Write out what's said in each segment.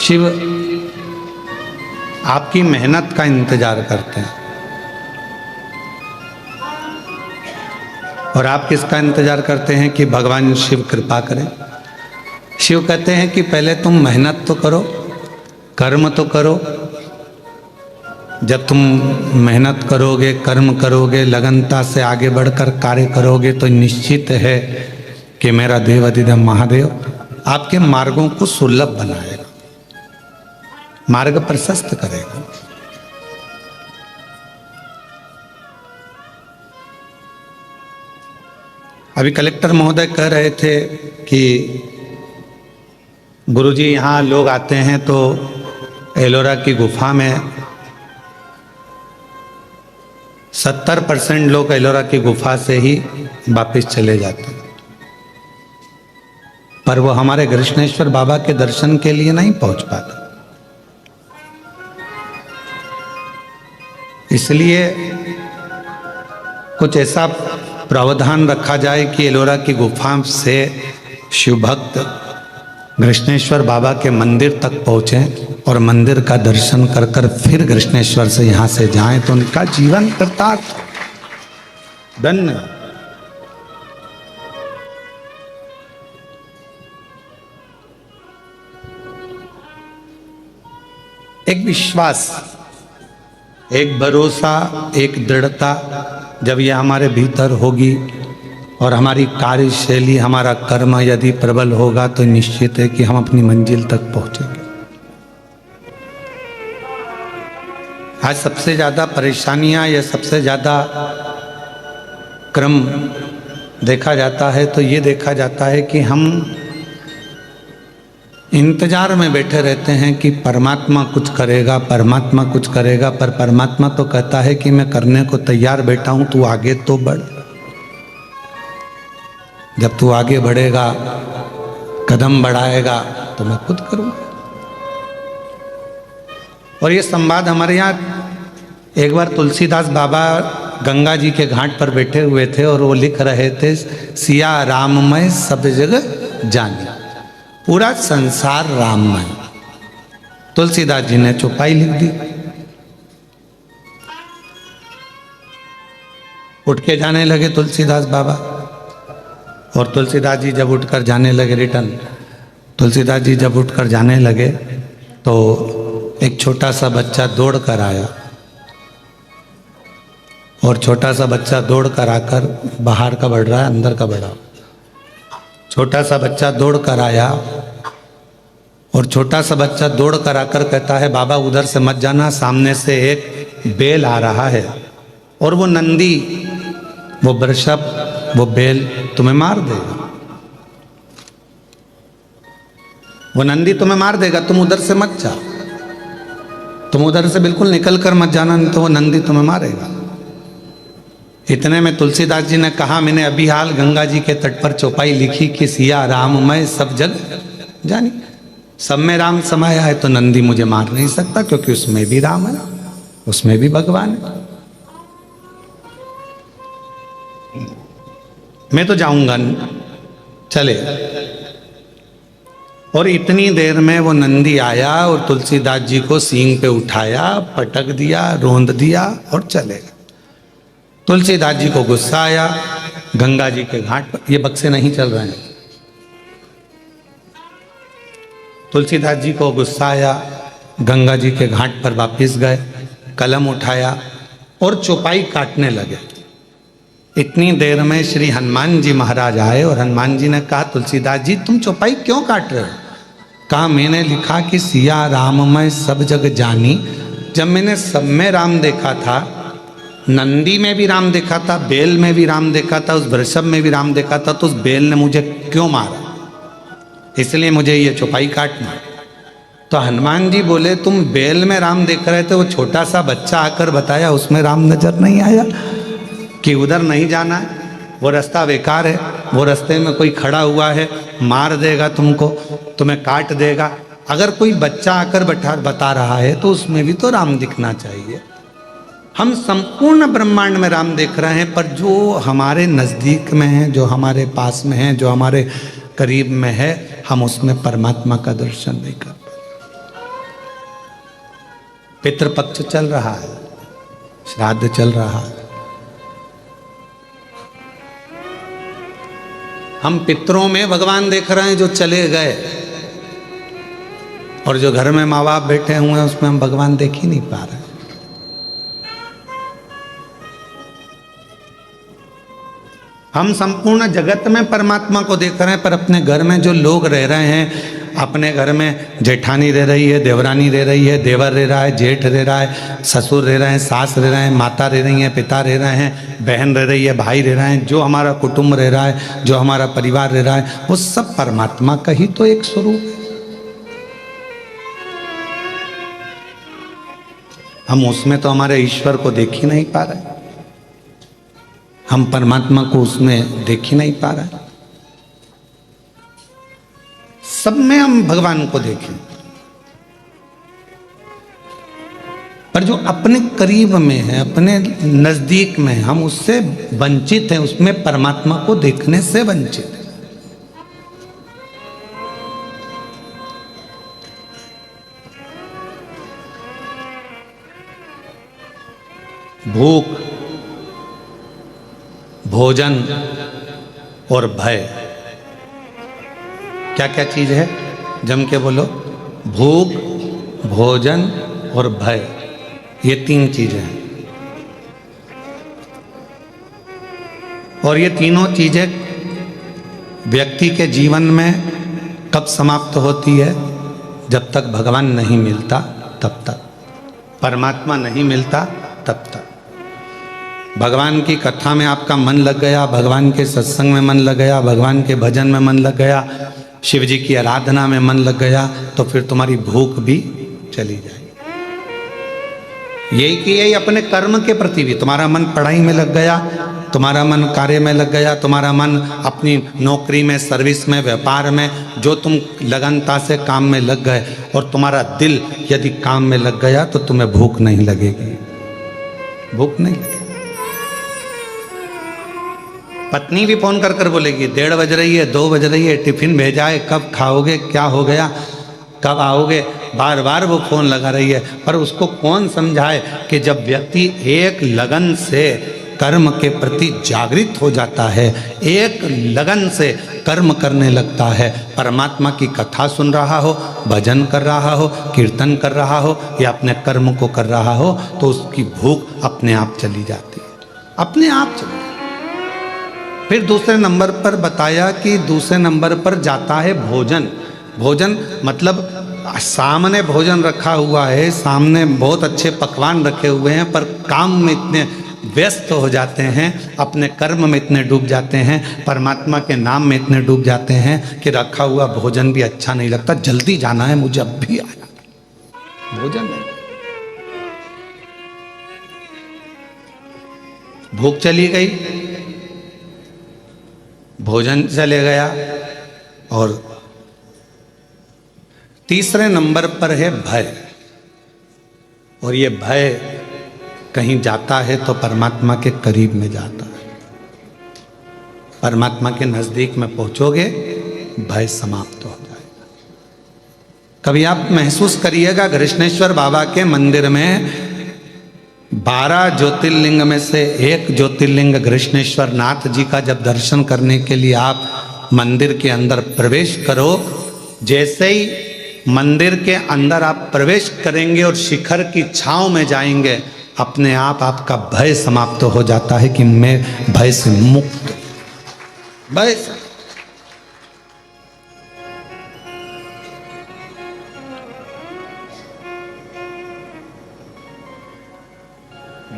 शिव आपकी मेहनत का इंतजार करते हैं। और आप किसका इंतजार करते हैं? कि भगवान शिव कृपा करें। शिव कहते हैं कि पहले तुम मेहनत तो करो, कर्म तो करो। जब तुम मेहनत करोगे, कर्म करोगे, लगनता से आगे बढ़कर कार्य करोगे तो निश्चित है कि मेरा देवाधिदेव महादेव आपके मार्गों को सुलभ बनाएगा, मार्ग प्रशस्त करेगा। अभी कलेक्टर महोदय कह रहे थे कि गुरुजी यहाँ लोग आते हैं तो एलोरा की गुफा में 70% लोग एलोरा की गुफा से ही वापस चले जाते हैं, पर वो हमारे कृष्णेश्वर बाबा के दर्शन के लिए नहीं पहुंच पाते। इसलिए कुछ ऐसा प्रावधान रखा जाए कि एलोरा की गुफा से शिव भक्त कृष्णेश्वर बाबा के मंदिर तक पहुँचें और मंदिर का दर्शन कर कर फिर कृष्णेश्वर से यहाँ से जाएं तो उनका जीवन कृतार्थ धन्य। एक विश्वास, एक भरोसा, एक दृढ़ता जब यह हमारे भीतर होगी और हमारी कार्यशैली, हमारा कर्म यदि प्रबल होगा तो निश्चित है कि हम अपनी मंजिल तक पहुंचेंगे। आज सबसे ज़्यादा परेशानियां या सबसे ज़्यादा क्रम देखा जाता है तो ये देखा जाता है कि हम इंतजार में बैठे रहते हैं कि परमात्मा कुछ करेगा, परमात्मा कुछ करेगा, पर परमात्मा तो कहता है कि मैं करने को तैयार बैठा हूं, तू आगे तो बढ़। जब तू आगे बढ़ेगा, कदम बढ़ाएगा तो मैं खुद करूंगा। और ये संवाद हमारे यहाँ एक बार तुलसीदास बाबा गंगा जी के घाट पर बैठे हुए थे और वो लिख रहे थे, सिया राममय सब जगह जानी, पूरा संसार राममय। तुलसीदास जी ने चौपाई लिख दी। उठ के जाने लगे तुलसीदास बाबा, और तुलसीदास जी जब उठकर जाने लगे रिटर्न, तुलसीदास जी जब उठकर जाने लगे तो एक छोटा सा बच्चा दौड़ कर आया, और छोटा सा बच्चा दौड़ कर आकर, बाहर का बढ़ रहा है अंदर का बढ़ा, छोटा सा बच्चा दौड़ कर आया और छोटा सा बच्चा दौड़ कर आकर कहता है, बाबा उधर से मत जाना, सामने से एक बेल आ रहा है और वो नंदी, वो वृषभ, वो बेल तुम्हें मार देगा, वो नंदी तुम्हें मार देगा, तुम उधर से मत जाओ, तुम उधर से बिल्कुल निकल कर मत जाना, नहीं तो वो नंदी तुम्हें मारेगा। इतने में तुलसीदास जी ने कहा, मैंने अभी हाल गंगा जी के तट पर चौपाई लिखी कि सिया राममय सब जग जानी, सब में राम समाया है तो नंदी मुझे मार नहीं सकता, क्योंकि उसमें भी राम है, उसमें भी भगवान है। मैं तो जाऊंगा, चले। और इतनी देर में वो नंदी आया और तुलसीदास जी को सींग पे उठाया, पटक दिया, रोंद दिया और चले गए। तुलसीदास जी को गुस्सा आया, गंगा जी के घाट पर, ये बक्से नहीं चल रहे हैं, तुलसीदास जी को गुस्सा आया, गंगा जी के घाट पर वापस गए, कलम उठाया और चौपाई काटने लगे। इतनी देर में श्री हनुमान जी महाराज आए और हनुमान जी ने कहा, तुलसीदास जी तुम चौपाई क्यों काट रहे हो? कहा, मैंने लिखा कि सिया राममय सब जग जानी, जब मैंने सब में राम देखा था, नंदी में भी राम देखा था, बेल में भी राम देखा था, उस वृषभ में भी राम देखा था, तो उस बेल ने मुझे क्यों मारा? इसलिए मुझे ये चौपाई काटना। तो हनुमान जी बोले, तुम बेल में राम देख रहे थे, वो छोटा सा बच्चा आकर बताया, उसमें राम नजर नहीं आया कि उधर नहीं जाना है, वो रास्ता बेकार है, वो रास्ते में कोई खड़ा हुआ है, मार देगा तुमको, तुम्हें काट देगा। अगर कोई बच्चा आकर बता रहा है तो उसमें भी तो राम दिखना चाहिए। हम संपूर्ण ब्रह्मांड में राम देख रहे हैं, पर जो हमारे नज़दीक में है, जो हमारे पास में है, जो हमारे करीब में है, हम उसमें परमात्मा का दर्शन नहीं कर पाते। पितृपक्ष चल रहा है, श्राद्ध चल रहा है। हम पितरों में भगवान देख रहे हैं जो चले गए, और जो घर में माँ बाप बैठे हुए हैं उसमें हम भगवान देख ही नहीं पा रहे। हम संपूर्ण जगत में परमात्मा को देख रहे हैं, पर अपने घर में जो लोग रह रहे हैं, अपने घर में जेठानी रह रही है, देवरानी रह रही है, देवर रह रहा है, जेठ रह रहा है, ससुर रह रहे हैं, सास रह रहे हैं, माता रह रही हैं, पिता रह रहे हैं, बहन रह रही है, भाई रह रहे हैं, जो हमारा कुटुंब रह रहा है, जो हमारा परिवार रह रहा है, वो सब परमात्मा का ही तो एक स्वरूप है। हम उसमें तो हमारे ईश्वर को देख ही नहीं पा रहे, हम परमात्मा को उसमें देख ही नहीं पा रहे। सब में हम भगवान को देखें, पर जो अपने करीब में है, अपने नजदीक में, हम उससे वंचित हैं, उसमें परमात्मा को देखने से वंचित हैं। भूख, भोजन और भय, क्या क्या चीज है? जम के बोलो। भूख, भोजन और भय, ये तीन चीजें हैं। और ये तीनों चीजें व्यक्ति के जीवन में कब समाप्त होती है? जब तक भगवान नहीं मिलता तब तक, परमात्मा नहीं मिलता तब तक। भगवान की कथा में आपका मन लग गया, भगवान के सत्संग में मन लग गया, भगवान के भजन में मन लग गया, शिव जी की आराधना में मन लग गया, तो फिर तुम्हारी भूख भी चली जाएगी। यही कि यही अपने कर्म के प्रति भी, तुम्हारा मन पढ़ाई में लग गया, तुम्हारा मन कार्य में लग गया, तुम्हारा मन अपनी नौकरी में, सर्विस में, व्यापार में, जो तुम लगनता से काम में लग गए, और तुम्हारा दिल यदि काम में लग गया, तो तुम्हें भूख नहीं लगेगी, भूख नहीं लगेगी। पत्नी भी फोन कर कर बोलेगी 1:30 बज रही है, 2 बज रही है, टिफिन भेजा है, कब खाओगे, क्या हो गया, कब आओगे, बार बार वो फोन लगा रही है। पर उसको कौन समझाए कि जब व्यक्ति एक लगन से कर्म के प्रति जागृत हो जाता है, एक लगन से कर्म करने लगता है, परमात्मा की कथा सुन रहा हो, भजन कर रहा हो, कीर्तन कर रहा हो, या अपने कर्म को कर रहा हो, तो उसकी भूख अपने आप चली जाती है, अपने आप चली। फिर दूसरे नंबर पर बताया कि दूसरे नंबर पर जाता है भोजन। भोजन मतलब सामने भोजन रखा हुआ है, सामने बहुत अच्छे पकवान रखे हुए हैं, पर काम में इतने व्यस्त हो जाते हैं, अपने कर्म में इतने डूब जाते हैं, परमात्मा के नाम में इतने डूब जाते हैं कि रखा हुआ भोजन भी अच्छा नहीं लगता, जल्दी जाना है मुझे, अब भी आया भोजन नहीं। भूख चली गई, भोजन चले गया, और तीसरे नंबर पर है भय। और ये भय कहीं जाता है तो परमात्मा के करीब में जाता है, परमात्मा के नजदीक में पहुंचोगे, भय समाप्त हो जाएगा। कभी आप महसूस करिएगा, कृष्णेश्वर बाबा के मंदिर में 12 ज्योतिर्लिंग में से एक ज्योतिर्लिंग कृष्णेश्वर नाथ जी का जब दर्शन करने के लिए आप मंदिर के अंदर प्रवेश करो, जैसे ही मंदिर के अंदर आप प्रवेश करेंगे और शिखर की छांव में जाएंगे, अपने आप आपका भय समाप्त हो जाता है कि मैं भय से मुक्त, भय से।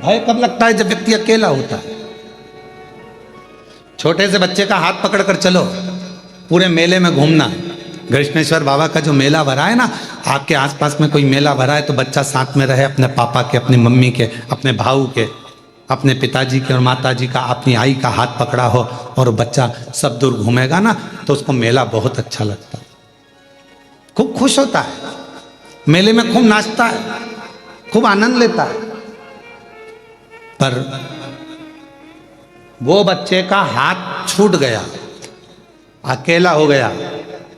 भय कब लगता है? जब व्यक्ति अकेला होता है। छोटे से बच्चे का हाथ पकड़कर चलो, पूरे मेले में घूमना। कृष्णेश्वर बाबा का जो मेला भरा है ना, आपके आसपास में कोई मेला भरा है तो बच्चा साथ में रहे, अपने पापा के, अपनी मम्मी के, अपने भाऊ के, अपने पिताजी के और माताजी का, अपनी आई का हाथ पकड़ा हो, और बच्चा सब दूर घूमेगा ना, तो उसको मेला बहुत अच्छा लगता है, खूब खुश होता है, मेले में खूब नाचता है, खूब आनंद लेता है। पर वो बच्चे का हाथ छूट गया, अकेला हो गया,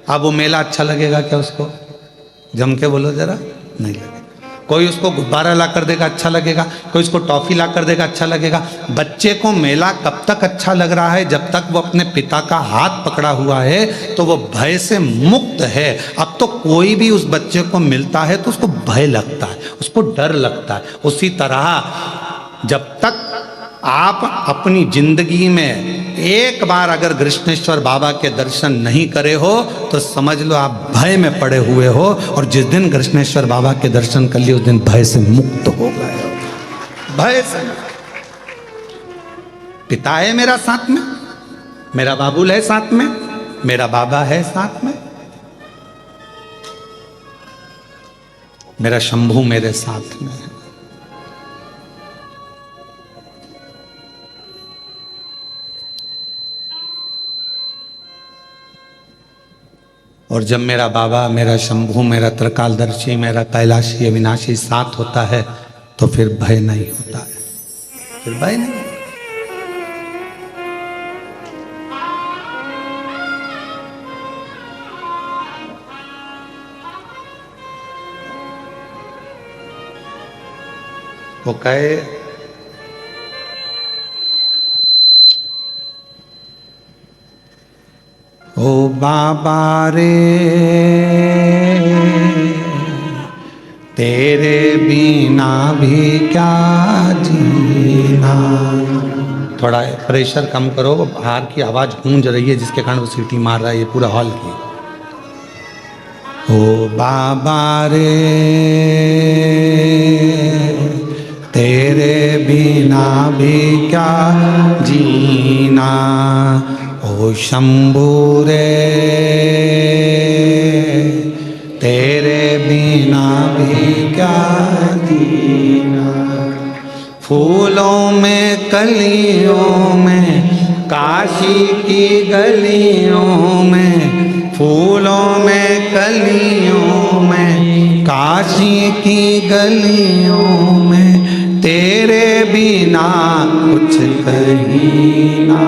अब वो मेला अच्छा लगेगा क्या उसको? जम के बोलो जरा, नहीं लगेगा। कोई उसको गुब्बारा ला कर देगा अच्छा लगेगा, कोई उसको टॉफी ला कर देगा अच्छा लगेगा। बच्चे को मेला कब तक अच्छा लग रहा है? जब तक वो अपने पिता का हाथ पकड़ा हुआ है तो वो भय से मुक्त है। अब तो कोई भी उस बच्चे को मिलता है तो उसको भय लगता है, उसको डर लगता है। उसी तरह जब तक आप अपनी जिंदगी में एक बार अगर कृष्णेश्वर बाबा के दर्शन नहीं करे हो तो समझ लो आप भय में पड़े हुए हो, और जिस दिन कृष्णेश्वर बाबा के दर्शन कर लिए उस दिन भय से मुक्त हो गए हो। भय से। पिता है मेरा साथ में, मेरा बाबुल है साथ में, मेरा बाबा है साथ में, मेरा शंभू मेरे साथ में है। और जब मेरा बाबा, मेरा शंभू, मेरा त्रिकालदर्शी, मेरा कैलाशी अविनाशी साथ होता है तो फिर भय नहीं होता है, फिर भय नहीं। वो कहे ओ बाबा रे तेरे बिना भी क्या जीना। थोड़ा प्रेशर कम करो, बाहर की आवाज गूंज रही है जिसके कारण वो सीटी मार रहा है ये पूरा हॉल की। ओ बाबा रे तेरे बिना भी क्या जीना। ओ शंभू रे तेरे बिना भी क्या जीना। फूलों में कलियों में काशी की गलियों में, फूलों में कलियों में काशी की गलियों में तेरे बिना कुछ कहीं ना।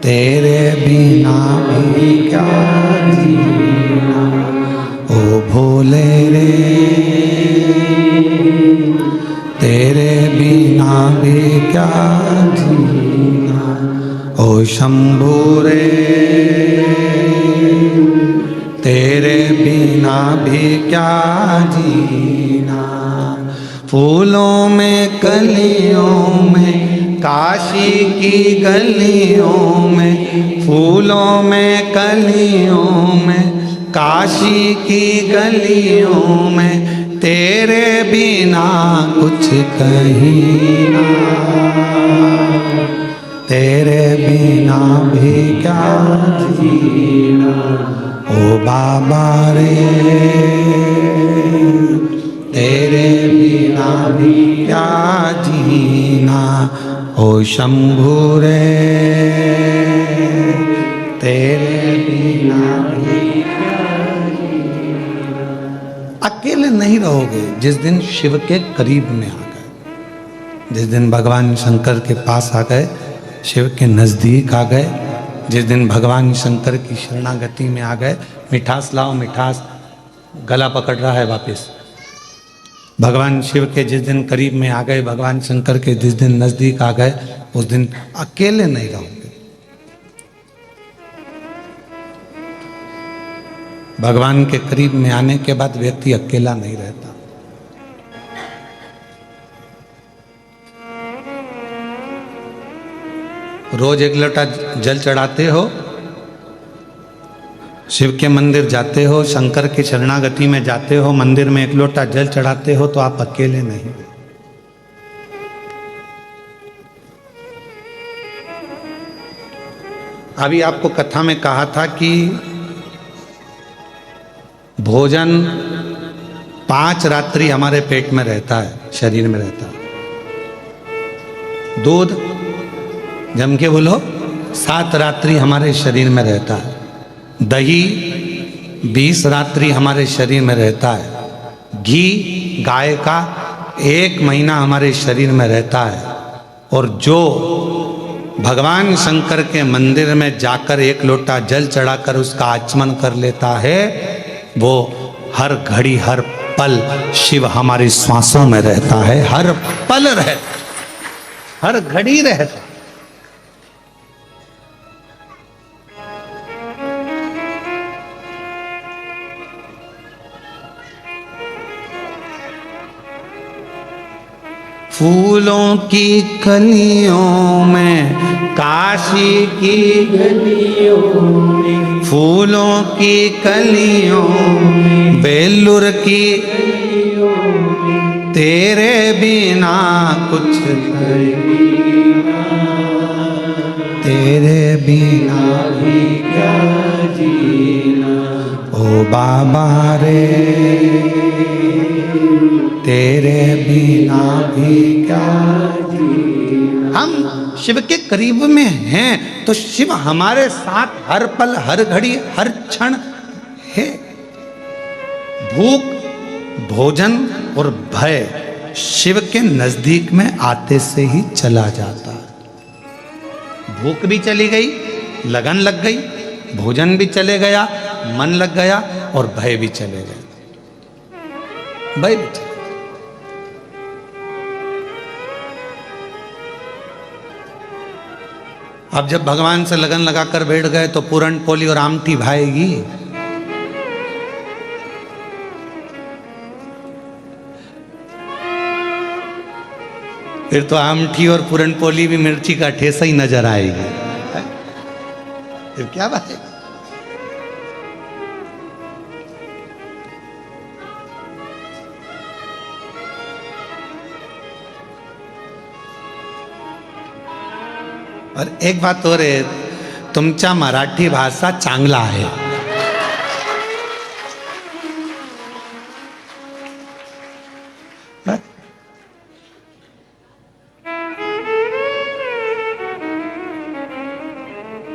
तेरे बिना भी क्या जीना। ओ भोले रे तेरे बिना भी क्या जीना। ओ शंभू रे तेरे बिना भी क्या जीना। फूलों में कलियों में काशी की गलियों में, फूलों में कलियों में काशी की गलियों में तेरे बिना कुछ कहीं ना। तेरे बिना भी क्या जीना। ओ बाबा रे तेरे बिना भी क्या जीना। ओ शंभू रे तेरे बिना भी क्या जीना। अकेले नहीं रहोगे जिस दिन शिव के करीब में आ गए, जिस दिन भगवान शंकर के पास आ गए, शिव के नजदीक आ गए, जिस दिन भगवान शंकर की शरणागति में आ गए। मिठास लाओ मिठास, गला पकड़ रहा है वापिस। भगवान शिव के जिस दिन करीब में आ गए, भगवान शंकर के जिस दिन नजदीक आ गए, उस दिन अकेले नहीं रहोगे। भगवान के करीब में आने के बाद व्यक्ति अकेला नहीं रहता। रोज एक लोटा जल चढ़ाते हो, शिव के मंदिर जाते हो, शंकर की शरणागति में जाते हो, मंदिर में एक लोटा जल चढ़ाते हो तो आप अकेले नहीं। अभी आपको कथा में कहा था कि भोजन 5 रात्रि हमारे पेट में रहता है, शरीर में रहता है। दूध जम के बोलो 7 रात्रि हमारे शरीर में रहता है। दही 20 रात्रि हमारे शरीर में रहता है। घी गाय का 1 महीना हमारे शरीर में रहता है। और जो भगवान शंकर के मंदिर में जाकर एक लोटा जल चढ़ाकर उसका आचमन कर लेता है, वो हर घड़ी हर पल शिव हमारी सांसों में रहता है, हर पल रहता, हर घड़ी रहता। फूलों की कलियों में, काशी की गलियों में, फूलों की कलियों में, बेलूर की गलियों में, तेरे बिना कुछ तेरे बिना भी क्या जीना, ओ बाबा रे तेरे बिना भी क्या जीना। हम शिव के करीब में हैं तो शिव हमारे साथ हर पल, हर घड़ी, हर क्षण है। भूख, भोजन और भय शिव के नजदीक में आते से ही चला जाता है। भूख भी चली गई, लगन लग गई, भोजन भी चले गया, मन लग गया और भय भी चले गए, भय भी चले। अब जब भगवान से लगन लगाकर बैठ गए तो पूरन पोली और आमटी भाएगी। फिर तो आमठी और पूरन पोली भी मिर्ची का ठेसा ही नजर आएगी। फिर क्या बात है? और एक बात और है, तुमचा मराठी भाषा चांगला आहे।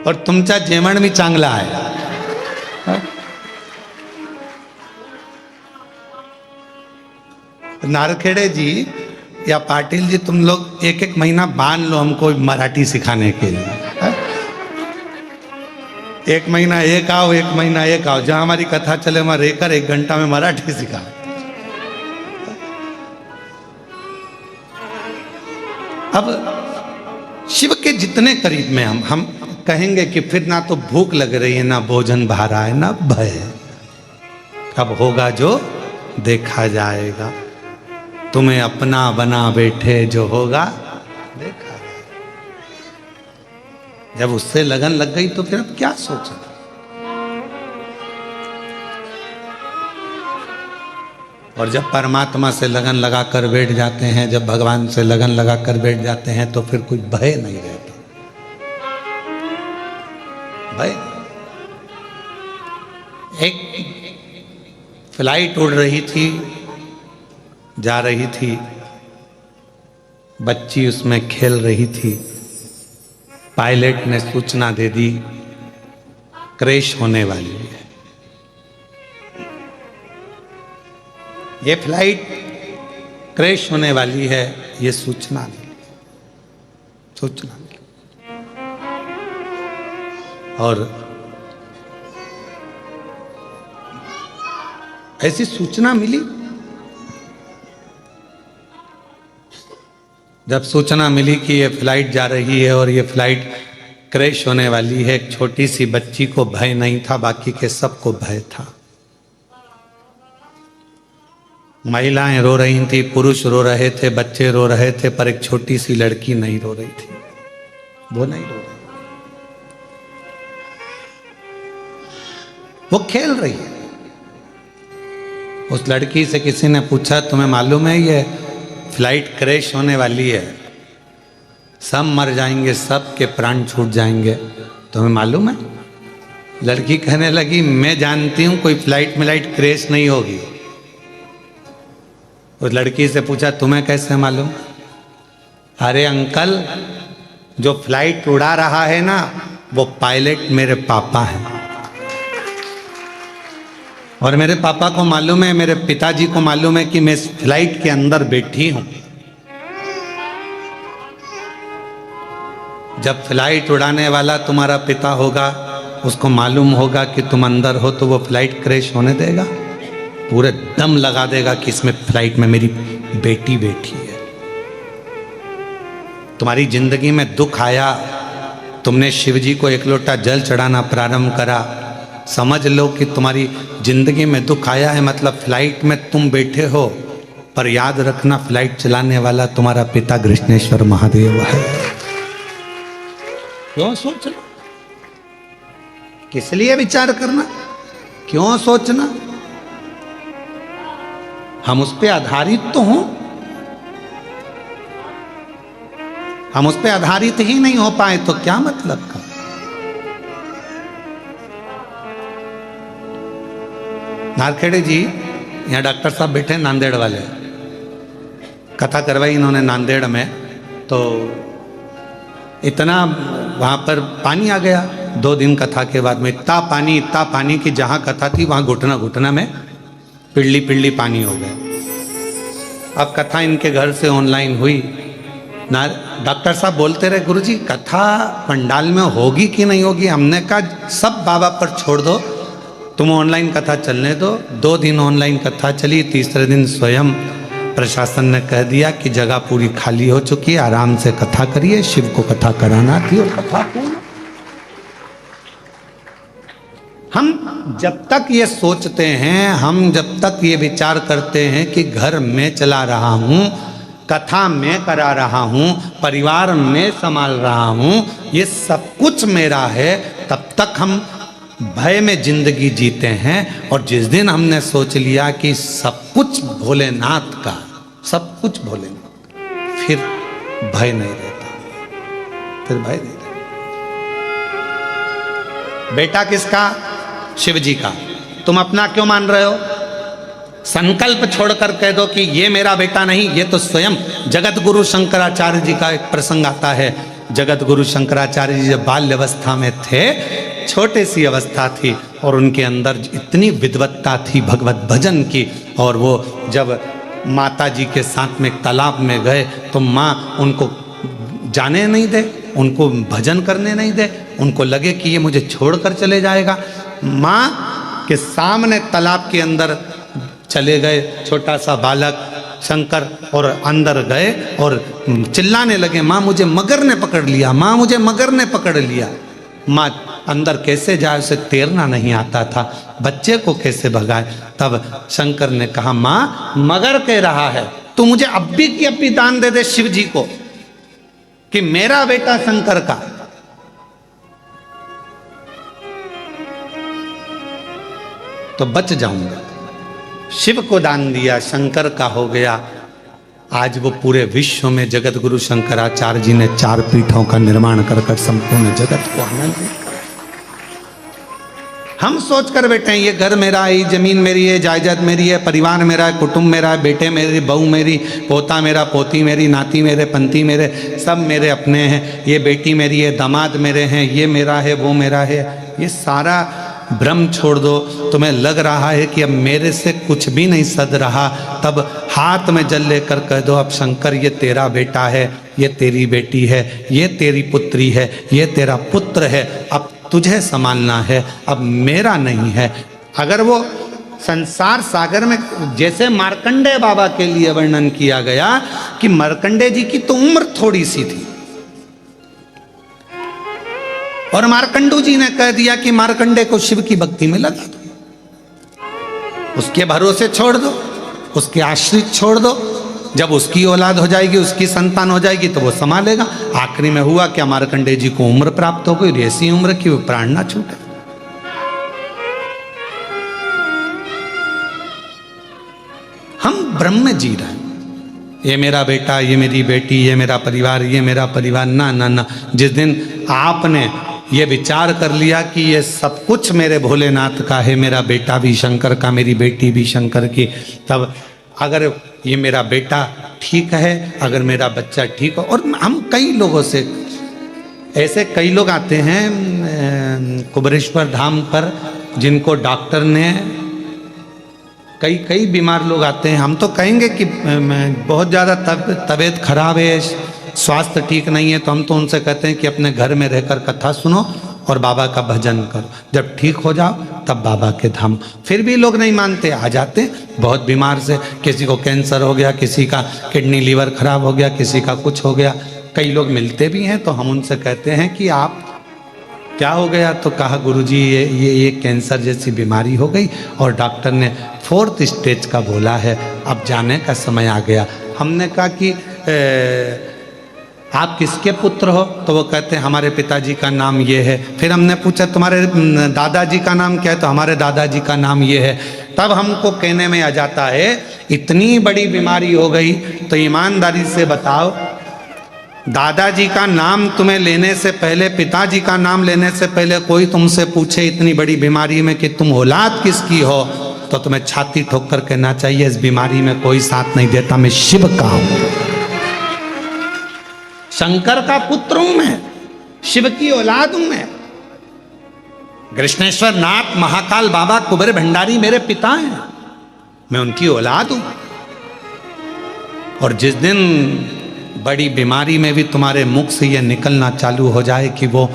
और तुमचा जेवण भी चांगला आहे। नारखेड़े जी या पाटिल जी, तुम लोग एक एक महीना बांध लो हमको मराठी सिखाने के लिए। एक महीना एक आओ, एक महीना एक आओ, जहां हमारी कथा चले वहां रहकर 1 घंटा में मराठी सिखा। अब शिव के जितने करीब में हम कहेंगे कि फिर ना तो भूख लग रही है, ना भोजन भा रहा है, ना भय। अब होगा जो देखा जाएगा, तुम्हें अपना बना बैठे जो होगा देखा जाएगा। जब उससे लगन लग गई तो फिर अब क्या सोचना। और जब परमात्मा से लगन लगाकर बैठ जाते हैं, जब भगवान से लगन लगाकर बैठ जाते हैं तो फिर कोई भय नहीं रहता। भय, एक फ्लाइट उड़ रही थी, जा रही थी, बच्ची उसमें खेल रही थी। पायलट ने सूचना दे दी क्रैश होने वाली है। ये फ्लाइट क्रैश होने वाली है, ये सूचना मिली। और ऐसी सूचना मिली। जब सूचना मिली कि ये फ्लाइट जा रही है और ये फ्लाइट क्रैश होने वाली है, एक छोटी सी बच्ची को भय नहीं था, बाकी के सबको भय था। महिलाएं रो रही थी, पुरुष रो रहे थे, बच्चे रो रहे थे, पर एक छोटी सी लड़की नहीं रो रही थी। वो नहीं रो रही, वो खेल रही है। उस लड़की से किसी ने पूछा, तुम्हें मालूम है ये फ्लाइट क्रैश होने वाली है, सब मर जाएंगे, सब के प्राण छूट जाएंगे, तुम्हें मालूम है? लड़की कहने लगी, मैं जानती हूं कोई फ्लाइट मिलाइट क्रैश नहीं होगी। उस लड़की से पूछा, तुम्हें कैसे मालूम? अरे अंकल, जो फ्लाइट उड़ा रहा है ना, वो पायलट मेरे पापा हैं। और मेरे पापा को मालूम है, मेरे पिताजी को मालूम है कि मैं इस फ्लाइट के अंदर बैठी हूं। जब फ्लाइट उड़ाने वाला तुम्हारा पिता होगा, उसको मालूम होगा कि तुम अंदर हो, तो वो फ्लाइट क्रैश होने देगा? पूरे दम लगा देगा कि इसमें फ्लाइट में मेरी बेटी बैठी है। तुम्हारी जिंदगी में दुख आया, तुमने शिव जी को एक लोटा जल चढ़ाना प्रारंभ करा, समझ लो कि तुम्हारी जिंदगी में दुख आया है, मतलब फ्लाइट में तुम बैठे हो, पर याद रखना फ्लाइट चलाने वाला तुम्हारा पिता कृष्णेश्वर महादेव है। क्यों सोचना, किस लिए विचार करना, क्यों सोचना? हम उस पे आधारित तो हों, हम उस पे आधारित ही नहीं हो पाए तो क्या मतलब का? नारखेड़े जी, यहाँ डॉक्टर साहब बैठे नांदेड़ वाले, कथा करवाई इन्होंने नांदेड़ में, तो इतना वहाँ पर पानी आ गया 2 दिन कथा के बाद में, इतना पानी कि जहाँ कथा थी वहाँ घुटना घुटना में पिल्ली पिल्ली पानी हो गया। अब कथा इनके घर से ऑनलाइन हुई ना, डॉक्टर साहब बोलते रहे गुरुजी कथा पंडाल में होगी कि नहीं होगी। हमने कहा सब बाबा पर छोड़ दो, तुम ऑनलाइन कथा चलने दो। 2 दिन ऑनलाइन कथा चली, तीसरे दिन स्वयं प्रशासन ने कह दिया कि जगह पूरी खाली हो चुकी है, आराम से कथा करिए, शिव को कथा कराना थी और कथा पूर्ण। हम जब तक ये सोचते हैं, हम जब तक ये विचार करते हैं कि घर में चला रहा हूं, कथा में करा रहा हूं, परिवार में संभाल रहा हूं, ये सब कुछ मेरा है, तब तक हम भय में जिंदगी जीते हैं। और जिस दिन हमने सोच लिया कि सब कुछ भोलेनाथ का, सब कुछ भोलेनाथ का, फिर भय नहीं रहता, फिर भय नहीं रहता। बेटा किसका? शिव जी का। तुम अपना क्यों मान रहे हो? संकल्प छोड़कर कह दो कि ये मेरा बेटा नहीं, ये तो स्वयं जगत गुरु शंकराचार्य जी का एक प्रसंग आता है। जगत गुरु शंकराचार्य जी जब बाल्य अवस्था में थे, छोटे सी अवस्था थी और उनके अंदर इतनी विद्वत्ता थी भगवत भजन की, और वो जब माता जी के साथ में तालाब में गए तो माँ उनको जाने नहीं दे, उनको भजन करने नहीं दे, उनको लगे कि ये मुझे छोड़कर चले जाएगा। माँ के सामने तालाब के अंदर चले गए, छोटा सा बालक शंकर, और अंदर गए और चिल्लाने लगे, माँ मुझे मगर ने पकड़ लिया, माँ मुझे मगर ने पकड़ लिया। माँ अंदर कैसे जाए, उसे तैरना नहीं आता था, बच्चे को कैसे भगाए। तब शंकर ने कहा, माँ मगर कह रहा है, तू मुझे अब्बी की अब्बी दान दे दे शिव जी को, कि मेरा बेटा शंकर का। तो बच जाऊंगा। शिव को दान दिया, शंकर का हो गया। आज वो पूरे विश्व में जगत गुरु शंकराचार्य जी ने 4 पीठों का निर्माण कर संपूर्ण जगत को आनंद दिया। हम सोच कर बैठे हैं ये घर मेरा है, ये जमीन मेरी है, जायदाद मेरी है, परिवार मेरा है, कुटुंब मेरा है, बेटे मेरे, बहू मेरी, पोता मेरा, पोती मेरी, नाती मेरे, पंती मेरे, सब मेरे अपने हैं। ये बेटी मेरी है, दामाद मेरे हैं, ये मेरा है, वो मेरा है। ये सारा भ्रम छोड़ दो। तुम्हें लग रहा है कि अब मेरे से कुछ भी नहीं सद रहा, तब हाथ में जल लेकर कह दो, अब शंकर ये तेरा बेटा है, ये तेरी बेटी है, ये तेरी पुत्री है, ये तेरा पुत्र है, अब तुझे संभालना है, अब मेरा नहीं है। अगर वो संसार सागर में, जैसे मार्कंडेय बाबा के लिए वर्णन किया गया कि मार्कंडेय जी की तो उम्र थोड़ी सी थी, और मार्कंडू जी ने कह दिया कि मार्कंडेय को शिव की भक्ति में लगा दो, उसके भरोसे छोड़ दो, उसके आश्रित छोड़ दो। जब उसकी औलाद हो जाएगी, उसकी संतान हो जाएगी तो वो संभालेगा। आखिरी में हुआ क्या, मार्कंडेय जी को उम्र प्राप्त हो गई, ऐसी उम्र की वो प्राण ना छूटे। हम ब्रह्म में जी रहे हैं, ये मेरा बेटा, ये मेरी बेटी, ये मेरा परिवार, ये मेरा परिवार, ना ना ना। जिस दिन आपने ये विचार कर लिया कि ये सब कुछ मेरे भोलेनाथ का है, मेरा बेटा भी शंकर का, मेरी बेटी भी शंकर की, तब अगर ये मेरा बेटा ठीक है, अगर मेरा बच्चा ठीक हो। और हम कई लोगों से, ऐसे कई लोग आते हैं कुबरेश्वर धाम पर, जिनको डॉक्टर ने, कई बीमार लोग आते हैं, हम तो कहेंगे कि बहुत ज़्यादा तबीयत खराब है, स्वास्थ्य ठीक नहीं है, तो हम तो उनसे कहते हैं कि अपने घर में रहकर कथा सुनो और बाबा का भजन करो, जब ठीक हो जाओ तब बाबा के धाम। फिर भी लोग नहीं मानते, आ जाते बहुत बीमार से, किसी को कैंसर हो गया, किसी का किडनी लीवर खराब हो गया, किसी का कुछ हो गया। कई लोग मिलते भी हैं तो हम उनसे कहते हैं कि आप क्या हो गया, तो कहा गुरुजी ये कैंसर जैसी बीमारी हो गई और डॉक्टर ने 4th स्टेज का बोला है, अब जाने का समय आ गया। हमने कहा कि आप किसके पुत्र हो, तो वो कहते हैं हमारे पिताजी का नाम ये है। फिर हमने पूछा तुम्हारे दादाजी का नाम क्या है, तो हमारे दादाजी का नाम ये है। तब हमको कहने में आ जाता है इतनी बड़ी बीमारी हो गई, तो ईमानदारी से बताओ दादाजी का नाम तुम्हें लेने से पहले, पिताजी का नाम लेने से पहले कोई तुमसे पूछे इतनी बड़ी बीमारी में कि तुम औलाद किसकी हो, तो तुम्हें छाती ठोक कर कहना चाहिए इस बीमारी में कोई साथ नहीं देता, मैं शिव का हूं, शंकर का पुत्र हूं मैं, शिव की औलाद हूं मैं। कृष्णेश्वर नाथ महाकाल बाबा कुबेर भंडारी मेरे पिता हैं, मैं उनकी औलाद हूं। और जिस दिन बड़ी बीमारी में भी तुम्हारे मुख से यह निकलना चालू हो जाए कि वो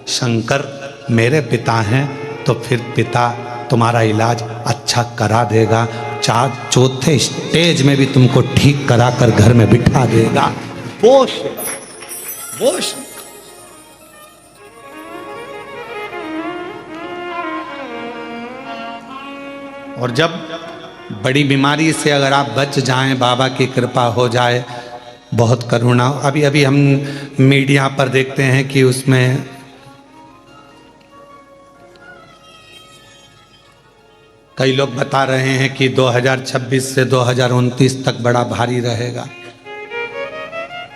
शंकर मेरे पिता हैं, तो फिर पिता तुम्हारा इलाज अच्छा करा देगा, 4थे स्टेज में भी तुमको ठीक करा कर घर में बिठा देगा। वो और जब बड़ी बीमारी से अगर आप बच जाएं, बाबा की कृपा हो जाए, बहुत करुणा। अभी अभी हम मीडिया पर देखते हैं कि उसमें कई लोग बता रहे हैं कि 2026 से 2029 तक बड़ा भारी रहेगा,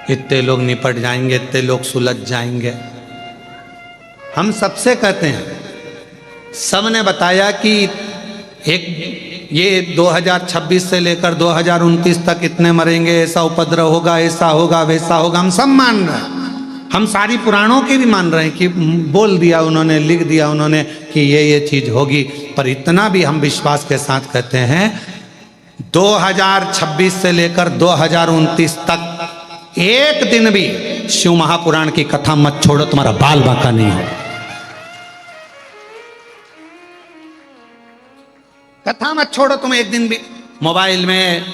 इतने लोग निपट जाएंगे, इतने लोग सुलझ जाएंगे। हम सबसे कहते हैं, सबने बताया कि एक ये 2026 से लेकर 2029 तक इतने मरेंगे, ऐसा उपद्रव होगा, ऐसा होगा, वैसा होगा, हम सब मान रहे हैं। हम सारी पुराणों की भी मान रहे हैं कि बोल दिया उन्होंने, लिख दिया उन्होंने कि ये चीज होगी। पर इतना भी हम विश्वास के साथ कहते हैं 2026 से लेकर 2029 तक एक दिन भी शिव महापुराण की कथा मत छोड़ो, तुम्हारा बाल बांका नहीं हो। कथा मत छोड़ो तुम एक दिन भी। मोबाइल में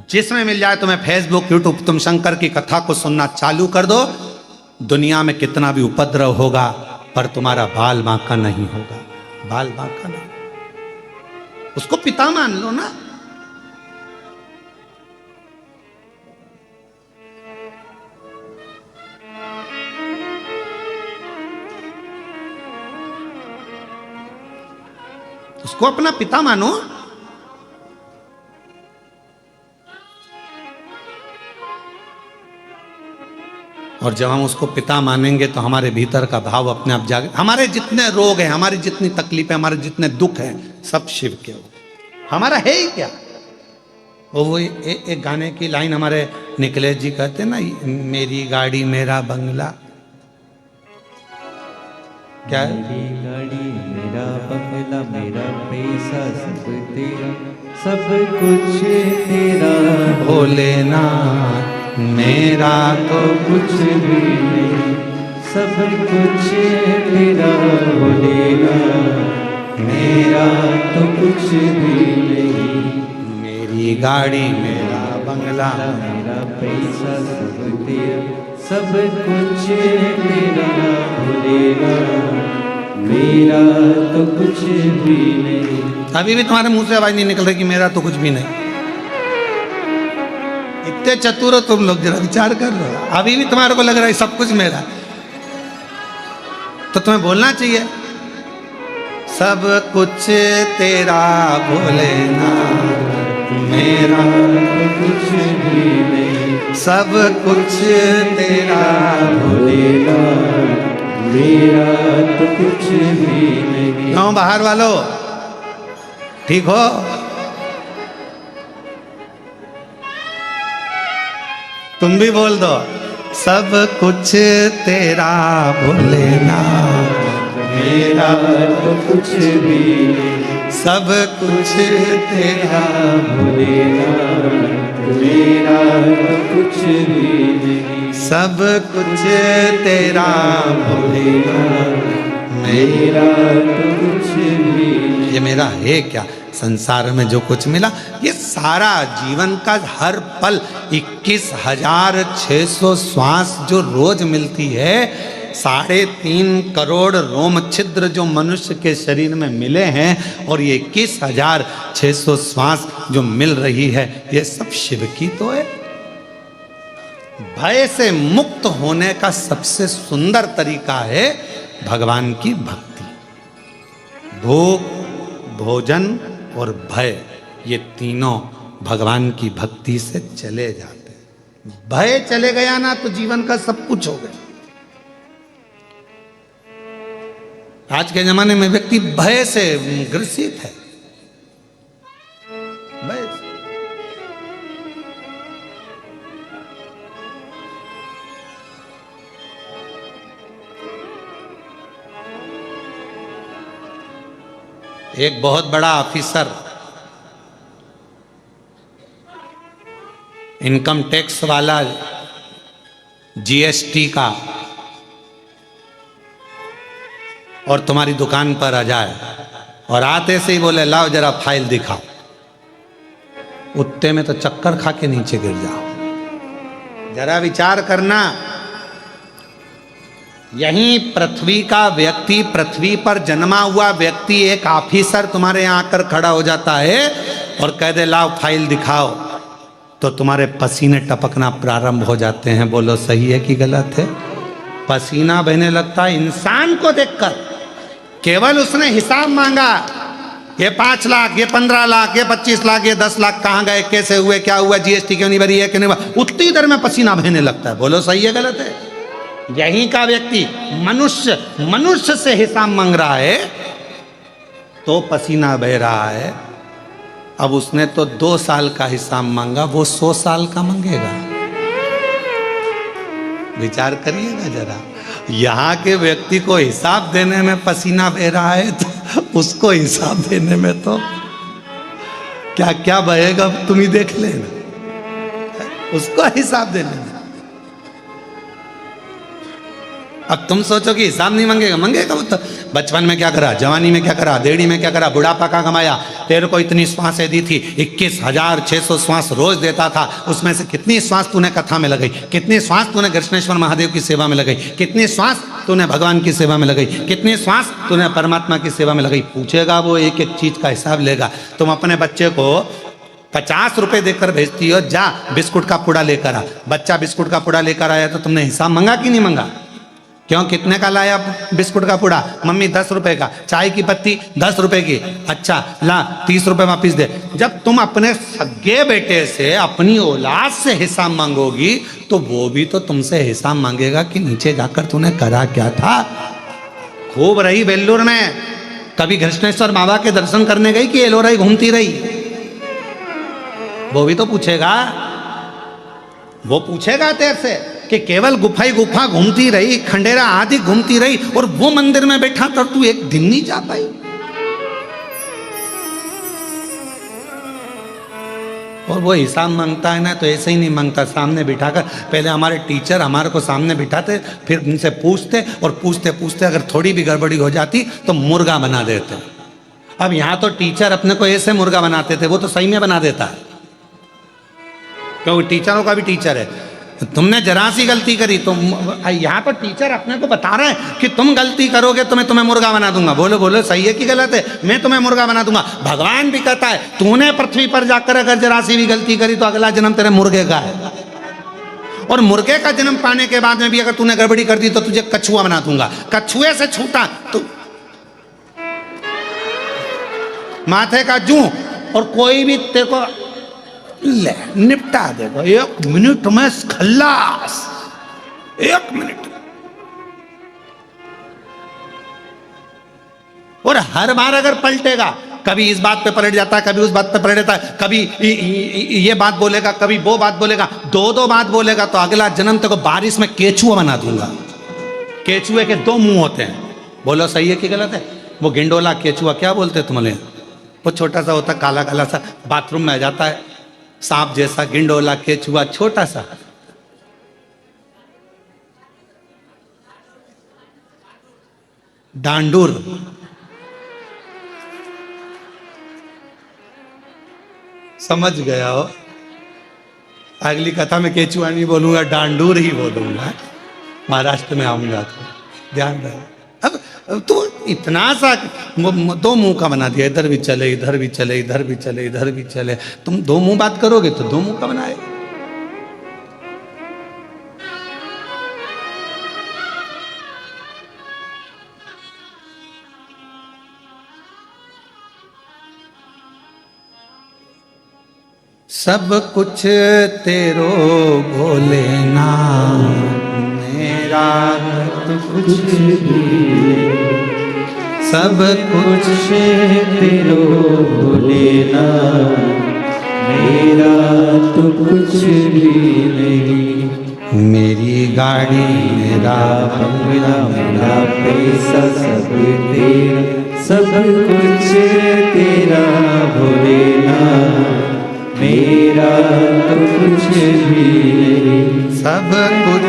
जिसमें मिल जाए तुम्हें, फेसबुक, यूट्यूब, तुम शंकर की कथा को सुनना चालू कर दो। दुनिया में कितना भी उपद्रव होगा पर तुम्हारा बाल बांका नहीं होगा, बाल बांका नहीं। उसको पिता मान लो ना। उसको अपना पिता मानो। और जब हम उसको पिता मानेंगे तो हमारे भीतर का भाव अपने आप जागे। हमारे जितने रोग हैं, हमारी जितनी तकलीफें, हमारे जितने दुख हैं, सब शिव के हो। हमारा है ही क्या। वो एक गाने की लाइन हमारे निकलेश जी कहते ना, मेरी गाड़ी मेरा बंगला, क्या है? मेरी गाड़ी मेरा बंगला, मेरा पैसा सब तेरा, सब कुछ तेरा भोलेनाथ, मेरा तो कुछ भी नहीं, सब कुछ तेरा भोलेनाथ, मेरा तो कुछ भी नहीं। मेरी गाड़ी मेरा बंगला, मेरा पैसा सब तेरा, सब कुछ तेरा भोलेनाथ, मेरा तो कुछ भी नहीं। अभी भी तुम्हारे मुंह से आवाज नहीं निकल रही कि मेरा तो कुछ भी नहीं। इतने चतुर हो तुम लोग, जरा विचार कर लो। अभी भी तुम्हारे को लग रहा है सब कुछ मेरा, तो तुम्हें बोलना चाहिए सब कुछ तेरा भोलेनाथ, मेरा तो कुछ भी नहीं, सब कुछ तेरा भोलेनाथ, मेरा तो कुछ भी नहीं। क्यों बाहर वालों, ठीक हो? तुम भी बोल दो सब कुछ तेरा भोलेनाथ, मेरा तो कुछ भी नहीं, सब कुछ तेरा भोलेनाथ, मेरा तो कुछ भी नहीं। सब कुछ तेरा भोलेनाथ मेरा तो कुछ भी नहीं। ये मेरा है क्या? संसार में जो कुछ मिला ये सारा जीवन का हर पल 21,600 श्वास जो रोज मिलती है, 3.5 करोड़ रोम छिद्र जो मनुष्य के शरीर में मिले हैं, और ये 21,600 श्वास जो मिल रही है, ये सब शिव की तो है। भय से मुक्त होने का सबसे सुंदर तरीका है भगवान की भक्ति। भूख, भोजन और भय, ये तीनों भगवान की भक्ति से चले जाते हैं। भय चले गया ना तो जीवन का सब कुछ हो गया। आज के जमाने में व्यक्ति भय से ग्रसित है। भय से। एक बहुत बड़ा ऑफिसर इनकम टैक्स वाला, जीएसटी का, और तुम्हारी दुकान पर आ जाए और आते से ही बोले लाओ जरा फाइल दिखाओ, उतने में तो चक्कर खा के नीचे गिर जाओ। जरा विचार करना, यहीं पृथ्वी का व्यक्ति, पृथ्वी पर जन्मा हुआ व्यक्ति, एक ऑफिसर तुम्हारे यहाँ आकर खड़ा हो जाता है और कह दे लाओ फाइल दिखाओ, तो तुम्हारे पसीने टपकना प्रारंभ हो जाते हैं। बोलो सही है कि गलत है? पसीना बहने लगता है इंसान को देखकर। केवल उसने हिसाब मांगा, ये 5 लाख, ये 15 लाख, ये 25 लाख, ये 10 लाख कहाँ गए, कैसे हुए, क्या हुआ, जीएसटी क्यों नहीं भरी है, क्यों नहीं हुआ, उतनी देर में पसीना बहने लगता है। बोलो सही है गलत है? यहीं का व्यक्ति मनुष्य से हिसाब मांग रहा है तो पसीना बह रहा है। अब उसने तो 2 साल का हिसाब मांगा, वो 100 साल का मांगेगा। विचार करिएगा जरा, यहाँ के व्यक्ति को हिसाब देने में पसीना बह रहा है तो उसको हिसाब देने में तो क्या क्या बहेगा तुम ही देख लेना, उसको हिसाब देने में। अब तुम सोचो कि हिसाब नहीं मांगेगा, मांगेगा वो तो। बचपन में क्या करा, जवानी में क्या करा, देड़ी में क्या करा, बुढ़ापा का कमाया, तेरे को इतनी श्वासें दी थी, 21,600 श्वास रोज देता था, उसमें से कितनी श्वास तूने कथा में लगाई, कितनी श्वास तूने कृष्णेश्वर महादेव की सेवा में लगाई, कितनी श्वास तूने भगवान की सेवा में लगाई, कितनी श्वास तूने परमात्मा की सेवा में लगाई। पूछेगा वो, एक एक चीज का हिसाब लेगा। तुम अपने बच्चे को 50 रुपए देकर भेजती हो, जा बिस्कुट का पुड़ा लेकर आ। बच्चा बिस्कुट का पुड़ा लेकर आया तो तुमने हिसाब मांगा कि नहीं मांगा? क्यों, कितने का लाया बिस्कुट का पुड़ा? मम्मी 10 रुपए का। चाय की पत्ती 10 रुपए की। अच्छा ला 30 रुपए वापिस दे। जब तुम अपने सगे बेटे से, अपनी औलाद से हिसाब मांगोगी तो वो भी तो तुमसे हिसाब मांगेगा कि नीचे जाकर तूने करा क्या था। खूब रही बेल्लूर में, कभी कृष्णेश्वर बाबा के दर्शन करने गई कि एलोराई घूमती रही? वो भी तो पूछेगा, वो पूछेगा तेरे से कि केवल गुफा ही गुफा घूमती रही, खंडेरा आदि घूमती रही, और वो मंदिर में बैठा कर तू एक दिन नहीं जा पाई। और वो हिसाब मांगता है ना तो ऐसे ही नहीं मांगता, सामने बिठाकर। पहले हमारे टीचर हमारे को सामने बिठाते, फिर उनसे पूछते, और पूछते पूछते अगर थोड़ी भी गड़बड़ी हो जाती तो मुर्गा बना देते। अब यहाँ तो टीचर अपने को ऐसे मुर्गा बनाते थे, वो तो सही में बना देता है, क्योंकि टीचरों का भी टीचर है। तुमने जरा सी गलती करी तो यहाँ पर टीचर अपने को बता रहे हैं कि तुम गलती करोगे तो मैं तुम्हें मुर्गा बना दूंगा। बोलो बोलो सही है कि गलत है? मैं तुम्हें मुर्गा बना दूंगा। भगवान भी कहता है तूने पृथ्वी पर जाकर अगर जरा सी भी गलती करी तो अगला जन्म तेरे मुर्गे का है, और मुर्गे का जन्म पाने के बाद में भी अगर तूने गड़बड़ी कर दी तो तुझे कछुआ बना दूंगा। कछुए से छूटा तो माथे का जूं, और कोई भी तेरे को ले निपटा देगा 1 मिनट में, खल्लास 1 मिनट। और हर बार अगर पलटेगा, कभी इस बात पे पलट जाता है, कभी उस बात पे पलट जाता है, कभी ये बात बोलेगा, कभी वो बात बोलेगा, 2 बात बोलेगा तो अगला जन्म तक बारिश में केचुआ बना दूंगा। केचुए के 2 मुंह होते हैं। बोलो सही है कि गलत है? वो गिंडोला केचुआ क्या बोलते हैं तुम्हारे? वो छोटा सा होता, काला काला सा, बाथरूम में आ जाता है, सांप जैसा गिंडोला केचुआ छोटा सा। डांडूर। समझ गया हो? अगली कथा में केचुआ नहीं बोलूंगा, डांडूर ही बोलूंगा। महाराष्ट्र में आऊंगा तो ध्यान रहे। अब तो इतना सा दो मुंह का बना दिया, इधर भी चले, इधर भी चले, इधर भी चले, इधर भी चले। तुम दो मुंह बात करोगे तो दो मुंह का बनाए। सब कुछ तेरो भोलेनाथ, मेरा तो कुछ भी सब कुछ तेरो भोलेनाथ, मेरा तो कुछ भी नहीं। मेरी गाड़ी, मेरा बंगला, मेरा पैसा सब तेरा, सब कुछ तेरा भोलेनाथ, मेरा तो कुछ भी नहीं। सब कुछ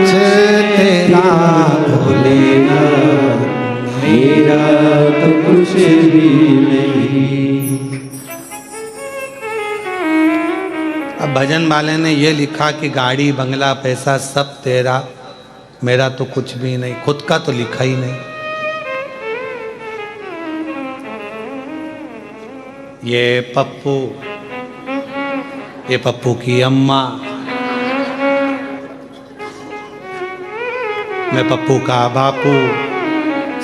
तेरा भोलेनाथ, मेरा तो कुछ भी नहीं। अब भजन वाले ने ये लिखा कि गाड़ी बंगला पैसा सब तेरा, मेरा तो कुछ भी नहीं। खुद का तो लिखा ही नहीं। ये पप्पू की अम्मा, मैं पप्पू का बापू,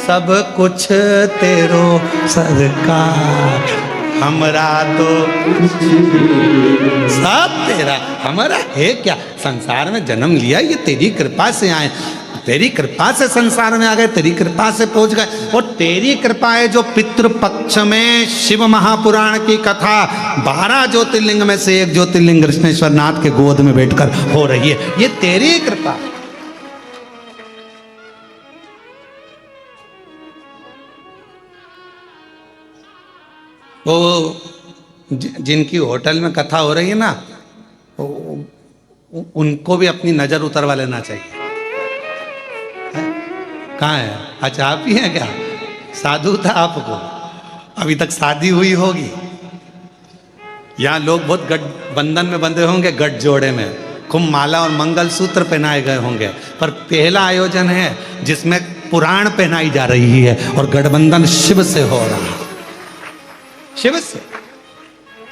सब कुछ तेरो सरकार, हमरा तो सब तेरा। हमारा है क्या? संसार में जन्म लिया, ये तेरी कृपा से आए, तेरी कृपा से संसार में आ गए, तेरी कृपा से पहुंच गए। और तेरी कृपा है जो पितृपक्ष में शिव महापुराण की कथा 12 ज्योतिर्लिंग में से एक ज्योतिर्लिंग कृष्णेश्वर नाथ के गोद में बैठकर हो रही है, ये तेरी कृपा। वो जिनकी होटल में कथा हो रही है ना, उनको भी अपनी नजर उतरवा लेना चाहिए। कहाँ है? अच्छा आप ही हैं क्या? साधु था आपको, अभी तक शादी हुई होगी। यहाँ लोग बहुत बंधन में बंधे होंगे, गठ जोड़े में खूब माला और मंगल सूत्र पहनाए गए होंगे, पर पहला आयोजन है जिसमें पुराण पहनाई जा रही है और गठबंधन शिव से हो रहा है, शिव से।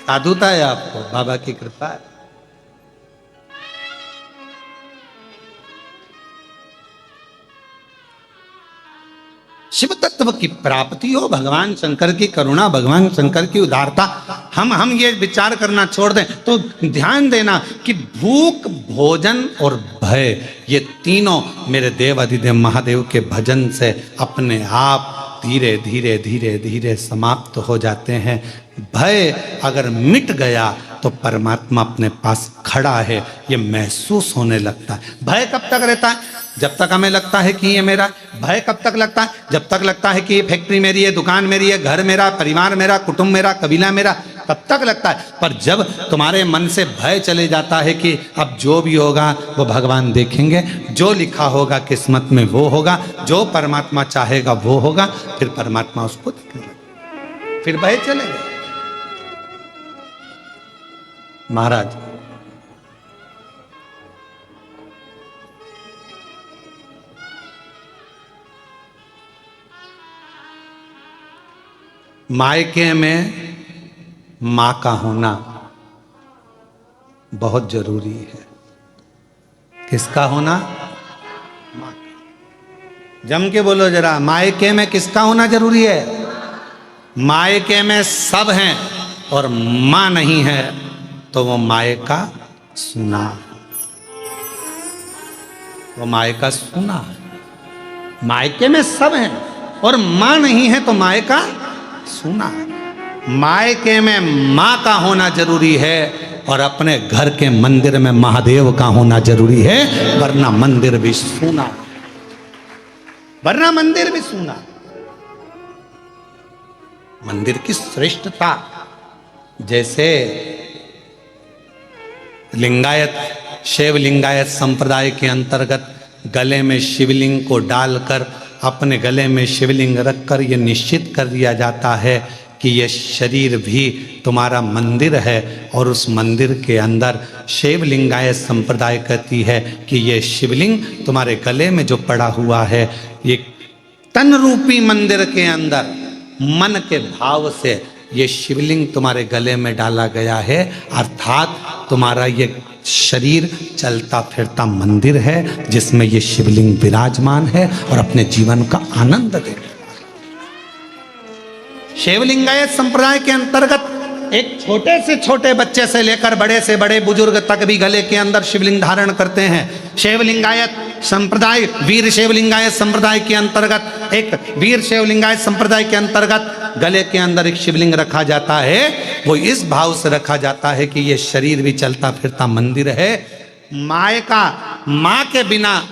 साधुता है आपको, बाबा की कृपा है। शिव तत्व की प्राप्ति हो, भगवान शंकर की करुणा, भगवान शंकर की उदारता। हम ये विचार करना छोड़ दें तो ध्यान देना कि भूख, भोजन और भय, ये तीनों मेरे देव अधिदेव महादेव के भजन से अपने आप धीरे धीरे धीरे धीरे समाप्त हो जाते हैं। भय अगर मिट गया तो परमात्मा अपने पास खड़ा है, ये महसूस होने लगता है। भय कब तक रहता है? जब तक हमें लगता है कि ये मेरा। भय कब तक लगता है? जब तक लगता है कि ये फैक्ट्री मेरी है, दुकान मेरी है, घर मेरा, परिवार मेरा, कुटुंब मेरा, कबीला मेरा, तब तक लगता है। पर जब तुम्हारे मन से भय चले जाता है कि अब जो भी होगा वो भगवान देखेंगे, जो लिखा होगा किस्मत में वो होगा, जो परमात्मा चाहेगा वो होगा, फिर परमात्मा उसको देखेगा, फिर भय चले गए। महाराज मायके में मां का होना बहुत जरूरी है। किसका होना? मां का। जम के बोलो जरा, मायके में किसका होना जरूरी है? मायके में सब हैं और मां नहीं है तो वो मायका सुना, वो मायका सुना। मायके में सब हैं और मां नहीं है तो मायका सुना। मायके में मां का होना जरूरी है और अपने घर के मंदिर में महादेव का होना जरूरी है, वरना मंदिर भी सुना, वरना मंदिर भी सुना। मंदिर की श्रेष्ठता, जैसे लिंगायत, शैव लिंगायत संप्रदाय के अंतर्गत गले में शिवलिंग को डालकर अपने गले में शिवलिंग रखकर ये निश्चित कर दिया जाता है कि ये शरीर भी तुम्हारा मंदिर है, और उस मंदिर के अंदर शिवलिंगायत संप्रदाय कहती है कि ये शिवलिंग तुम्हारे गले में जो पड़ा हुआ है, ये तन रूपी मंदिर के अंदर मन के भाव से ये शिवलिंग तुम्हारे गले में डाला गया है, अर्थात तुम्हारा ये शरीर चलता फिरता मंदिर है जिसमें ये शिवलिंग विराजमान है और अपने जीवन का आनंद दे। शिवलिंगायत संप्रदाय के अंतर्गत एक छोटे से छोटे बच्चे से लेकर बड़े से बड़े बुजुर्ग तक भी गले के अंदर शिवलिंग धारण करते हैं। शिवलिंगायत संप्रदाय, वीर शिवलिंगायत संप्रदाय के अंतर्गत एक वीर शिवलिंगायत संप्रदाय के अंतर्गत गले के अंदर एक शिवलिंग रखा जाता है। वो इस भाव से रखा जाता है कि ये शरीर भी चलता फिरता मंदिर है, माँ के बिना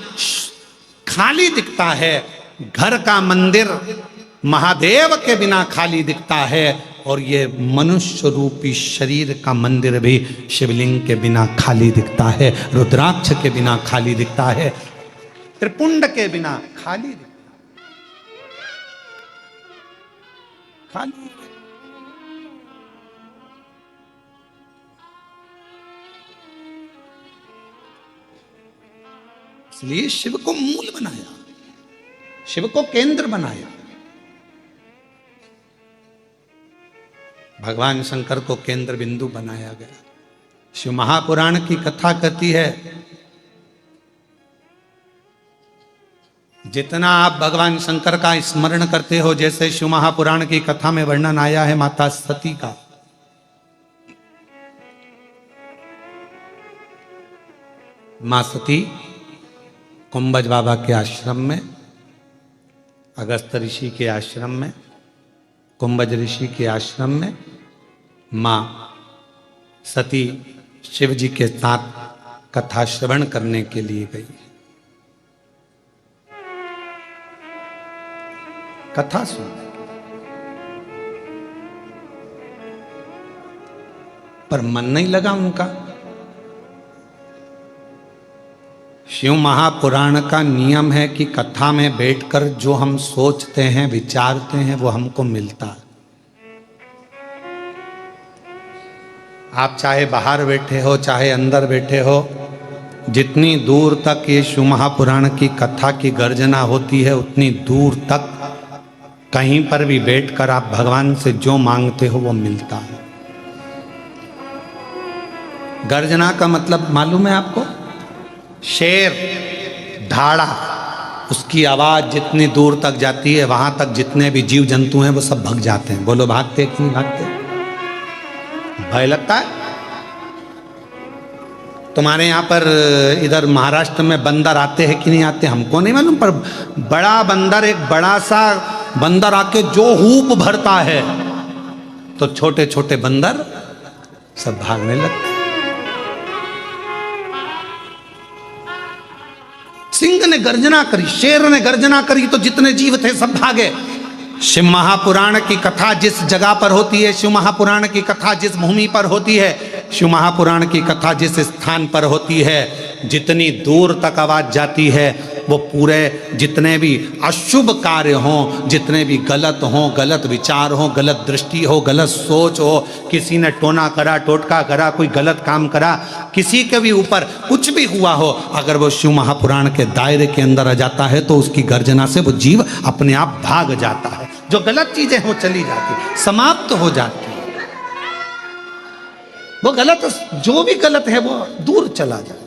खाली दिखता है, घर का मंदिर महादेव के बिना खाली दिखता है, और ये मनुष्य रूपी शरीर का मंदिर भी शिवलिंग के बिना खाली दिखता है, रुद्राक्ष के बिना खाली दिखता है, त्रिपुंड के बिना खाली दिखता है, खाली। इसलिए शिव को मूल बनाया, शिव को केंद्र बनाया। भगवान शंकर को केंद्र बिंदु बनाया गया। शिव महापुराण की कथा कहती है, जितना आप भगवान शंकर का स्मरण करते हो, जैसे शिव महापुराण की कथा में वर्णन आया है माता सती का, मां सती कुंभज बाबा के आश्रम में, अगस्त ऋषि के आश्रम में, कुंभज ऋषि के आश्रम में मां सती शिव जी के साथ कथा श्रवण करने के लिए गई। कथा सुनने, पर मन नहीं लगा उनका। शिव महापुराण का नियम है कि कथा में बैठकर जो हम सोचते हैं, विचारते हैं, वो हमको मिलता है। आप चाहे बाहर बैठे हो, चाहे अंदर बैठे हो, जितनी दूर तक ये शिव महापुराण की कथा की गर्जना होती है, उतनी दूर तक कहीं पर भी बैठकर आप भगवान से जो मांगते हो वो मिलता है। गर्जना का मतलब मालूम है आपको? शेर, ढाड़ा, उसकी आवाज जितनी दूर तक जाती है, वहां तक जितने भी जीव जंतु हैं वो सब भाग जाते हैं। बोलो भागते कि नहीं भागते? भय लगता है? तुम्हारे यहाँ पर इधर महाराष्ट्र में बंदर आते हैं कि नहीं आते हमको नहीं मालूम, पर बड़ा बंदर, एक बड़ा सा बंदर आके जो हूप भरता है तो छोटे छोटे बंदर सब भागने लगते। सिंह ने गर्जना करी, शेर ने गर्जना करी, तो जितने जीव थे सब भागे। शिव महापुराण की कथा जिस जगह पर होती है, शिव महापुराण की कथा जिस भूमि पर होती है, शिव महापुराण की कथा जिस स्थान पर होती है, जितनी दूर तक आवाज जाती है, वो पूरे जितने भी अशुभ कार्य हों, जितने भी गलत हों, गलत विचार हों, गलत दृष्टि हो, गलत सोच हो, किसी ने टोना करा, टोटका करा, कोई गलत काम करा, किसी के भी ऊपर कुछ भी हुआ हो, अगर वो शिव महापुराण के दायरे के अंदर आ जाता है तो उसकी गर्जना से वो जीव अपने आप भाग जाता है। जो गलत चीजें वो चली जाती, समाप्त हो जाती, वो गलत, जो भी गलत है वो दूर चला जाए।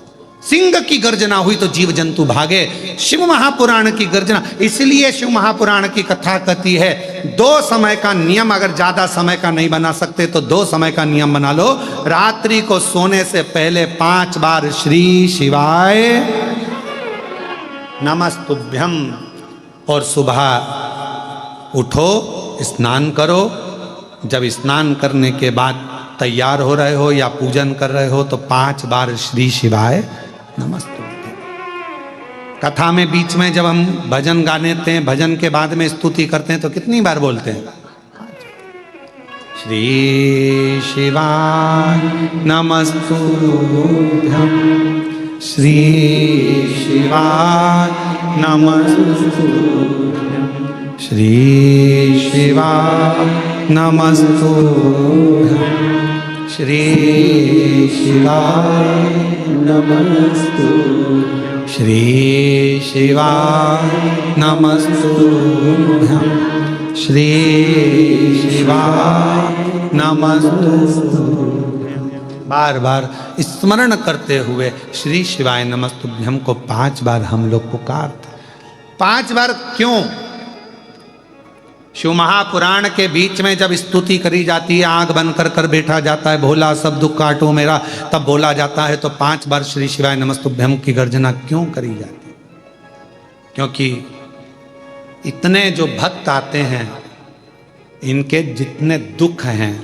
सिंह की गर्जना हुई तो जीव जंतु भागे। शिव महापुराण की गर्जना, इसलिए शिव महापुराण की कथा कहती है 2 समय का नियम, अगर ज्यादा समय का नहीं बना सकते तो 2 समय का नियम बना लो। रात्रि को सोने से पहले 5 बार श्री शिवाय नमस्तुभ्यम, और सुबह उठो, स्नान करो। जब स्नान करने के बाद तैयार हो रहे हो या पूजन कर रहे हो तो 5 बार श्री शिवाय नमस्तुभ्यम। कथा में बीच में जब हम भजन गाने हैं, भजन के बाद में स्तुति करते हैं तो कितनी बार बोलते हैं? श्री शिवाय नमस्तुभ्यम श्री शिवाय नमस्तुभ्यं श्री शिवाय नमस्तुभ्यं श्री शिवाय नमस्तुभ्यं श्री शिवाय नमस्तुभ्यं श्री शिवाय नमस्तुभ्यं। बार बार स्मरण करते हुए श्री शिवाय नमस्तुभ्यं को 5 बार हम लोग पुकारते। 5 बार क्यों? शिव महापुराण के बीच में जब स्तुति करी जाती है, आंख बंद कर कर बैठा जाता है, भोला सब दुख काटो मेरा, तब बोला जाता है तो 5 बार श्री शिवाय नमस्तुभ्यं की गर्जना क्यों करी जाती? क्योंकि इतने जो भक्त आते हैं, इनके जितने दुख हैं,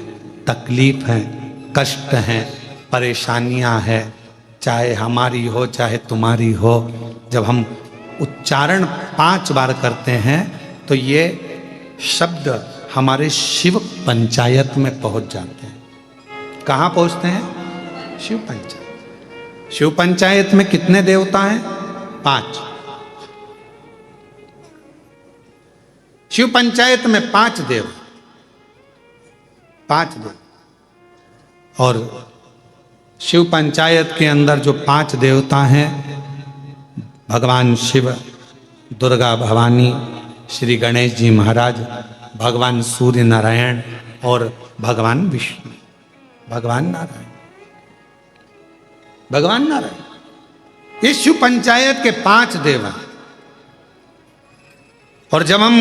तकलीफ हैं, कष्ट हैं, परेशानियां हैं, चाहे हमारी हो चाहे तुम्हारी हो, जब हम उच्चारण 5 बार करते हैं तो ये शब्द हमारे शिव पंचायत में पहुंच जाते हैं। कहाँ पहुंचते हैं? शिव पंचायत। शिव पंचायत में कितने देवता हैं? 5। शिव पंचायत में 5 देव, 5 देव। और शिव पंचायत के अंदर जो 5 देवता हैं, भगवान शिव, दुर्गा भवानी, श्री गणेश जी महाराज, भगवान सूर्य नारायण और भगवान विष्णु, भगवान नारायण, भगवान नारायण। ये शिव पंचायत के 5 देव हैं। और जब हम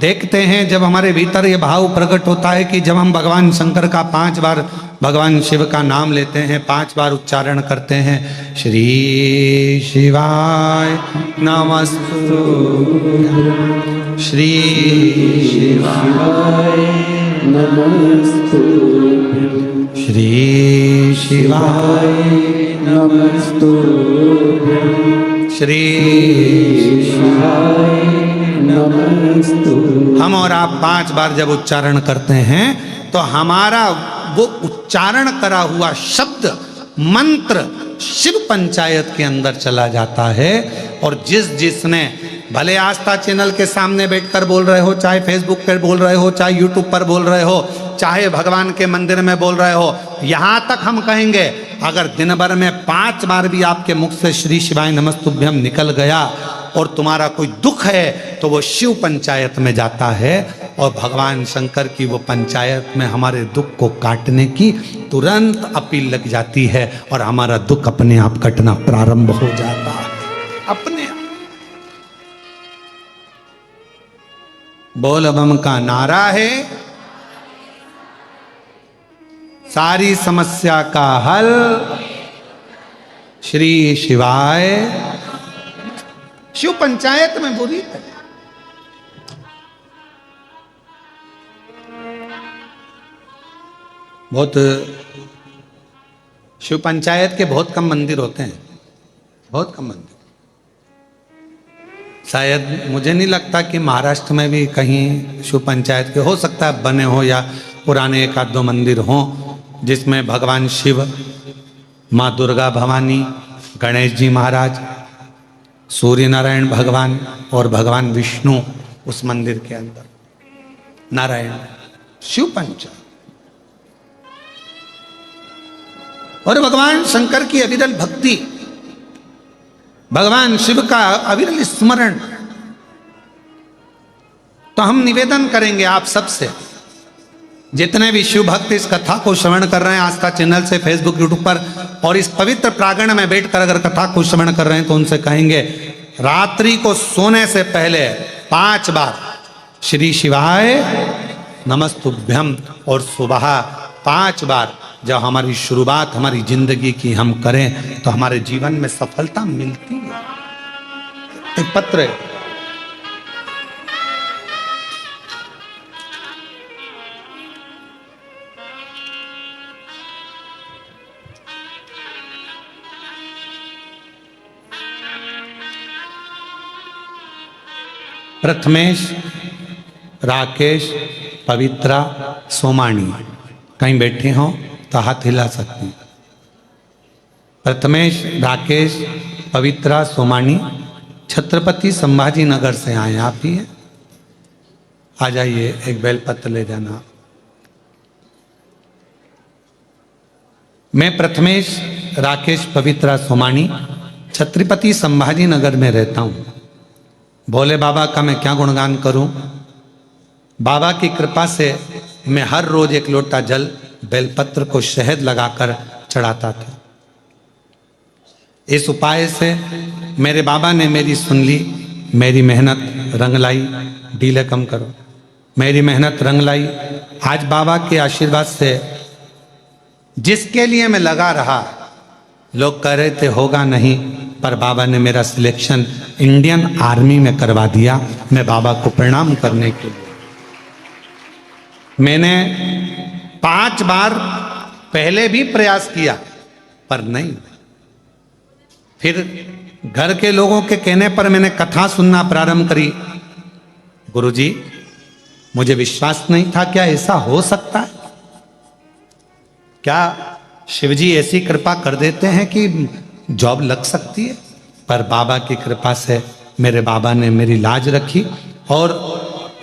देखते हैं, जब हमारे भीतर ये भाव प्रकट होता है कि जब हम भगवान शंकर का 5 बार भगवान शिव का नाम लेते हैं, 5 बार उच्चारण करते हैं, श्री शिवाय नमस्तुभ्यं श्री शिवाय नमस्तुभ्यं श्री शिवाय नमस्तुभ्यं श्री शिवाय नमस्तुभ्यं। हम और आप 5 बार जब उच्चारण करते हैं तो हमारा वो उच्चारण करा हुआ शब्द, मंत्र शिव पंचायत के अंदर चला जाता है। और जिसने भले आस्था चैनल के सामने बैठकर बोल रहे हो, चाहे फेसबुक पर बोल रहे हो, चाहे यूट्यूब पर बोल रहे हो, चाहे भगवान के मंदिर में बोल रहे हो, यहाँ तक हम कहेंगे अगर दिन भर में 5 बार भी आपके मुख से श्री शिवाय नमस्तुभ्यं निकल गया और तुम्हारा कोई दुख है तो वो शिव पंचायत में जाता है और भगवान शंकर की वो पंचायत में हमारे दुख को काटने की तुरंत अपील लग जाती है और हमारा दुख अपने आप कटना प्रारंभ हो जाता है, अपने आप। बोल बम का नारा है, सारी समस्या का हल श्री शिवाय। शिव पंचायत में बुरी है। बहुत शिव पंचायत के बहुत कम मंदिर होते हैं, बहुत कम मंदिर। शायद मुझे नहीं लगता कि महाराष्ट्र में भी कहीं शिव पंचायत के, हो सकता है बने हो या पुराने 1-2 मंदिर हों जिसमें भगवान शिव, माँ दुर्गा भवानी, गणेश जी महाराज, सूर्य नारायण भगवान और भगवान विष्णु उस मंदिर के अंदर। नारायण शिव पंचायत। और भगवान शंकर की अविरल भक्ति, भगवान शिव का अविरल स्मरण। तो हम निवेदन करेंगे आप सबसे, जितने भी शिव भक्त इस कथा को श्रवण कर रहे हैं आस्था चैनल से, फेसबुक, यूट्यूब पर, और इस पवित्र प्रांगण में बैठकर अगर कथा को श्रवण कर रहे हैं तो उनसे कहेंगे रात्रि को सोने से पहले 5 बार श्री शिवाय नमस्तुभ्यं और सुबह 5 बार जब हमारी शुरुआत हमारी जिंदगी की हम करें तो हमारे जीवन में सफलता मिलती है। एक पत्र है, प्रथमेश, राकेश, पवित्रा, सोमानी कहीं बैठे हो तो हाथ हिला सकते हैं। प्रथमेश, राकेश, पवित्रा, सोमानी छत्रपति संभाजी नगर से आए। आप ही हैं? आ जाइए, एक बेलपत्र ले जाना। मैं प्रथमेश, राकेश, पवित्रा, सोमानी छत्रपति संभाजी नगर में रहता हूँ। भोले बाबा का मैं क्या गुणगान करूं। बाबा की कृपा से मैं हर रोज एक लोटा जल बेलपत्र को शहद लगाकर चढ़ाता था। इस उपाय से मेरे बाबा ने मेरी सुन ली, मेरी मेहनत रंग लाई। डीले कम करो। मेरी मेहनत रंग लाई। आज बाबा के आशीर्वाद से जिसके लिए मैं लगा रहा, लोग कह रहे थे होगा नहीं, पर बाबा ने मेरा सिलेक्शन इंडियन आर्मी में करवा दिया। मैं बाबा को प्रणाम करने के लिए, मैंने 5 बार पहले भी प्रयास किया पर नहीं। फिर घर के लोगों के कहने पर मैंने कथा सुनना प्रारंभ करी। गुरुजी, मुझे विश्वास नहीं था, क्या ऐसा हो सकता है? क्या शिवजी ऐसी कृपा कर देते हैं कि जॉब लग सकती है? पर बाबा की कृपा से मेरे बाबा ने मेरी लाज रखी और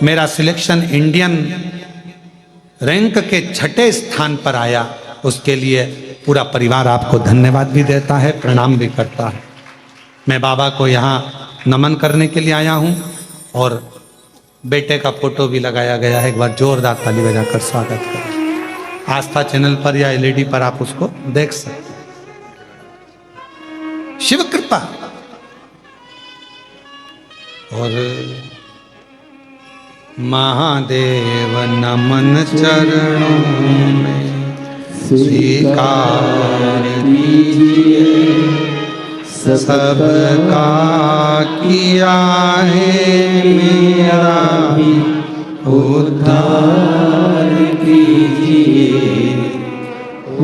मेरा सिलेक्शन इंडियन रैंक के 6ठे स्थान पर आया। उसके लिए पूरा परिवार आपको धन्यवाद भी देता है, प्रणाम भी करता है। मैं बाबा को यहाँ नमन करने के लिए आया हूँ और बेटे का फोटो भी लगाया गया है। एक बार जोरदार ताली बजाकर स्वागत करें। आस्था चैनल पर या एलईडी पर आप उसको देख सकते हैं। शिव कृपा। और महादेव नमन चरणों में स्वीकार कीजिए, सबका किया है मेरा भी उद्धार कीजिए,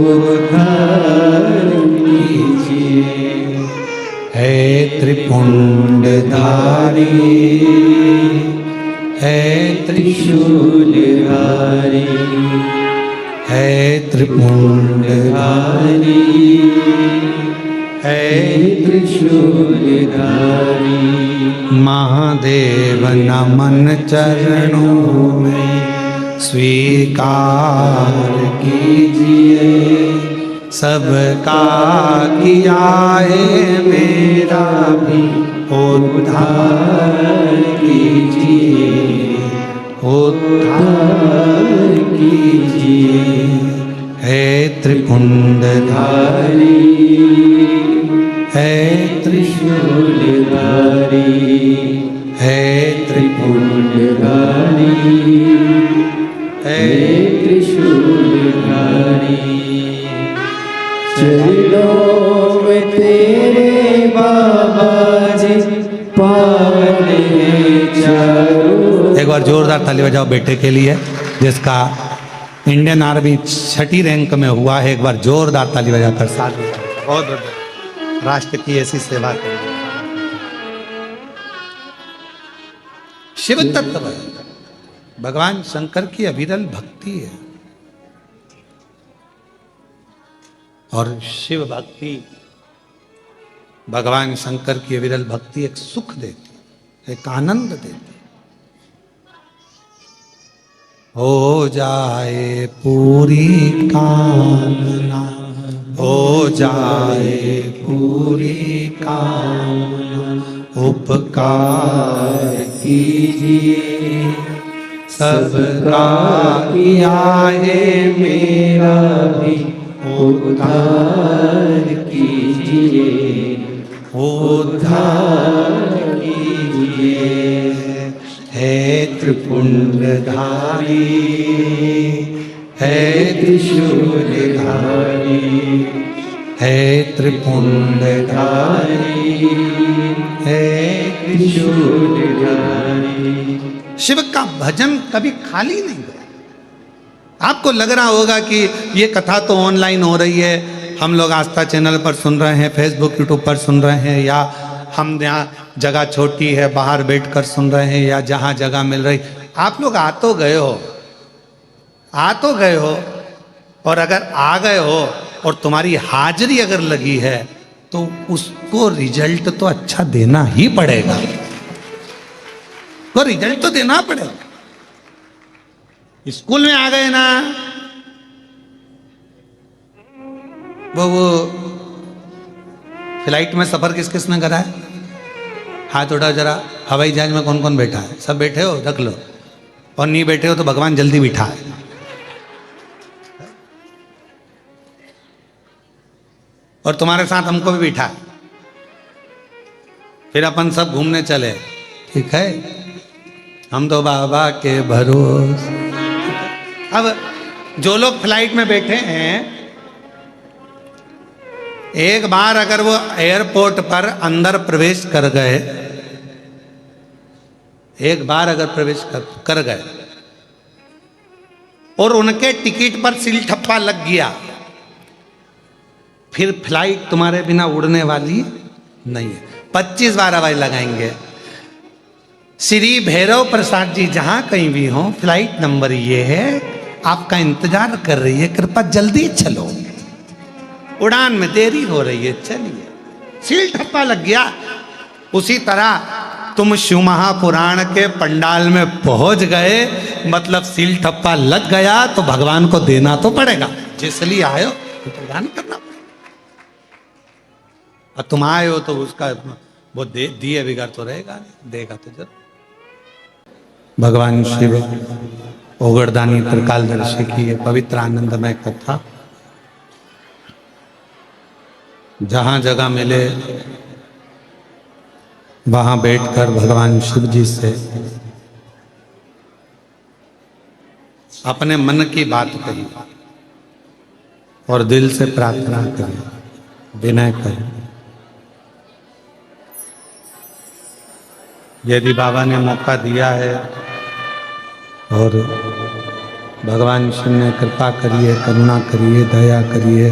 उद्धार कीजिए। है त्रिपुंडधारी, है त्रिशूलधारी, है त्रिपुंडधारी, है त्रिशूलधारी। महादेव नमन चरणों में स्वीकार कीजिए, सबका किया है मेरा भी उद्धार कीजिए, उद्धार कीजिए। है त्रिपुंडधारी, है त्रिशूलधारी, है त्रिपुंडधारी, है त्रिशूलधारी। चरणों में तेरे बाबा जी पावन है चारों। एक बार जोरदार ताली बजाओ बेटे के लिए जिसका इंडियन आर्मी 6ठी रैंक में हुआ है। एक बार जोरदार ताली बजाकर साथ में बहुत राष्ट्र की ऐसी सेवा करें। शिव तत्व भगवान शंकर की अविरल भक्ति है और शिव भक्ति, भगवान शंकर की अविरल भक्ति एक सुख देती, एक आनंद देती। हो जाए पूरी कामना, हो जाए पूरी कामना, उपकार कीजिए, सबका किया है मेरा भी उद्धार कीजिए, उद्धार कीजिए। है त्रिपुंडधारी, है त्रिशूलधारी, है त्रिपुंडधारी, है त्रिशूलधारी। शिव का भजन कभी खाली नहीं गया। आपको लग रहा होगा कि ये कथा तो ऑनलाइन हो रही है, हम लोग आस्था चैनल पर सुन रहे हैं, फेसबुक यूट्यूब पर सुन रहे हैं, या हम यहाँ जगह छोटी है बाहर बैठकर सुन रहे हैं, या जहाँ जगह मिल रही। आप लोग आ तो गए हो, और अगर आ गए हो और तुम्हारी हाजिरी अगर लगी है तो उसको रिजल्ट तो अच्छा देना ही पड़ेगा, तो रिजल्ट तो देना पड़ेगा। स्कूल में आ गए ना, वो फ्लाइट में सफर किस किसने करा है? हाथ उठाओ जरा। हवाई जहाज में कौन कौन बैठा है? सब बैठे हो? रख लो। और नहीं बैठे हो तो भगवान जल्दी बिठा है। और तुम्हारे साथ हमको भी बिठा, फिर अपन सब घूमने चले, ठीक है? हम तो बाबा के भरोसे। अब जो लोग फ्लाइट में बैठे हैं, एक बार अगर वो एयरपोर्ट पर अंदर प्रवेश कर गए, एक बार अगर प्रवेश कर गए और उनके टिकट पर सील ठप्पा लग गया, फिर फ्लाइट तुम्हारे बिना उड़ने वाली नहीं है। 25 बार हवाई लगाएंगे। श्री भैरव प्रसाद जी जहां कहीं भी हो, फ्लाइट नंबर ये है, आपका इंतजार कर रही है, कृपया जल्दी चलो, उड़ान में देरी हो रही है, चलिए। सील ठप्पा लग गया। उसी तरह तुम शिव महापुराण के पंडाल में पहुंच गए, मतलब सील ठप्पा लग गया, तो भगवान को देना तो पड़ेगा। जिसलिए आए हो तो प्रदान करना पड़ेगा। और तुम आए हो तो उसका वो दिए बिगाड़ तो रहेगा, देगा तो जरूर। भगवान शिव ओगरदानी त्रिकालदर्शी की ये पवित्र आनंदमय कथा जहां जगह मिले वहां बैठकर भगवान शिव जी से अपने मन की बात कही और दिल से प्रार्थना करें, विनय करें। यदि बाबा ने मौका दिया है और भगवान शिव ने कृपा करिए, करुणा करिए, दया करिए,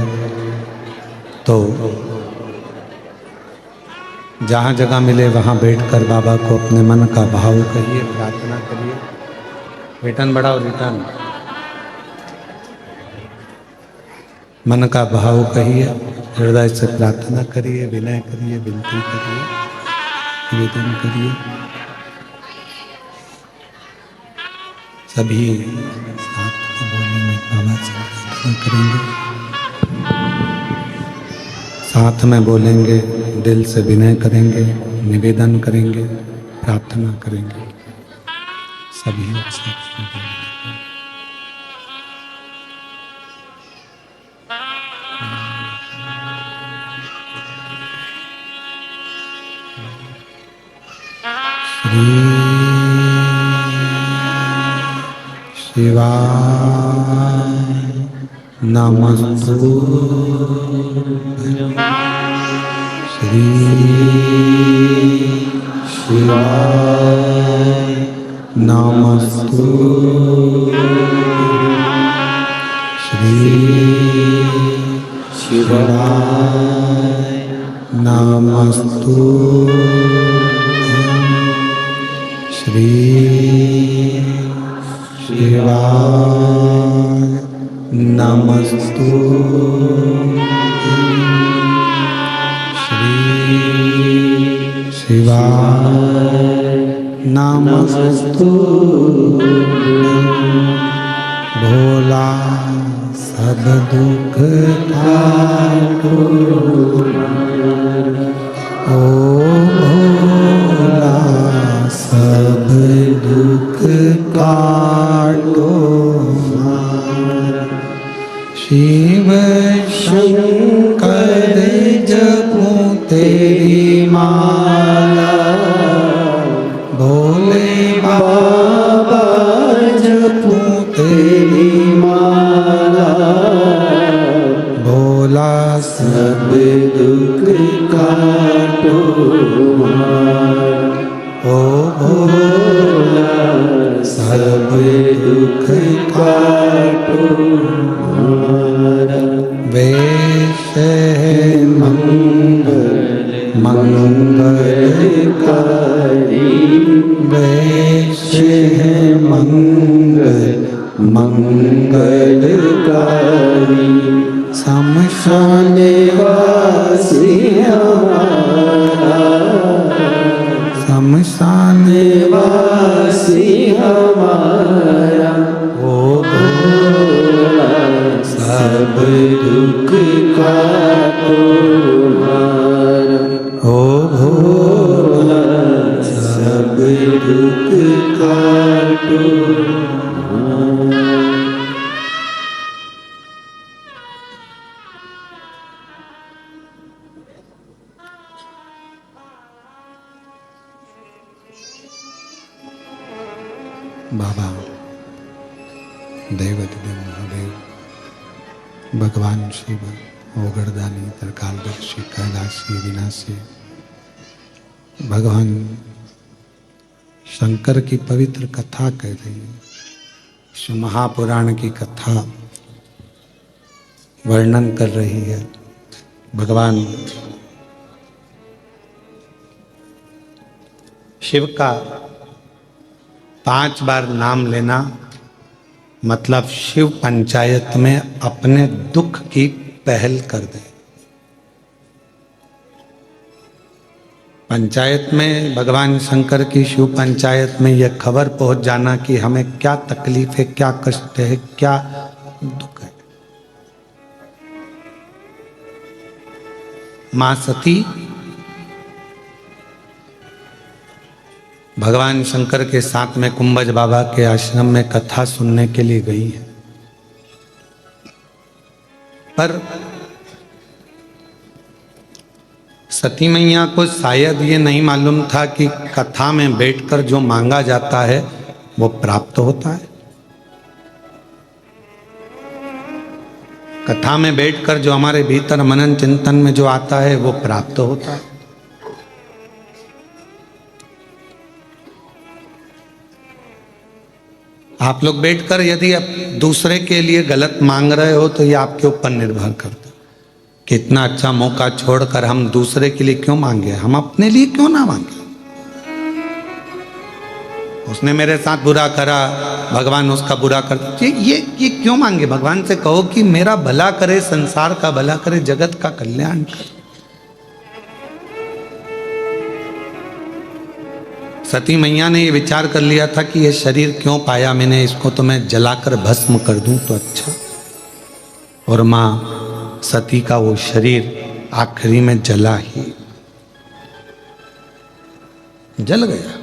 तो जहाँ जगह मिले वहाँ बैठकर बाबा को अपने मन का भाव कहिए, प्रार्थना करिए। रिटर्न बढ़ाओ, रिटर्न। मन का भाव कहिए, हृदय से प्रार्थना करिए, विनय करिए, विनती करिए, निवेदन करिए। सभी साथ में बोलेंगे, बाबा से प्रार्थना करेंगे, साथ में बोलेंगे, दिल से विनय करेंगे, निवेदन करेंगे, प्रार्थना करेंगे। सभी साथ में बोलेंगे। शिवाय नमस्तु श्री शिवाय नमस्तु श्री शिवाय नमस्तु श्री शिवाय नमस्तु श्री शिवाय नमस्तु। भोला सब दुख काटो, ओ भोला सब दुख काटो। शिव शंकर जपूं तेरी माला, भोले बाबा जपूं तेरी माला। भोला सब दुख काटो, ओ भोला सब दुख काटो। वेश है मंगल मंगलकारी, वेश है मंगल मंगलकारी। शमशान वासी हमारा, शमशान वासी हमारा, ओ भोला सब दुख का तुम्हारा, ओ भोला सब दुख का तुम्हारा। बाबा देवाधिदेव महादेव भगवान शिव ओगरदानी त्रिकालदर्शी कैलाशी विनाशी भगवान शंकर की पवित्र कथा कह रही है। शिव महापुराण की कथा वर्णन कर रही है। भगवान शिव का 5 बार नाम लेना मतलब शिव पंचायत में अपने दुख की पहल कर दे। पंचायत में भगवान शंकर की शिव पंचायत में यह खबर पहुंच जाना कि हमें क्या तकलीफ है, क्या कष्ट है, क्या दुख है। मां सती भगवान शंकर के साथ में कुंभज बाबा के आश्रम में कथा सुनने के लिए गई है, पर सती मैया को शायद ये नहीं मालूम था कि कथा में बैठकर जो मांगा जाता है वो प्राप्त होता है। कथा में बैठकर जो हमारे भीतर मनन चिंतन में जो आता है वो प्राप्त होता है। आप लोग बैठकर यदि आप दूसरे के लिए गलत मांग रहे हो तो ये आपके ऊपर निर्भर करता है कि इतना अच्छा मौका छोड़कर हम दूसरे के लिए क्यों मांगे, हम अपने लिए क्यों ना मांगे। उसने मेरे साथ बुरा करा, भगवान उसका बुरा कर, ये क्यों मांगे। भगवान से कहो कि मेरा भला करे, संसार का भला करे, जगत का कल्याण करे। सती मैया ने ये विचार कर लिया था कि ये शरीर क्यों पाया मैंने, इसको तो मैं जलाकर भस्म कर दूं तो अच्छा। और मां सती का वो शरीर आखिरी में जला ही, जल गया।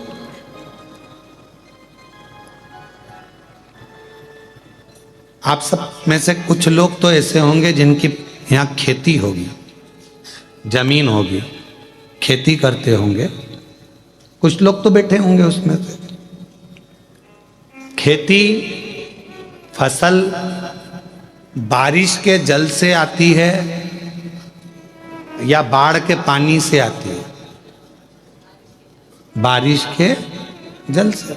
आप सब में से कुछ लोग तो ऐसे होंगे जिनकी यहाँ खेती होगी, जमीन होगी, खेती करते होंगे। कुछ लोग तो बैठे होंगे उसमें से। खेती फसल बारिश के जल से आती है या बाढ़ के पानी से आती है? बारिश के जल से।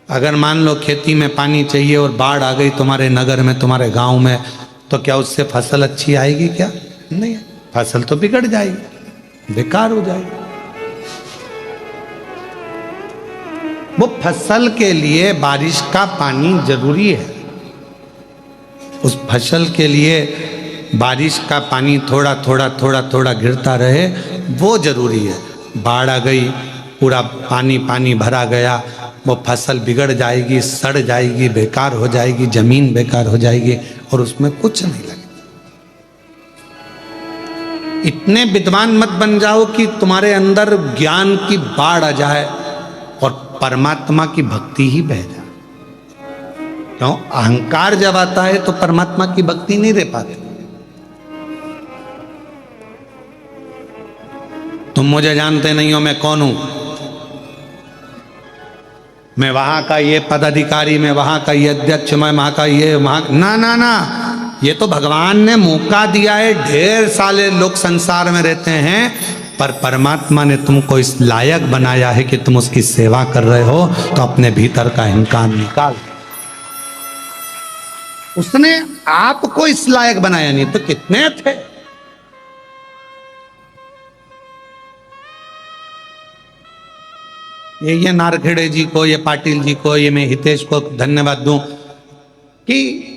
अगर मान लो खेती में पानी चाहिए और बाढ़ आ गई तुम्हारे नगर में, तुम्हारे गांव में, तो क्या उससे फसल अच्छी आएगी? क्या नहीं, फसल तो बिगड़ जाएगी, बेकार हो जाएगी। वो फसल के लिए बारिश का पानी जरूरी है। उस फसल के लिए बारिश का पानी थोड़ा थोड़ा थोड़ा थोड़ा गिरता रहे, वो जरूरी है। बाढ़ आ गई, पूरा पानी पानी भरा गया, वो फसल बिगड़ जाएगी, सड़ जाएगी, बेकार हो जाएगी, जमीन बेकार हो जाएगी और उसमें कुछ नहीं लगेगा। इतने विद्वान मत बन जाओ कि तुम्हारे अंदर ज्ञान की बाढ़ आ जाए और परमात्मा की भक्ति ही बह जाए। क्यों? अहंकार जब आता है तो परमात्मा की भक्ति नहीं रह पाती। तुम मुझे जानते नहीं हो, मैं कौन हूं, मैं वहां का ये पदाधिकारी, मैं वहां का ये अध्यक्ष, मैं वहां का ये, वहां ना ना ना, ये तो भगवान ने मौका दिया है। ढेर सारे लोग संसार में रहते हैं, पर परमात्मा ने तुमको इस लायक बनाया है कि तुम उसकी सेवा कर रहे हो, तो अपने भीतर का अहंकार निकाल। उसने आपको इस लायक बनाया, नहीं तो कितने थे। ये नारखेड़े जी को, ये पाटिल जी को, ये मैं हितेश को धन्यवाद दूं कि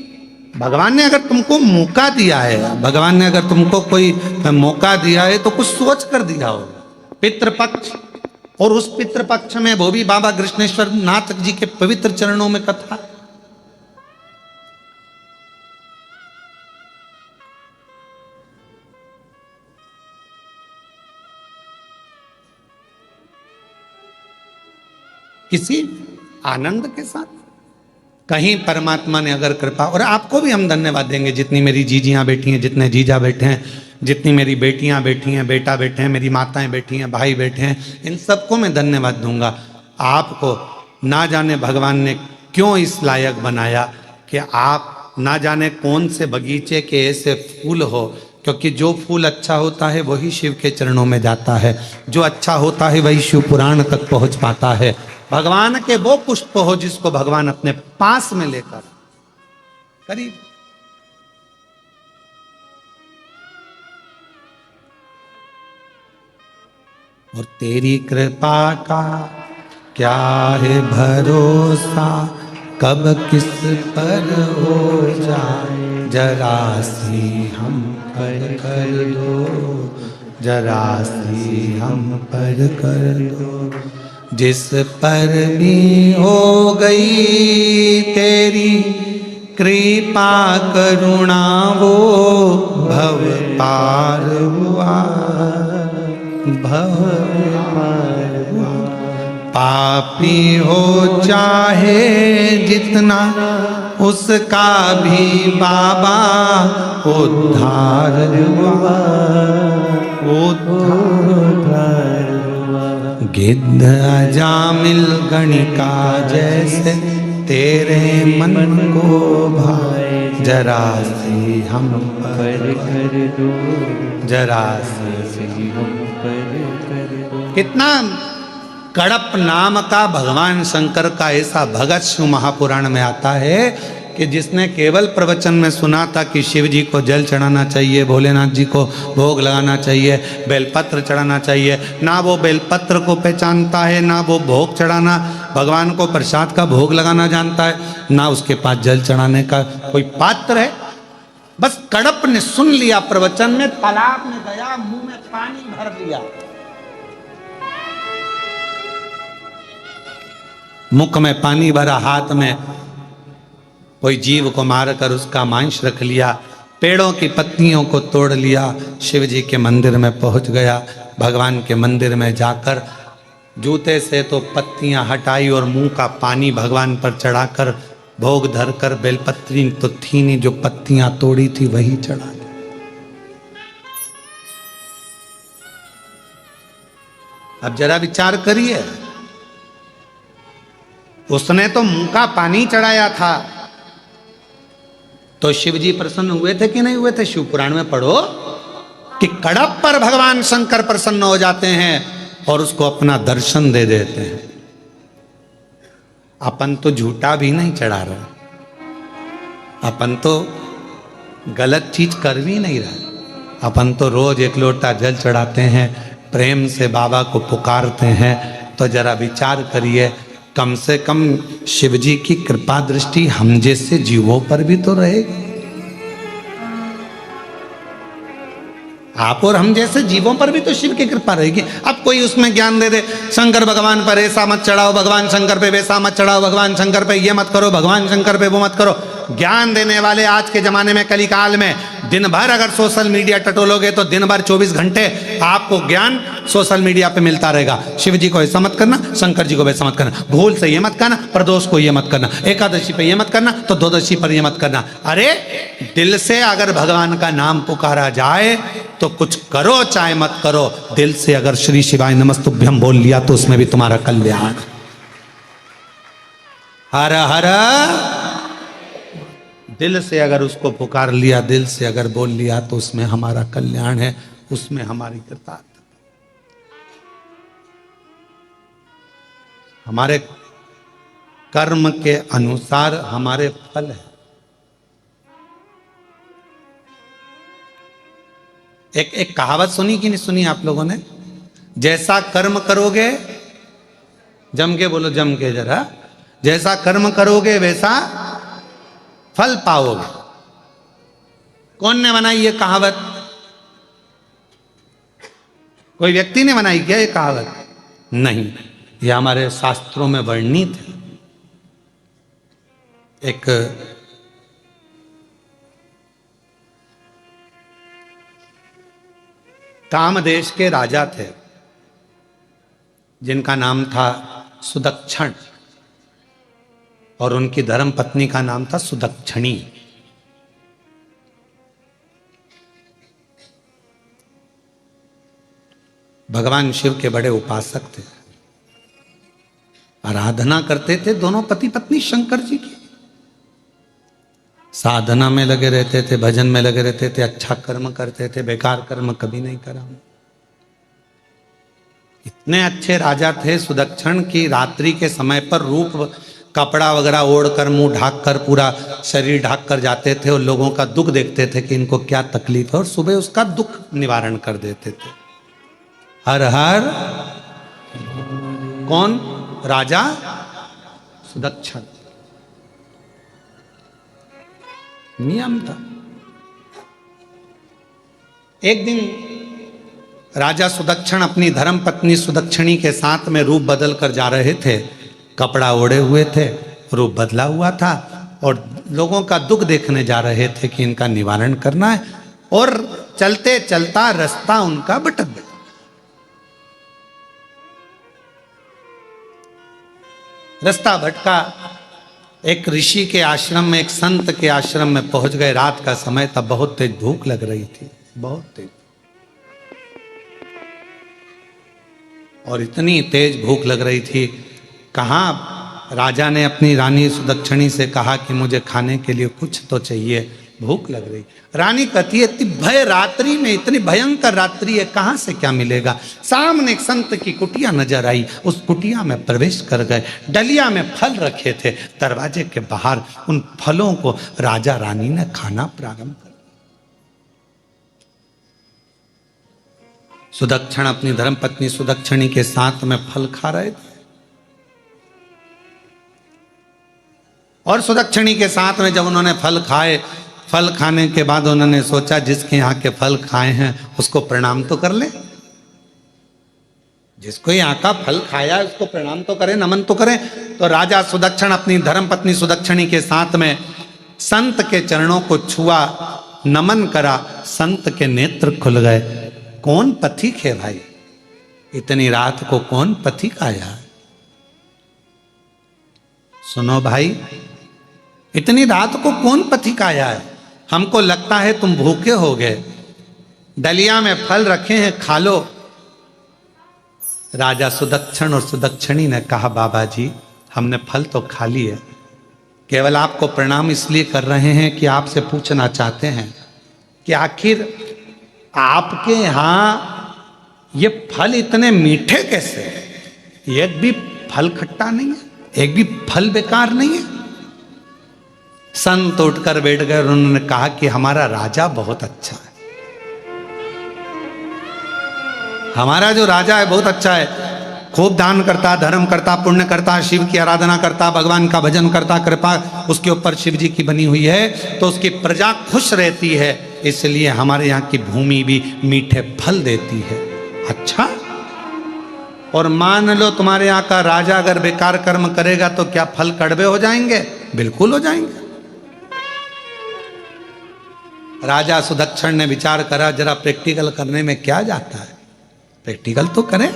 भगवान ने अगर तुमको मौका दिया है, भगवान ने अगर तुमको कोई मौका दिया है तो कुछ सोच कर दिया होगा। पितृपक्ष, और उस पितृपक्ष में वो भी बाबा कृष्णेश्वर नाथ जी के पवित्र चरणों में कथा। किसी आनंद के साथ कहीं परमात्मा ने अगर कृपा, और आपको भी हम धन्यवाद देंगे जितनी मेरी जीजियां बैठी हैं, जितने जीजा बैठे हैं, जितनी मेरी बेटियां बैठी हैं, बेटा बैठे हैं, मेरी माताएं बैठी हैं, भाई बैठे हैं, इन सबको मैं धन्यवाद दूंगा। आपको ना जाने भगवान ने क्यों इस लायक बनाया कि आप ना जाने कौन से बगीचे के ऐसे फूल हो, क्योंकि जो फूल अच्छा होता है वही शिव के चरणों में जाता है, जो अच्छा होता है वही शिव पुराण तक पहुंच पाता है। भगवान के वो पुष्प हो जिसको भगवान अपने पास में लेकर करीब। और तेरी कृपा का क्या है भरोसा, कब किस पर हो जाए, जरा सी हम पर कर दो, जरा सी हम पर कर दो। जिस पर भी हो गई तेरी कृपा करुणा, वो भव पार हुआ, भव पार हुआ। पापी हो चाहे जितना, उसका भी बाबा उद्धार हुआ, उद्धार। गिद्ध अजामिल गणिका जैसे तेरे मन को भाए, जरा सी हम पर कर दो, जरा सी हम पर कर दो। कितना कड़प नाम का भगवान शंकर का ऐसा भगत शिव महापुराण में आता है कि जिसने केवल प्रवचन में सुना था कि शिव जी को जल चढ़ाना चाहिए, भोलेनाथ जी को भोग लगाना चाहिए, बेलपत्र चढ़ाना चाहिए, ना वो बेलपत्र को पहचानता है, ना वो भोग चढ़ाना भगवान को प्रसाद का भोग लगाना जानता है, ना उसके पास जल चढ़ाने का कोई पात्र है। बस कड़प ने सुन लिया प्रवचन में, तालाब में गया, मुंह में पानी भर लिया, मुख में पानी भरा, हाथ में कोई जीव को मारकर उसका मांस रख लिया, पेड़ों की पत्तियों को तोड़ लिया, शिव जी के मंदिर में पहुंच गया। भगवान के मंदिर में जाकर जूते से तो पत्तियां हटाई और मुंह का पानी भगवान पर चढ़ाकर भोग धरकर, बेलपत्री तो थी नहीं, जो पत्तियां तोड़ी थी वही चढ़ा दी। अब जरा विचार करिए, उसने तो मुंह का पानी चढ़ाया था, तो शिव जी प्रसन्न हुए थे कि नहीं हुए थे? शिव पुराण में पढ़ो कि कड़प पर भगवान शंकर प्रसन्न हो जाते हैं और उसको अपना दर्शन दे देते हैं। अपन तो झूठा भी नहीं चढ़ा रहे, अपन तो गलत चीज कर भी नहीं रहे, अपन तो रोज एक लोटा जल चढ़ाते हैं, प्रेम से बाबा को पुकारते हैं। तो जरा विचार करिए, कम से कम शिव जी की कृपा दृष्टि हम जैसे जीवों पर भी तो रहेगी। आप और हम जैसे जीवों पर भी तो शिव की कृपा रहेगी। अब कोई उसमें ज्ञान दे दे, शंकर भगवान पर ऐसा मत चढ़ाओ, भगवान शंकर पे वैसा मत चढ़ाओ, भगवान शंकर पे ये मत करो, भगवान शंकर पे वो मत करो। ज्ञान देने वाले आज के जमाने में, कलिकाल में, दिन भर अगर सोशल मीडिया टटोलोगे तो दिन भर 24 घंटे आपको ज्ञान सोशल मीडिया पे मिलता रहेगा। शिव जी को ऐसा मत करना, शंकर जी को वैसा मत करना, भूल से ये मत करना, प्रदोष को ये मत करना, एकादशी पे ये मत करना, तो द्वादशी पर ये मत करना। अरे दिल से अगर भगवान का नाम पुकारा जाए तो कुछ करो चाहे मत करो, दिल से अगर श्री शिवाय नमस्तुभ्यम बोल लिया तो उसमें भी तुम्हारा कल्याण। हर हर, दिल से अगर उसको पुकार लिया, दिल से अगर बोल लिया तो उसमें हमारा कल्याण है, उसमें हमारी कृतार्थता। हमारे कर्म के अनुसार हमारे फल है। एक कहावत सुनी कि नहीं सुनी आप लोगों ने? जैसा कर्म करोगे, जम के बोलो, जम के जरा, जैसा कर्म करोगे वैसा फल पाओगे। कौन ने बनाई ये कहावत? कोई व्यक्ति ने बनाई क्या ये कहावत? नहीं, ये हमारे शास्त्रों में वर्णित है। एक काम देश के राजा थे जिनका नाम था सुदक्षण, और उनकी धर्म पत्नी का नाम था सुदक्षिणी। भगवान शिव के बड़े उपासक थे, आराधना करते थे दोनों पति पत्नी शंकर जी की। साधना में लगे रहते थे, भजन में लगे रहते थे, अच्छा कर्म करते थे, बेकार कर्म कभी नहीं करा। इतने अच्छे राजा थे सुदक्षण की रात्रि के समय पर रूप कपड़ा वगैरह ओढ़कर, मुंह ढाक कर, पूरा शरीर ढाक कर जाते थे और लोगों का दुख देखते थे कि इनको क्या तकलीफ है, और सुबह उसका दुख निवारण कर देते थे। हर हर कौन? राजा सुदक्षण। नियम था। एक दिन राजा सुदक्षण अपनी धर्म पत्नी सुदक्षिणी के साथ में रूप बदल कर जा रहे थे। कपड़ा ओढ़े हुए थे, रूप बदला हुआ था, और लोगों का दुख देखने जा रहे थे कि इनका निवारण करना है। और चलते चलता रास्ता उनका भटक गया। रास्ता भटका, एक ऋषि के आश्रम में, एक संत के आश्रम में पहुंच गए। रात का समय था, बहुत तेज भूख लग रही थी, बहुत तेज। और इतनी तेज भूख लग रही थी, कहाँ राजा ने अपनी रानी सुदक्षिणी से कहा कि मुझे खाने के लिए कुछ तो चाहिए, भूख लग रही। रानी कहती है, इतनी भय रात्रि में, इतनी भयंकर रात्रि है, कहाँ से क्या मिलेगा? सामने एक संत की कुटिया नजर आई, उस कुटिया में प्रवेश कर गए। डलिया में फल रखे थे, दरवाजे के बाहर उन फलों को राजा रानी ने खाना प्रारंभ कर। सुदक्षण अपनी धर्मपत्नी सुदक्षिणी के साथ में फल खा रहे थे, और सुदक्षिणी के साथ में जब उन्होंने फल खाए, फल खाने के बाद उन्होंने सोचा जिसके यहाँ के फल खाए हैं उसको प्रणाम तो कर ले। जिसको यहाँ का फल खाया है उसको प्रणाम तो करें, नमन तो करें। तो राजा सुदक्षण अपनी धर्मपत्नी सुदक्षिणी के साथ में संत के चरणों को छुआ, नमन करा। संत के नेत्र खुल गए। कौन पथिक है भाई? इतनी रात को कौन पथिक आया? सुनो भाई, इतनी रात को कौन पथिक आया है? हमको लगता है तुम भूखे हो गए, डलिया में फल रखे हैं, खा लो। राजा सुदक्षण और सुदक्षिणी ने कहा, बाबा जी हमने फल तो खा लिए, केवल आपको प्रणाम इसलिए कर रहे हैं कि आपसे पूछना चाहते हैं कि आखिर आपके यहां ये फल इतने मीठे कैसे? एक भी फल खट्टा नहीं है, एक भी फल बेकार नहीं है। संत उठकर बैठ गए और उन्होंने कहा कि हमारा राजा बहुत अच्छा है, हमारा जो राजा है बहुत अच्छा है, खूब दान करता, धर्म करता, पुण्य करता, शिव की आराधना करता, भगवान का भजन करता, कृपा उसके ऊपर शिव जी की बनी हुई है, तो उसकी प्रजा खुश रहती है, इसलिए हमारे यहाँ की भूमि भी मीठे फल देती है। अच्छा, और मान लो तुम्हारे यहाँ का राजा अगर बेकार कर्म करेगा तो क्या फल कड़वे हो जाएंगे? बिल्कुल हो जाएंगे। राजा सुदक्षण ने विचार करा, जरा प्रैक्टिकल करने में क्या जाता है, प्रैक्टिकल तो करें।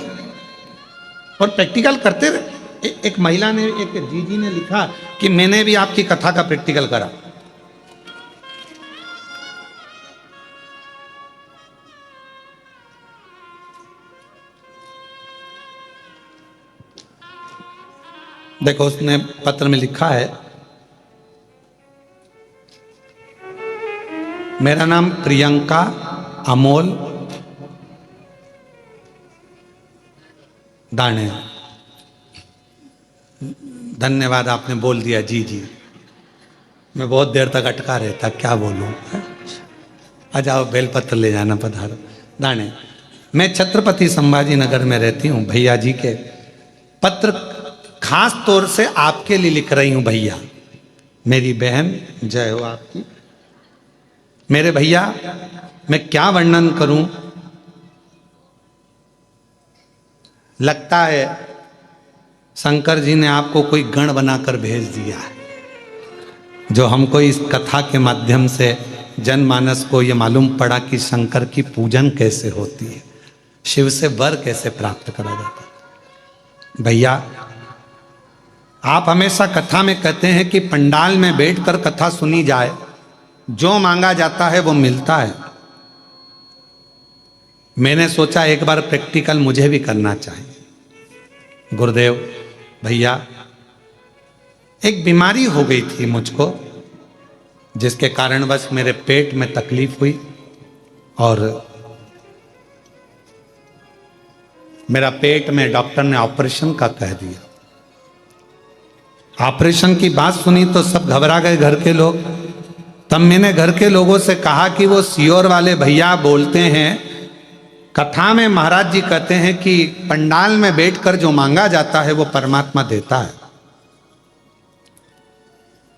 और प्रैक्टिकल करते रहे। एक महिला ने, एक जीजी ने लिखा कि मैंने भी आपकी कथा का प्रैक्टिकल करा। देखो उसने पत्र में लिखा है, मेरा नाम प्रियंका अमोल दाने। धन्यवाद, आपने बोल दिया जी जी। मैं बहुत देर तक अटका रहता, क्या बोलूं। आ जाओ, बेलपत्र ले जाना, पधारो। दाने, मैं छत्रपति संभाजी नगर में रहती हूँ। भैया जी के पत्र खास तौर से आपके लिए लिख रही हूँ। भैया, मेरी बहन, जय हो आपकी। मेरे भैया, मैं क्या वर्णन करूं। लगता है शंकर जी ने आपको कोई गण बनाकर भेज दिया है, जो हमको इस कथा के माध्यम से जनमानस को ये मालूम पड़ा कि शंकर की पूजन कैसे होती है, शिव से वर कैसे प्राप्त करा जाता है। भैया, आप हमेशा कथा में कहते हैं कि पंडाल में बैठकर कथा सुनी जाए, जो मांगा जाता है वो मिलता है। मैंने सोचा एक बार प्रैक्टिकल मुझे भी करना चाहिए। गुरुदेव, भैया, एक बीमारी हो गई थी मुझको, जिसके कारणवश मेरे पेट में तकलीफ हुई और मेरा पेट में डॉक्टर ने ऑपरेशन का कह दिया। ऑपरेशन की बात सुनी तो सब घबरा गए घर के लोग। तब मैंने घर के लोगों से कहा कि वो सियोर वाले भैया बोलते हैं, कथा में महाराज जी कहते हैं कि पंडाल में बैठकर जो मांगा जाता है वो परमात्मा देता है।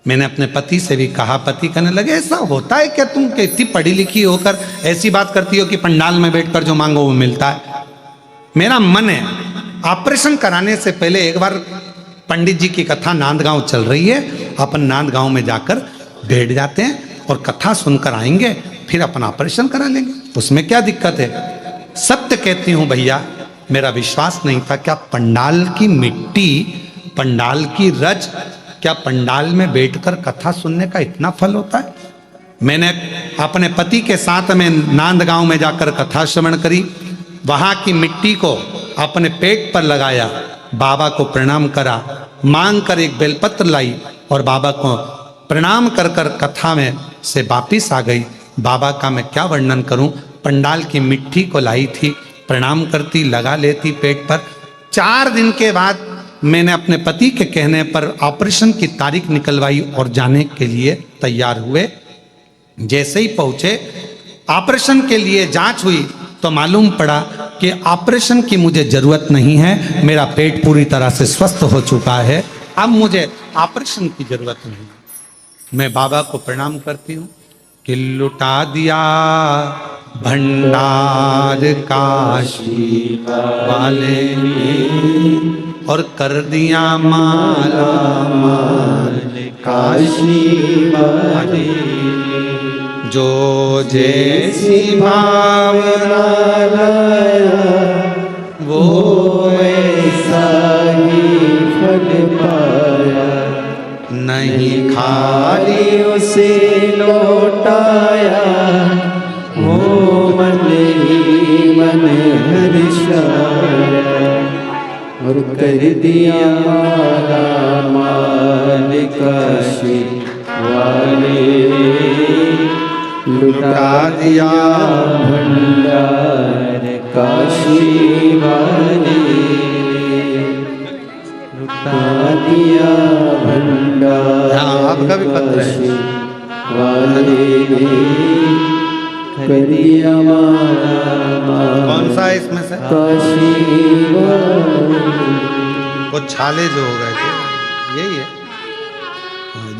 मैंने अपने पति से भी कहा, पति कहने लगे ऐसा होता है क्या, तुम इतनी पढ़ी लिखी होकर ऐसी बात करती हो कि पंडाल में बैठकर जो मांगो वो मिलता है। मेरा मन है ऑपरेशन कराने से पहले एक बार पंडित जी की कथा नांदगांव चल रही है, अपन नांदगांव में जाकर बैठ जाते हैं और कथा सुनकर आएंगे, फिर अपन ऑपरेशन करा लेंगे, उसमें क्या दिक्कत है। सत्य कहती हूं भैया, मेरा विश्वास नहीं था। क्या पंडाल की मिट्टी, पंडाल की रज, क्या पंडाल में बैठकर कथा सुनने का इतना फल होता है। मैंने अपने पति के साथ में नांदगांव में जाकर कथा श्रवण करी, वहां की मिट्टी को अपने पेट पर लगाया, बाबा को प्रणाम करा, मांग कर एक बेलपत्र लाई और बाबा को प्रणाम कर कर कथा में से वापिस आ गई। बाबा का मैं क्या वर्णन करूं, पंडाल की मिट्टी को लाई थी, प्रणाम करती, लगा लेती पेट पर। 4 दिन के बाद मैंने अपने पति के कहने पर ऑपरेशन की तारीख निकलवाई और जाने के लिए तैयार हुए। जैसे ही पहुंचे, ऑपरेशन के लिए जांच हुई तो मालूम पड़ा कि ऑपरेशन की मुझे जरूरत नहीं है, मेरा पेट पूरी तरह से स्वस्थ हो चुका है, अब मुझे ऑपरेशन की जरूरत नहीं। मैं बाबा को प्रणाम करती हूँ कि लुटा दिया भंडार काशी वाले ने और कर दिया माला माल काशी वाले, जो जैसी भावना लाया वो ऐसा ही फल पाया, नहीं खाली उसे लौटाया, वो मन ही मन हर्षाया और कर दिया माला माल काशी वाले, लुटा दिया भंडार काशी वाले, लुटा दिया भंडार आपका भी पत्र है वाले, कर दिया माला। कौन सा है इसमें से? काशी वाले, वो छाले जो हो गए थे यही है।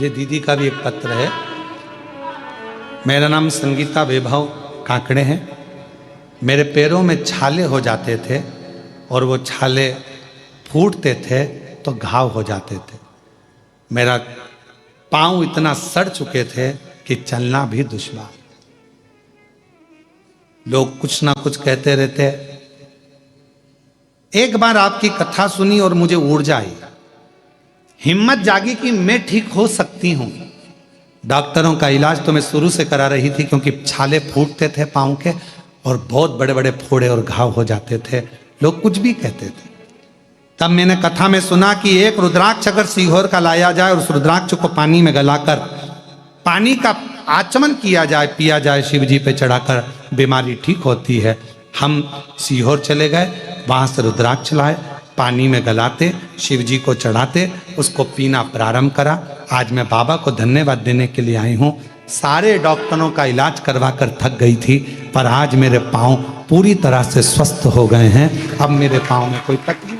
ये दीदी का भी एक पत्र है। मेरा नाम संगीता वैभव काकड़े है। मेरे पैरों में छाले हो जाते थे और वो छाले फूटते थे तो घाव हो जाते थे। मेरा पांव इतना सड़ चुके थे कि चलना भी दुश्वार। लोग कुछ ना कुछ कहते रहते। एक बार आपकी कथा सुनी और मुझे ऊर्जा आई, हिम्मत जागी कि मैं ठीक हो सकती हूं। डॉक्टरों का इलाज तो मैं शुरू से करा रही थी, क्योंकि छाले फूटते थे पांव के और बहुत बड़े बड़े फोड़े और घाव हो जाते थे। लोग कुछ भी कहते थे। तब मैंने कथा में सुना कि एक रुद्राक्ष अगर सीहोर का लाया जाए और उस रुद्राक्ष को पानी में गलाकर पानी का आचमन किया जाए, पिया जाए, शिव जी पे चढ़ाकर, बीमारी ठीक होती है। हम सीहोर चले गए, वहां से रुद्राक्ष लाए, पानी में गलाते, शिव जी को चढ़ाते, उसको पीना प्रारंभ करा। आज मैं बाबा को धन्यवाद देने के लिए आई हूँ। सारे डॉक्टरों का इलाज करवा कर थक गई थी, पर आज मेरे पाँव पूरी तरह से स्वस्थ हो गए हैं। अब मेरे पाँव में कोई तकलीफ नहीं।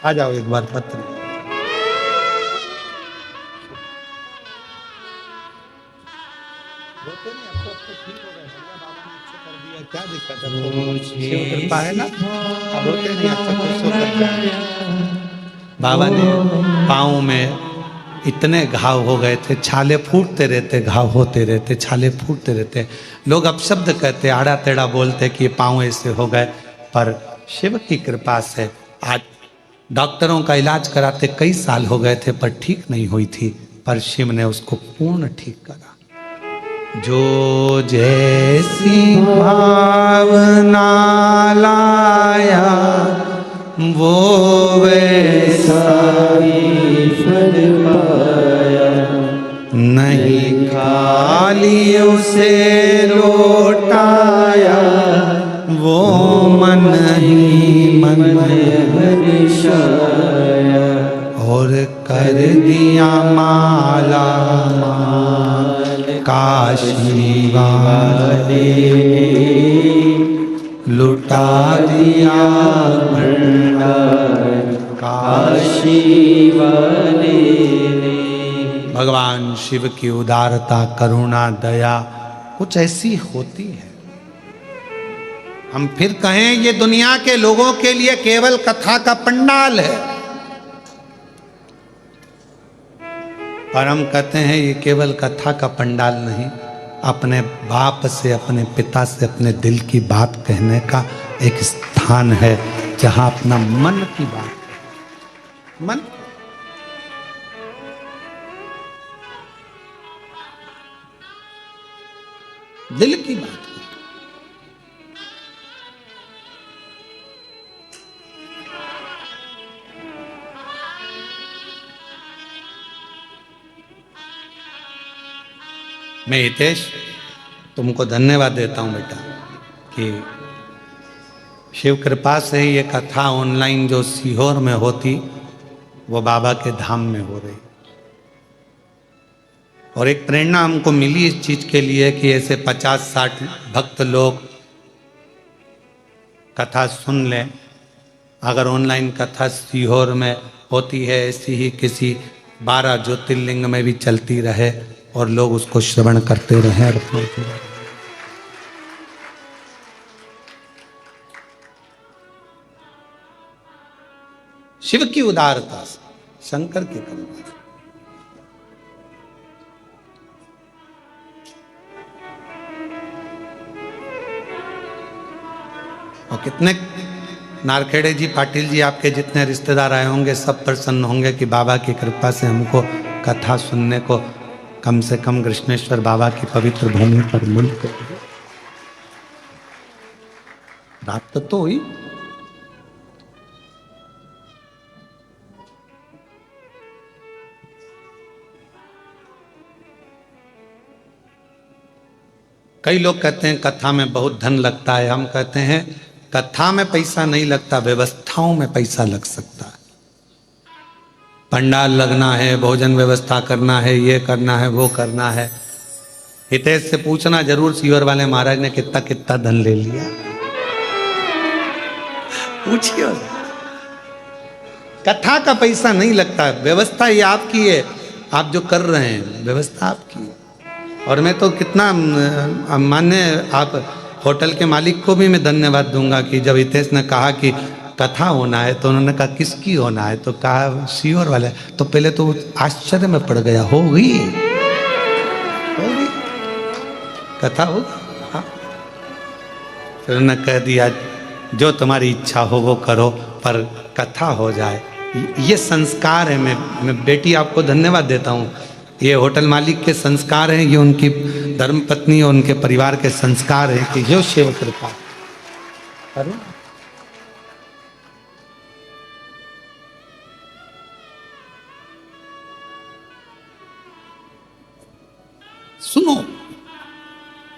आ जाओ एक बार पत्र। क्या दिक्कत है? शिव कृपा है ना, अब रोते नहीं, अच्छा तो सो कर जाए। बाबा ने पाँव में इतने घाव हो गए थे, छाले फूटते रहते, घाव होते रहते, छाले फूटते रहते। लोग अपशब्द कहते, आड़ा टेढ़ा बोलते कि पाँव ऐसे हो गए, पर शिव की कृपा से आज डॉक्टरों का इलाज कराते कई साल हो गए थे, पर ठीक नहीं हुई थी, पर शिव ने उसको पूर्ण ठीक करा। जो जैसी भावना लाया वो वैसा ईश्वर पाया, नहीं खाली उसे लौटाया, वो मन ही मन हर्षाया, और कर दिया माला माल काशी वाले, लुटा दिया भंडार काशी वाले ने। भगवान शिव की उदारता, करुणा, दया कुछ ऐसी होती है। हम फिर कहें ये दुनिया के लोगों के लिए केवल कथा का पंडाल है, पर हम कहते हैं ये केवल कथा का पंडाल नहीं, अपने बाप से, अपने पिता से, अपने दिल की बात कहने का एक स्थान है, जहां अपना मन की बात, मन दिल की बात। मैं हितेश तुमको धन्यवाद देता हूं बेटा कि शिव कृपा से ही ये कथा ऑनलाइन जो सीहोर में होती वो बाबा के धाम में हो रही, और एक प्रेरणा हमको मिली इस चीज के लिए कि ऐसे 50-60 भक्त लोग कथा सुन लें। अगर ऑनलाइन कथा सीहोर में होती है, ऐसी ही किसी 12 ज्योतिर्लिंग में भी चलती रहे और लोग उसको श्रवण करते रहे। शिव की उदारता से, शंकर की करुणा से। और कितने नारखेड़े जी, पाटिल जी, आपके जितने रिश्तेदार आए होंगे सब प्रसन्न होंगे कि बाबा की कृपा से हमको कथा सुनने को कम से कम कृष्णेश्वर बाबा की पवित्र भूमि पर मिल प्राप्त तो हुई। कई लोग कहते हैं कथा में बहुत धन लगता है, हम कहते हैं कथा में पैसा नहीं लगता, व्यवस्थाओं में पैसा लग सकता है। पंडाल लगना है, भोजन व्यवस्था करना है, ये करना है, वो करना है। हितेश से पूछना जरूर सीवर वाले महाराज ने कितना कितना धन ले लिया, पूछिए। कथा का पैसा नहीं लगता, व्यवस्था ये आपकी है, आप जो कर रहे हैं व्यवस्था आपकी है। और मैं तो कितना मान्य, आप होटल के मालिक को भी मैं धन्यवाद दूंगा कि जब हितेश ने कहा कि कथा होना है तो उन्होंने कहा किसकी होना है, तो कहा सीहोर वाले। तो पहले तो आश्चर्य में पड़ गया, हो गई कथा हो। हाँ, फिर उन्होंने कह दिया जो तुम्हारी इच्छा हो वो करो, पर कथा हो जाए। ये संस्कार है। मैं बेटी आपको धन्यवाद देता हूँ। ये होटल मालिक के संस्कार हैं, ये उनकी धर्मपत्नी और उनके परिवार के संस्कार हैं कि जो शिव कृपा। अरे सुनो,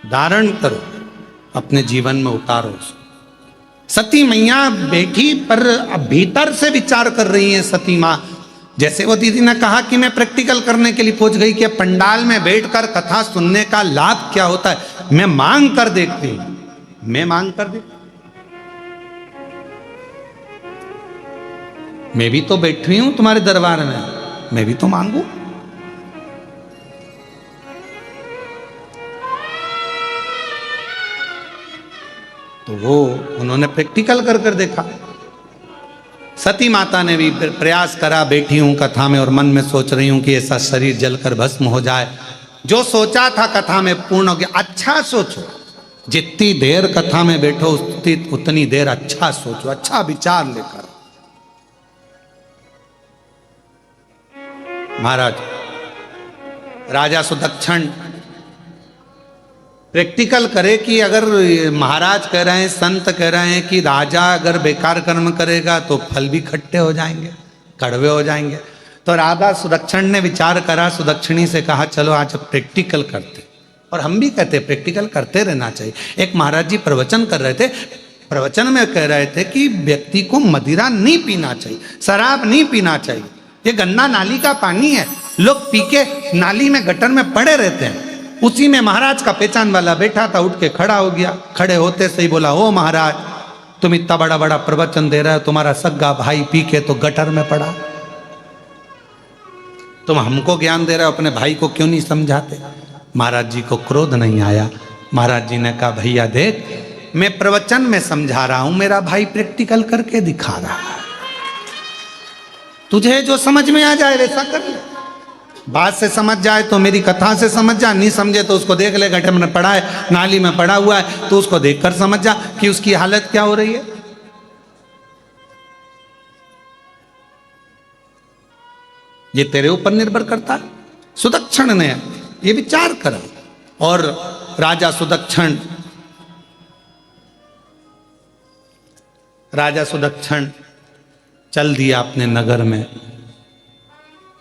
धारण करो, अपने जीवन में उतारो। सती मैया बैठी पर भीतर से विचार कर रही है। सती माँ, जैसे वो दीदी ने कहा कि मैं प्रैक्टिकल करने के लिए पहुंच गई कि पंडाल में बैठकर कथा सुनने का लाभ क्या होता है। मैं मांग कर देखती हूं, मैं मांग कर देखती, मैं भी तो बैठी हूं तुम्हारे दरबार में, मैं भी तो मांगू। तो वो उन्होंने प्रैक्टिकल कर कर देखा। सती माता ने भी प्रयास करा, बैठी हूं कथा में और मन में सोच रही हूं कि ऐसा शरीर जलकर भस्म हो जाए। जो सोचा था कथा में पूर्ण हो गया। अच्छा सोचो, जितनी देर कथा में बैठो उतनी देर अच्छा सोचो, अच्छा विचार लेकर। महाराज राजा सुदक्षण प्रैक्टिकल करे कि अगर महाराज कह रहे हैं, संत कह रहे हैं कि राजा अगर बेकार कर्म करेगा तो फल भी खट्टे हो जाएंगे, कड़वे हो जाएंगे। तो राजा सुदक्षण ने विचार करा, सुदक्षिणी से कहा चलो आज प्रैक्टिकल करते। और हम भी कहते प्रैक्टिकल करते रहना चाहिए। एक महाराज जी प्रवचन कर रहे थे, प्रवचन में कह रहे थे कि व्यक्ति को मदिरा नहीं पीना चाहिए, शराब नहीं पीना चाहिए, ये गंदा नाली का पानी है, लोग पी के नाली में गटर में पड़े रहते हैं। उसी में महाराज का पहचान वाला बैठा था, उठ के खड़ा हो गया। खड़े होते से ही बोला, ओ महाराज तुम इतना बड़ा बड़ा प्रवचन दे रहे हो, तुम्हारा सग्गा भाई पी के तो गटर में पड़ा, तुम हमको ज्ञान दे रहे हो, अपने भाई को क्यों नहीं समझाते। महाराज जी को क्रोध नहीं आया। महाराज जी ने कहा भैया देख, मैं प्रवचन में समझा रहा हूं, मेरा भाई प्रैक्टिकल करके दिखा रहा है, तुझे जो समझ में आ जाए वैसा कर ले। बात से समझ जाए तो मेरी कथा से समझ जा, नहीं समझे तो उसको देख ले, गड्ढे में पड़ा है, नाली में पड़ा हुआ है, तो उसको देखकर समझ जा कि उसकी हालत क्या हो रही है। ये तेरे ऊपर निर्भर करता है। सुदक्षण ने ये विचार करा और राजा सुदक्षण चल दिया अपने नगर में।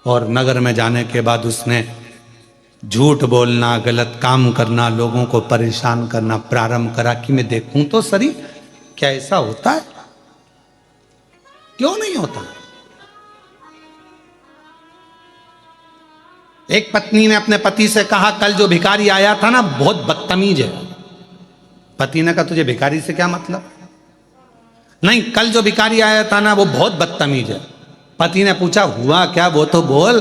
और नगर में जाने के बाद उसने झूठ बोलना, गलत काम करना, लोगों को परेशान करना प्रारंभ करा कि मैं देखूं तो सही क्या ऐसा होता है, क्यों नहीं होता। एक पत्नी ने अपने पति से कहा कल जो भिखारी आया था ना बहुत बदतमीज है। पति ने कहा तुझे भिखारी से क्या मतलब। नहीं, कल जो भिखारी आया था ना वो बहुत बदतमीज है। पति ने पूछा हुआ क्या, वो तो बोल।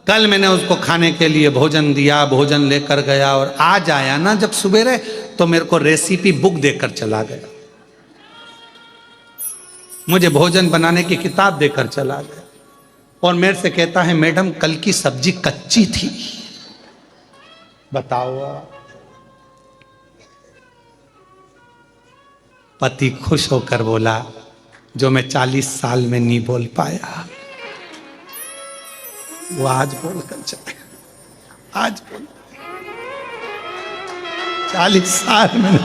कल मैंने उसको खाने के लिए भोजन दिया, भोजन लेकर गया, और आज आया ना जब सुबेरे तो मेरे को रेसिपी बुक देकर चला गया, मुझे भोजन बनाने की किताब देकर चला गया, और मेरे से कहता है मैडम कल की सब्जी कच्ची थी। बताओ। पति खुश होकर बोला जो मैं 40 साल में नहीं बोल पाया वो आज बोलकर चले, आज बोल 40 साल में।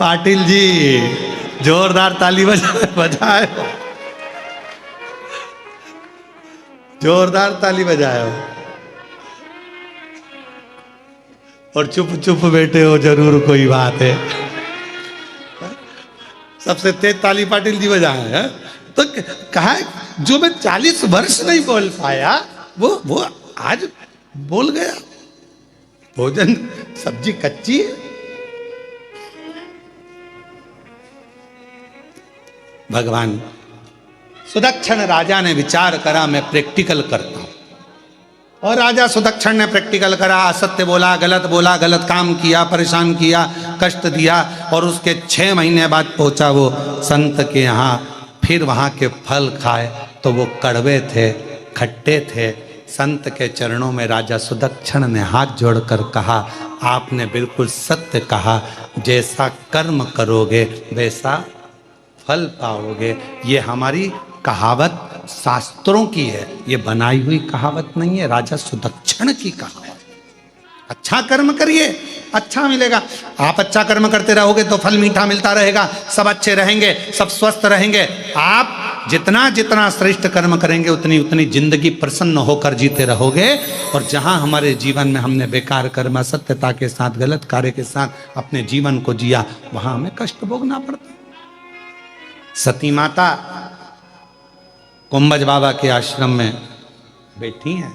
पाटिल जी जोरदार ताली बजाए, जोरदार ताली बजाए हो। और चुप चुप बैठे हो, जरूर कोई बात है। सबसे तेज ताली पाटिल जी बजाए हैं। तो कहा जो मैं 40 वर्ष नहीं बोल पाया वो आज बोल गया। भोजन सब्जी कच्ची है। भगवान सुदक्षण राजा ने विचार करा मैं प्रैक्टिकल करता हूं, और राजा सुदक्षण ने प्रैक्टिकल करा, असत्य बोला, गलत काम किया, परेशान किया, कष्ट दिया, और उसके 6 महीने बाद पहुंचा वो संत के यहाँ। फिर वहाँ के फल खाए तो वो कड़वे थे, खट्टे थे। संत के चरणों में राजा सुदक्षण ने हाथ जोड़कर कहा आपने बिल्कुल सत्य कहा, जैसा कर्म करोगे वैसा फल पाओगे। ये हमारी कहावत शास्त्रों की है, ये बनाई हुई कहावत नहीं है, राजा सुदक्षण की कहावत। अच्छा कर्म करिए, अच्छा मिलेगा। आप अच्छा कर्म करते रहोगे तो फल मीठा मिलता रहेगा, सब अच्छे रहेंगे, सब स्वस्थ रहेंगे। आप जितना जितना श्रेष्ठ कर्म करेंगे उतनी उतनी जिंदगी प्रसन्न होकर जीते रहोगे। और जहां हमारे जीवन में हमने बेकार कर्म, असत्यता के साथ, गलत कार्य के साथ अपने जीवन को जिया, वहां हमें कष्ट भोगना पड़ता। सती माता कुंभज बाबा के आश्रम में बैठी हैं,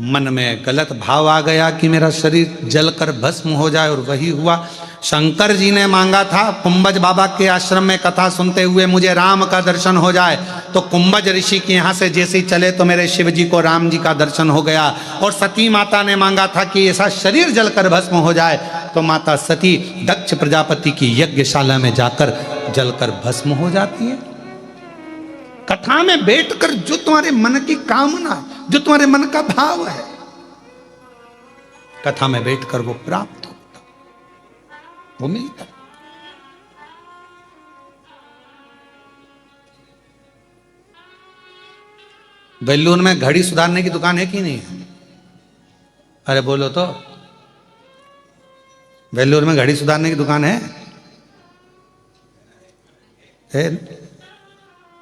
मन में गलत भाव आ गया कि मेरा शरीर जलकर भस्म हो जाए, और वही हुआ। शंकर जी ने मांगा था कुंभज बाबा के आश्रम में कथा सुनते हुए मुझे राम का दर्शन हो जाए, तो कुंभज ऋषि के यहाँ से जैसे ही चले तो मेरे शिव जी को राम जी का दर्शन हो गया। और सती माता ने मांगा था कि ऐसा शरीर जलकर भस्म हो जाए, तो माता सती दक्ष प्रजापति की यज्ञशाला में जाकर जलकर भस्म हो जाती है। कथा में बैठकर जो तुम्हारे मन की कामना, जो तुम्हारे मन का भाव है, कथा में बैठकर वो प्राप्त होता, वो मिलता। बेलूर में घड़ी सुधारने की दुकान है कि नहीं है? अरे बोलो तो, बेलूर में घड़ी सुधारने की दुकान है?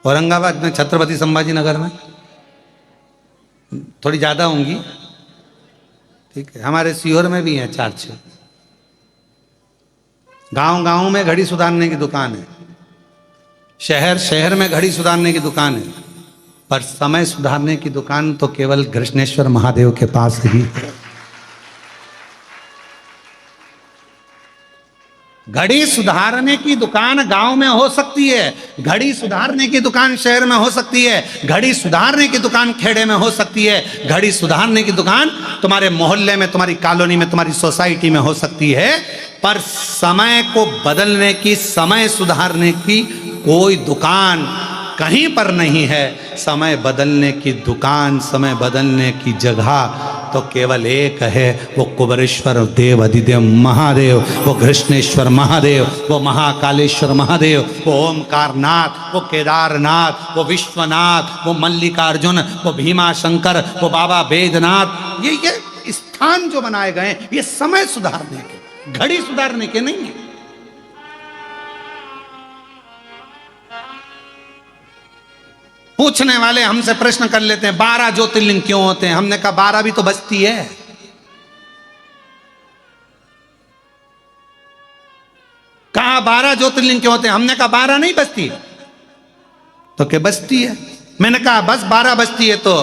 औरंगाबाद में छत्रपति संभाजी नगर में थोड़ी ज्यादा होंगी, ठीक है। हमारे सीहोर में भी हैं 4-6। गांव गांव में घड़ी सुधारने की दुकान है, शहर शहर में घड़ी सुधारने की दुकान है, पर समय सुधारने की दुकान तो केवल कृष्णेश्वर महादेव के पास ही है। घड़ी सुधारने की दुकान गांव में हो सकती है, घड़ी सुधारने की दुकान शहर में हो सकती है, घड़ी सुधारने की दुकान खेड़े में हो सकती है, घड़ी सुधारने की दुकान तुम्हारे मोहल्ले में, तुम्हारी कॉलोनी में, तुम्हारी सोसाइटी में हो सकती है, पर समय को बदलने की, समय सुधारने की कोई दुकान कहीं पर नहीं है। समय बदलने की दुकान, समय बदलने की जगह तो केवल एक है, वो कुबरेश्वर देव अधिदेव महादेव, वो कृष्णेश्वर महादेव, वो महाकालेश्वर महादेव, वो ओमकारनाथ, वो केदारनाथ, वो विश्वनाथ, वो मल्लिकार्जुन, वो भीमाशंकर, वो बाबा बैद्यनाथ। ये स्थान जो बनाए गए ये समय सुधारने के, घड़ी सुधारने के नहीं है। पूछने वाले हमसे प्रश्न कर लेते हैं 12 ज्योतिर्लिंग क्यों होते हैं? हमने कहा 12 भी तो बस्ती है। कहा 12 ज्योतिर्लिंग क्यों होते हैं? हमने कहा 12 नहीं बस्ती, तो क्या बस्ती है? मैंने कहा बस 12 बस्ती है तो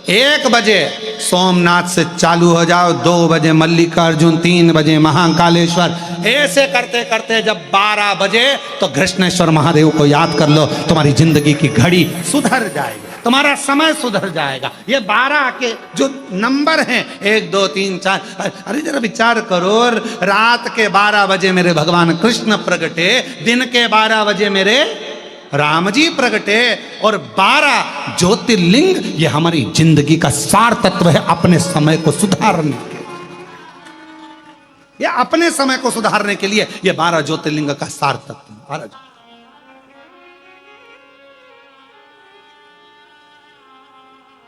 1 बजे सोमनाथ से चालू हो जाओ, 2 बजे मल्लिकार्जुन, 3 बजे महाकालेश्वर, ऐसे करते करते जब 12 बजे तो कृष्णेश्वर महादेव को याद कर लो, तुम्हारी जिंदगी की घड़ी सुधर जाएगी, तुम्हारा समय सुधर जाएगा। ये 12 के जो नंबर हैं 1 2 3 4, अरे जरा विचार करो, रात के 12 बजे मेरे भगवान कृष्ण प्रगटे, दिन के 12 बजे मेरे राम जी प्रगटे, और 12 ज्योतिर्लिंग ये हमारी जिंदगी का सार तत्व है अपने समय को सुधारने के, ये अपने समय को सुधारने के लिए ये 12 ज्योतिर्लिंग का सार तत्व। 12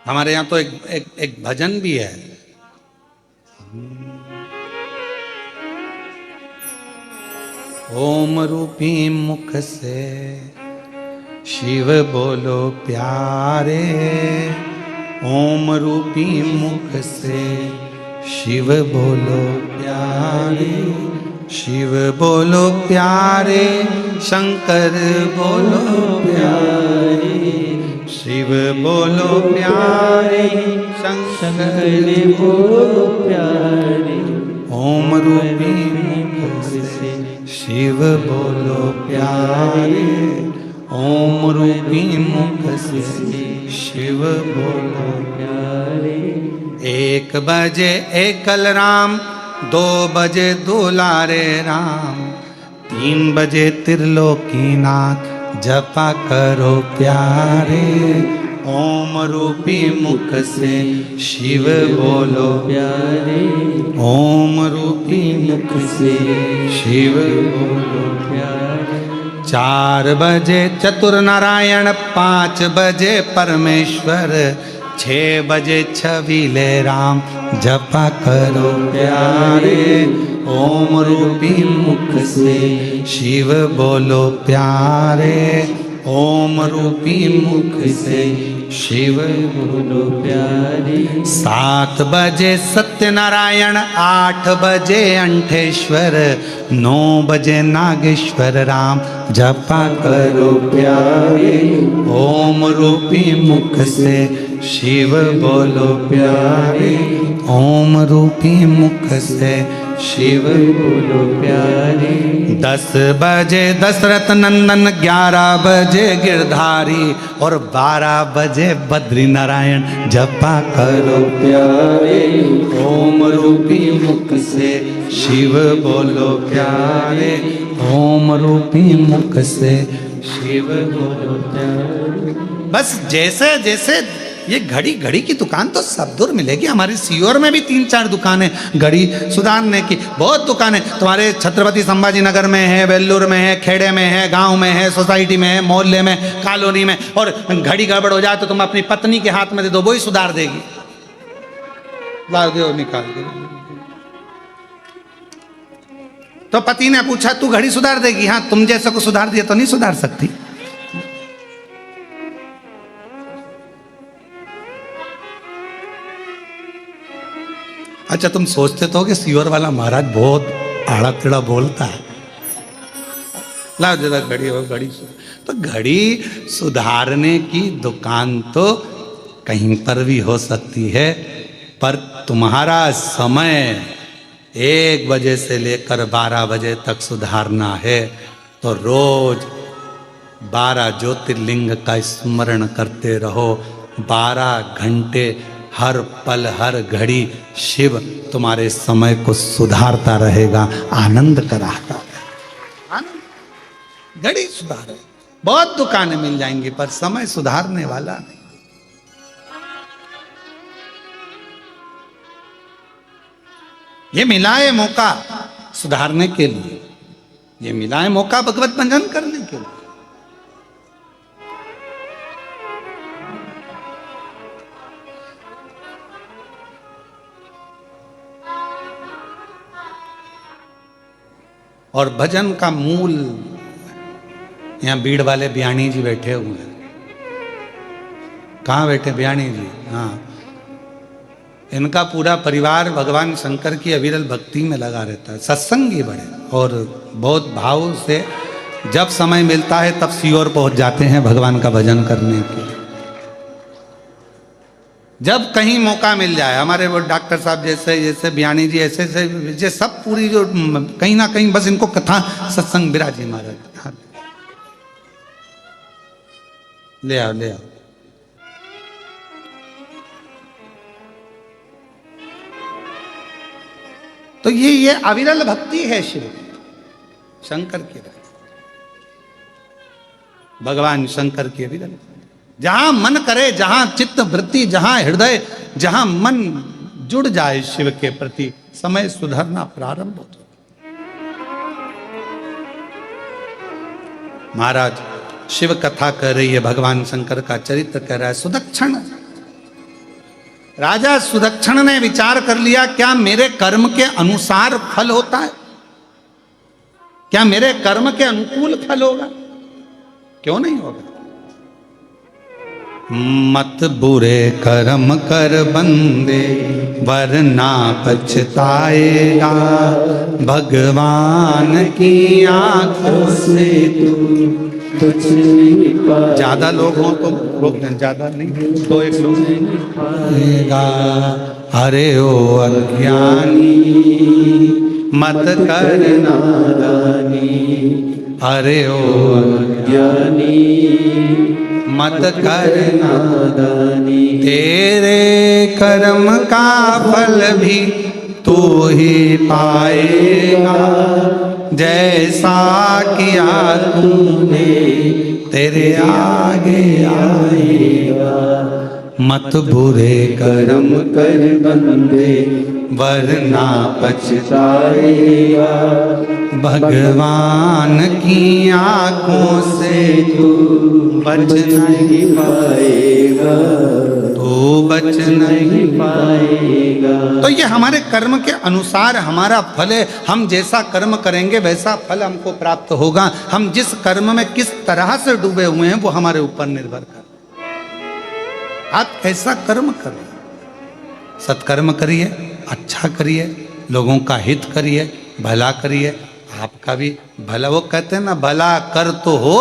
हमारे यहां तो एक भजन भी है, ओम रूपी मुख से शिव बोलो प्यारे, ओम रूपी मुख से शिव बोलो प्यारे, शिव बोलो प्यारे, शंकर बोलो प्यारे, शिव बोलो प्यारे, शंकर बोलो प्यारे, ओम रूपी मुख से शिव बोलो प्यारे, ओम रूपी मुख से शिव बोलो प्यारे। 1 बजे एकल राम, 2 बजे दुलारे राम, 3 बजे त्रिलोकीनाथ, जपा करो प्यारे, ओम रूपी मुख से शिव बोलो प्यारे, ओम रूपी मुख से शिव बोलो प्यारे। 4 बजे चतुर नारायण, 5 बजे परमेश्वर, 6 बजे छबीले राम, जपा करो प्यारे, ओम रूपी मुख से शिव बोलो प्यारे, ओम रूपी मुख से शिव बोलो प्यारे। 7 बजे सत्यनारायण, 8 बजे अंठेश्वर, 9 बजे नागेश्वर राम, जपा करो प्यारे, ओम रूपी मुख से शिव बोलो प्यारे, ओम रूपी मुख से शिव बोलो प्यारे, 10 बजे दशरथ नंदन, 11 बजे गिरधारी और 12 बजे बद्री नारायण जपा करो प्यारे, ओम रूपी मुख से शिव बोलो प्यारे, ओम रूपी मुख से शिव बोलो प्यारे। बस जैसे जैसे ये घड़ी घड़ी की दुकान तो सब दूर मिलेगी। हमारे सीहोर में भी 3-4 दुकानें घड़ी सुधारने की, बहुत दुकानें। तुम्हारे छत्रपति संभाजी नगर में है, वेल्लूर में है, खेड़े में है, गांव में है, सोसाइटी में है, मोहल्ले में, कॉलोनी में। और घड़ी गड़बड़ हो जाए तो तुम अपनी पत्नी के हाथ में दे दो, वो ही सुधार देगी। ला दो, निकाल दो। तो पति ने पूछा तू घड़ी सुधार देगी? हाँ, तुम जैसे को सुधार दिया तो नहीं सुधार सकती। अच्छा, तुम सोचते तो कि सीहोर वाला महाराज बहुत आड़ा टेढ़ा बोलता है। लाओ जरा घड़ी, और घड़ी तो घड़ी सुधारने की दुकान तो कहीं पर भी हो सकती है, पर तुम्हारा समय 1 बजे से लेकर 12 बजे तक सुधारना है तो रोज 12 ज्योतिर्लिंग का स्मरण करते रहो। 12 घंटे हर पल हर घड़ी शिव तुम्हारे समय को सुधारता रहेगा, आनंद कराता रहेगा। आनंद घड़ी सुधारे, बहुत दुकानें मिल जाएंगी पर समय सुधारने वाला नहीं। ये मिला है मौका सुधारने के लिए, ये मिला है मौका भगवत भजन करने के लिए। और भजन का मूल, यहाँ बीड़ वाले बयानी जी बैठे हुए हैं। कहाँ बैठे बयानी जी? हाँ, इनका पूरा परिवार भगवान शंकर की अविरल भक्ति में लगा रहता है, सत्संगी बड़े, और बहुत भाव से जब समय मिलता है तब सीहोर पहुंच जाते हैं भगवान का भजन करने के लिए। जब कहीं मौका मिल जाए, हमारे वो डॉक्टर साहब जैसे बयानी जी ऐसे ये सब पूरी जो कहीं ना कहीं बस इनको कथा सत्संग बिराजी महाराज, ले आओ ले आओ। तो ये अविरल भक्ति है शिव शंकर की, भगवान शंकर की अविरल। जहां मन करे, जहां चित्त वृत्ति, जहां हृदय, जहां मन जुड़ जाए शिव के प्रति, समय सुधरना प्रारंभ होता। महाराज शिव कथा कर रही है, भगवान शंकर का चरित्र कह रहा है। सुदक्षण, राजा सुदक्षण ने विचार कर लिया, क्या मेरे कर्म के अनुसार फल होता है? क्या मेरे कर्म के अनुकूल फल होगा? क्यों नहीं होगा? मत बुरे कर्म कर बंदे, वरना पछताएगा। भगवान की आंखों से तू कुछ नहीं पाएगा। ज्यादा लोग हो तो रोक दें, ज्यादा नहीं तो एक लोग पाएगा। अरे ओ अज्ञानी मत कर नादानी, अरे ओ अज्ञानी मत कर नादानी। तेरे कर्म का फल भी तू ही पाएगा, जैसा किया तूने तेरे आगे आएगा। मत बुरे कर्म कर बंदे, वरना पछताएगा। भगवान की आंखों से तू बच नहीं पाएगा, तू बच नहीं पाएगा। तो ये हमारे कर्म के अनुसार हमारा फल है। हम जैसा कर्म करेंगे वैसा फल हमको प्राप्त होगा। हम जिस कर्म में किस तरह से डूबे हुए हैं वो हमारे ऊपर निर्भर कर। आप कैसा कर्म करिए, सत्कर्म करिए, अच्छा करिए, लोगों का हित करिए, भला करिए, आपका भी भला। वो कहते हैं ना, भला कर तो हो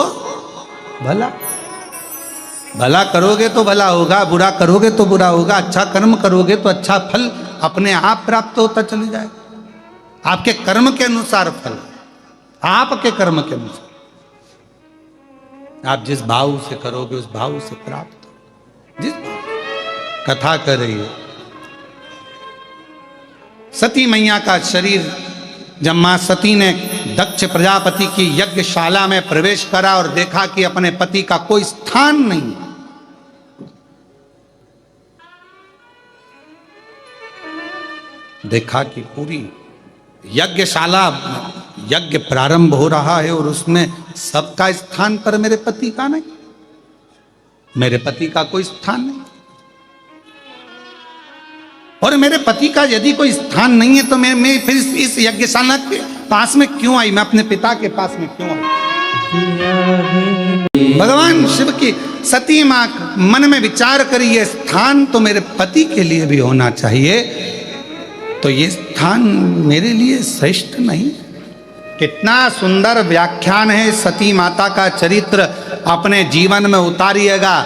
भला। भला करोगे तो भला होगा, बुरा करोगे तो बुरा होगा। अच्छा कर्म करोगे तो अच्छा फल अपने आप प्राप्त होता चली जाए। आपके कर्म के अनुसार फल, आपके कर्म के अनुसार। आप जिस भाव से करोगे उस भाव से प्राप्त हो। जिस कथा कर रही है, सती मैया का शरीर जब मां सती ने दक्ष प्रजापति की यज्ञशाला में प्रवेश करा और देखा कि अपने पति का कोई स्थान नहीं, देखा कि पूरी यज्ञशाला, यज्ञ प्रारंभ हो रहा है और उसमें सबका स्थान पर मेरे पति का नहीं, मेरे पति का कोई स्थान नहीं। और मेरे पति का यदि कोई स्थान नहीं है तो मैं फिर इस यज्ञशाला के पास में क्यों आई, मैं अपने पिता के पास में क्यों आई। भगवान शिव की सती मां मन में विचार करी, ये स्थान तो मेरे पति के लिए भी होना चाहिए, तो ये स्थान मेरे लिए श्रेष्ठ नहीं। कितना सुंदर व्याख्यान है सती माता का चरित्र अपने जीवन में उतारिएगा।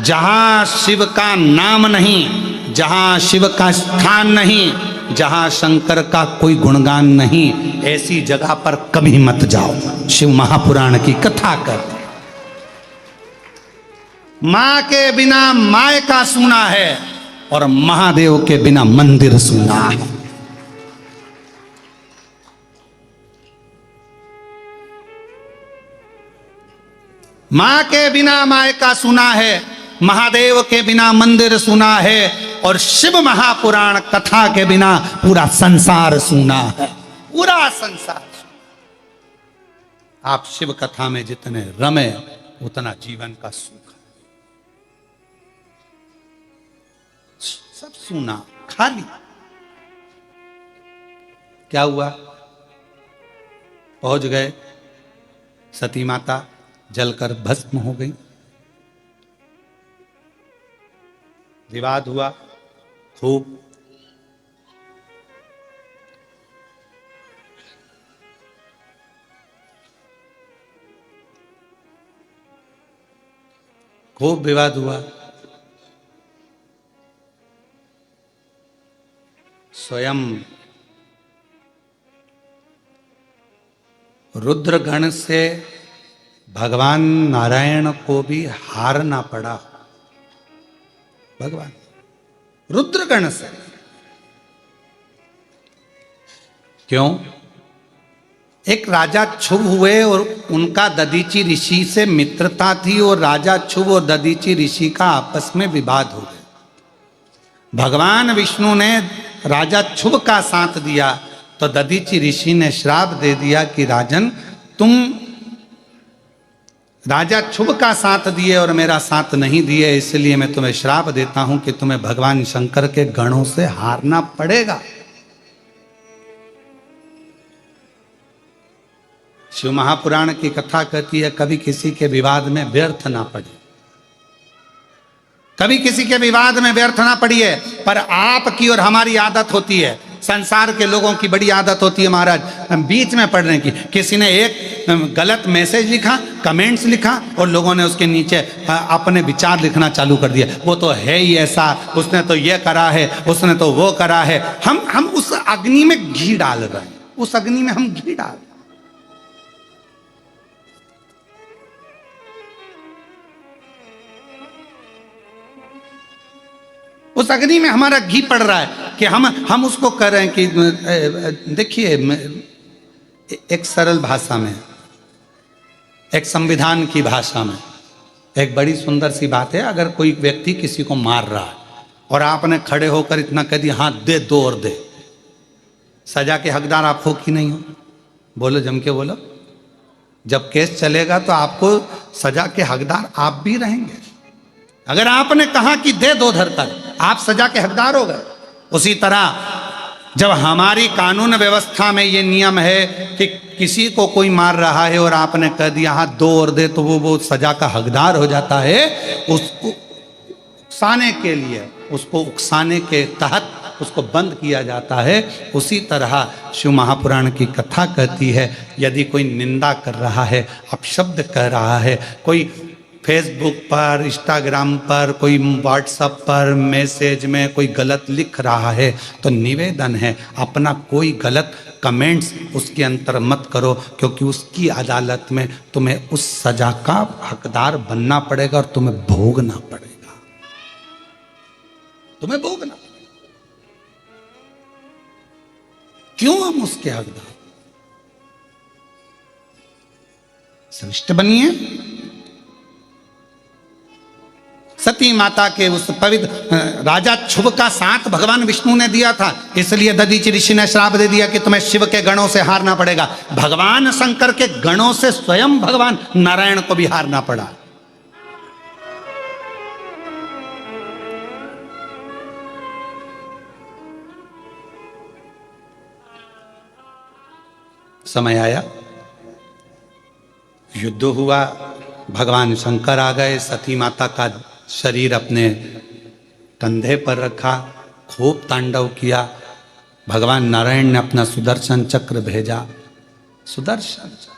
जहां शिव का नाम नहीं, जहां शिव का स्थान नहीं, जहां शंकर का कोई गुणगान नहीं, ऐसी जगह पर कभी मत जाओ। शिव महापुराण की कथा कर, मां के बिना माय का सूना है और महादेव के बिना मंदिर सूना है। मां के बिना माय का सुना है, महादेव के बिना मंदिर सुना है, और शिव महापुराण कथा के बिना पूरा संसार सुना है, पूरा संसार। आप शिव कथा में जितने रमे उतना जीवन का सुख, सब सुना खाली। क्या हुआ, पहुंच गए, सती माता जलकर भस्म हो गई, विवाद हुआ खूब। खूब विवाद हुआ। स्वयं रुद्रगण से भगवान नारायण को भी हारना पड़ा। भगवान रुद्रगण से क्यों? एक राजा क्षुभ हुए और उनका दधीचि ऋषि से मित्रता थी और राजा क्षुभ और दधीचि ऋषि का आपस में विवाद हो गया। भगवान विष्णु ने राजा क्षुभ का साथ दिया तो दधीचि ऋषि ने श्राप दे दिया कि राजन, तुम राजा क्षुभ का साथ दिए और मेरा साथ नहीं दिए, इसलिए मैं तुम्हें श्राप देता हूं कि तुम्हें भगवान शंकर के गणों से हारना पड़ेगा। शिव महापुराण की कथा कहती है कभी किसी के विवाद में व्यर्थ ना पड़े, कभी किसी के विवाद में व्यर्थ ना पड़िए। पर आपकी और हमारी आदत होती है, संसार के लोगों की बड़ी आदत होती है महाराज, बीच में पढ़ने की। किसी ने एक गलत मैसेज लिखा, कमेंट्स लिखा और लोगों ने उसके नीचे अपने विचार लिखना चालू कर दिया। वो तो है ही ऐसा, उसने तो ये करा है, उसने तो वो करा है। हम उस अग्नि में घी डाल रहे हैं, उस अग्नि में हम घी डाल। उस अग्नि में हमारा घी पड़ रहा है कि हम उसको कर रहे हैं कि देखिए, एक सरल भाषा में, एक संविधान की भाषा में एक बड़ी सुंदर सी बात है। अगर कोई व्यक्ति किसी को मार रहा है और आपने खड़े होकर इतना कह दिया, हाँ दे दो और दे, सजा के हकदार आप हो कि नहीं हो? बोलो, जम के बोलो। जब केस चलेगा तो आपको सजा के हकदार आप भी रहेंगे। अगर आपने कहा कि दे दो धरकर, आप सजा के हकदार हो गए। उसी तरह जब हमारी कानून व्यवस्था में ये नियम है कि किसी को कोई मार रहा है और आपने कह दिया हाँ दो और दे, तो वो सजा का हकदार हो जाता है। उसको उकसाने के लिए, उसको उकसाने के तहत उसको बंद किया जाता है। उसी तरह शिव महापुराण की कथा कहती है, यदि कोई निंदा कर रहा है, अपशब्द कह रहा है, कोई फेसबुक पर, इंस्टाग्राम पर, कोई व्हाट्सएप पर मैसेज में कोई गलत लिख रहा है, तो निवेदन है अपना कोई गलत कमेंट्स उसके अंतर मत करो, क्योंकि उसकी अदालत में तुम्हें उस सजा का हकदार बनना पड़ेगा और तुम्हें भोगना पड़ेगा, तुम्हें भोगना पड़ेगा। क्यों हम उसके हकदार? संतुष्ट बनिए। सती माता के उस पवित्र राजा शुभ का साथ भगवान विष्णु ने दिया था, इसलिए दधीचि ऋषि ने श्राप दे दिया कि तुम्हें शिव के गणों से हारना पड़ेगा। भगवान शंकर के गणों से स्वयं भगवान नारायण को भी हारना पड़ा। समय आया, युद्ध हुआ, भगवान शंकर आ गए, सती माता का शरीर अपने कंधे पर रखा, खूब तांडव किया। भगवान नारायण ने अपना सुदर्शन चक्र भेजा। सुदर्शन चक्र,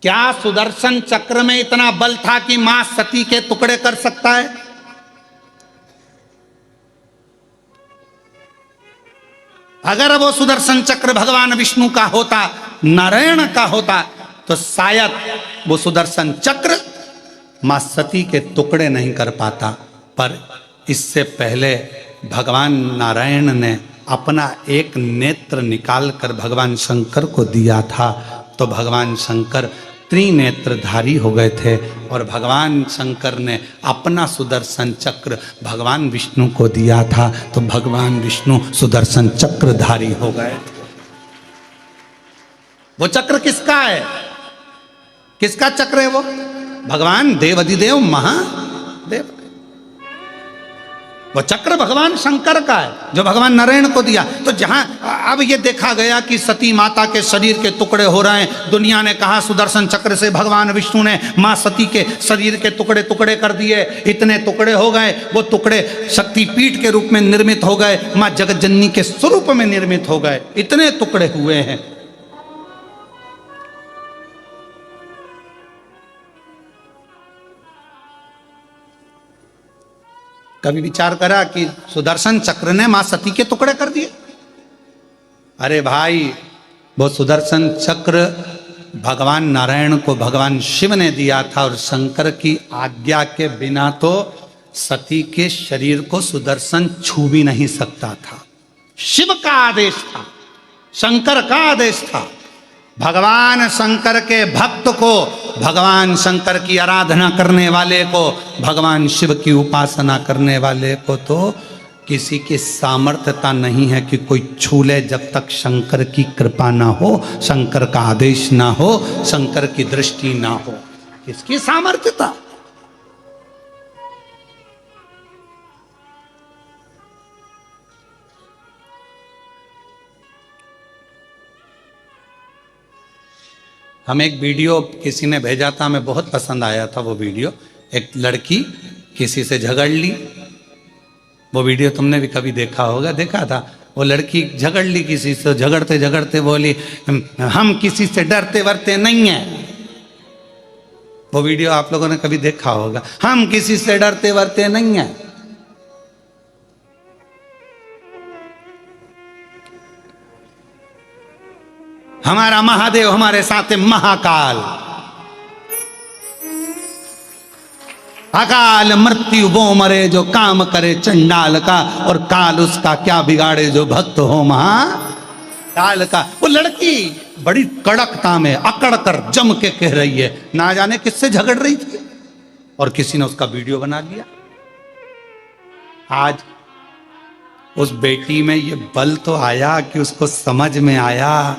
क्या सुदर्शन चक्र में इतना बल था कि मां सती के टुकड़े कर सकता है? अगर वो सुदर्शन चक्र भगवान विष्णु का होता, नारायण का होता, तो शायद वो सुदर्शन चक्र मां सती के टुकड़े नहीं कर पाता। पर इससे पहले भगवान नारायण ने अपना एक नेत्र निकालकर भगवान शंकर को दिया था, तो भगवान शंकर त्रिनेत्रधारी हो गए थे, और भगवान शंकर ने अपना सुदर्शन चक्र भगवान विष्णु को दिया था, तो भगवान विष्णु सुदर्शन चक्रधारी हो गए। वो चक्र किसका है? किसका चक्र है वो? भगवान देवाधिदेव महादेव। वो चक्र भगवान शंकर का है, जो भगवान नारायण को दिया। तो जहां अब ये देखा गया कि सती माता के शरीर के टुकड़े हो रहे हैं, दुनिया ने कहा सुदर्शन चक्र से भगवान विष्णु ने मां सती के शरीर के टुकड़े टुकड़े कर दिए, इतने टुकड़े हो गए, वो टुकड़े शक्तिपीठ के रूप में निर्मित हो गए, मां जगतजननी के स्वरूप में निर्मित हो गए, इतने टुकड़े हुए हैं। कभी विचार करा कि सुदर्शन चक्र ने मां सती के टुकड़े कर दिए? अरे भाई, वो सुदर्शन चक्र भगवान नारायण को भगवान शिव ने दिया था, और शंकर की आज्ञा के बिना तो सती के शरीर को सुदर्शन छू भी नहीं सकता था। शिव का आदेश था, शंकर का आदेश था। भगवान शंकर के भक्त को, भगवान शंकर की आराधना करने वाले को, भगवान शिव की उपासना करने वाले को तो किसी की सामर्थ्यता नहीं है कि कोई छू ले, जब तक शंकर की कृपा ना हो, शंकर का आदेश ना हो, शंकर की दृष्टि ना हो। किसकी सामर्थ्यता? हम एक वीडियो किसी ने भेजा था, हमें बहुत पसंद आया था वो वीडियो। एक लड़की किसी से झगड़ ली, वो वीडियो तुमने भी कभी देखा होगा, देखा था। वो लड़की झगड़ ली किसी से, झगड़ते झगड़ते बोली हम किसी से डरते वरते नहीं हैं। वो वीडियो आप लोगों ने कभी देखा होगा, हम किसी से डरते वरते नहीं हैं। हमारा महादेव हमारे साथ है, महाकाल। अकाल मृत्यु वो मरे जो काम करे चंडाल का, और काल उसका क्या बिगाड़े जो भक्त हो महाकाल का। वो लड़की बड़ी कड़कता में अकड़ कर जम के कह रही है, ना जाने किससे झगड़ रही थी, और किसी ने उसका वीडियो बना लिया। आज उस बेटी में ये बल तो आया कि उसको समझ में आया।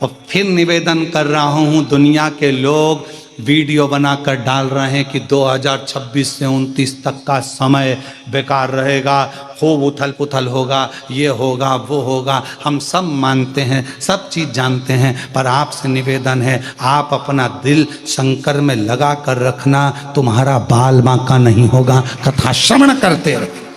और फिर निवेदन कर रहा हूं, दुनिया के लोग वीडियो बनाकर डाल रहे हैं कि 2026 से 29 तक का समय बेकार रहेगा, खूब उथल पुथल होगा, ये होगा वो होगा। हम सब मानते हैं, सब चीज़ जानते हैं, पर आपसे निवेदन है, आप अपना दिल शंकर में लगा कर रखना, तुम्हारा बाल बांका नहीं होगा। कथा श्रवण करते रहो।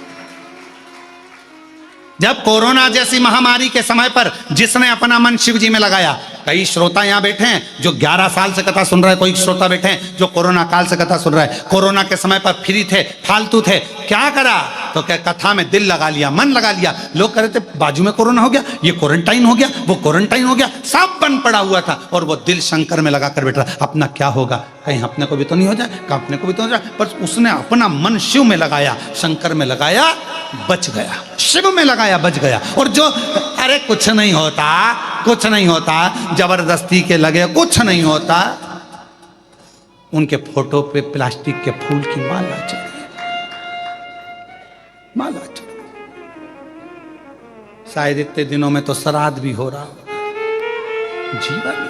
जब कोरोना जैसी महामारी के समय पर जिसने अपना मन शिव जी में लगाया, कई श्रोता यहाँ बैठे हैं जो 11 साल से कथा सुन रहे हैं, कोई श्रोता बैठे हैं जो कोरोना काल से कथा सुन रहे हैं। कोरोना के समय पर फ्री थे, फालतू थे, क्या करा? तो क्या कथा में दिल लगा लिया, मन लगा लिया। लोग कह रहे थे बाजू में कोरोना हो गया, ये क्वारंटाइन हो गया, वो क्वारंटाइन हो गया, सब बंद पड़ा हुआ था और वो दिल शंकर में लगा कर बैठ रहा, अपना क्या होगा, कहीं अपने को भी तो नहीं हो जाए, कहीं अपने को भी तो हो जाए। पर उसने अपना मन शिव में लगाया, शंकर में लगाया, बच गया। शिव में लगाया, बच गया। और जो अरे कुछ नहीं होता, कुछ नहीं होता, जबरदस्ती के लगे, कुछ नहीं होता, उनके फोटो पे प्लास्टिक के फूल की माला चढ़ी, माला चढ़ी। शायद इतने दिनों में तो श्राद्ध भी हो रहा। जीवन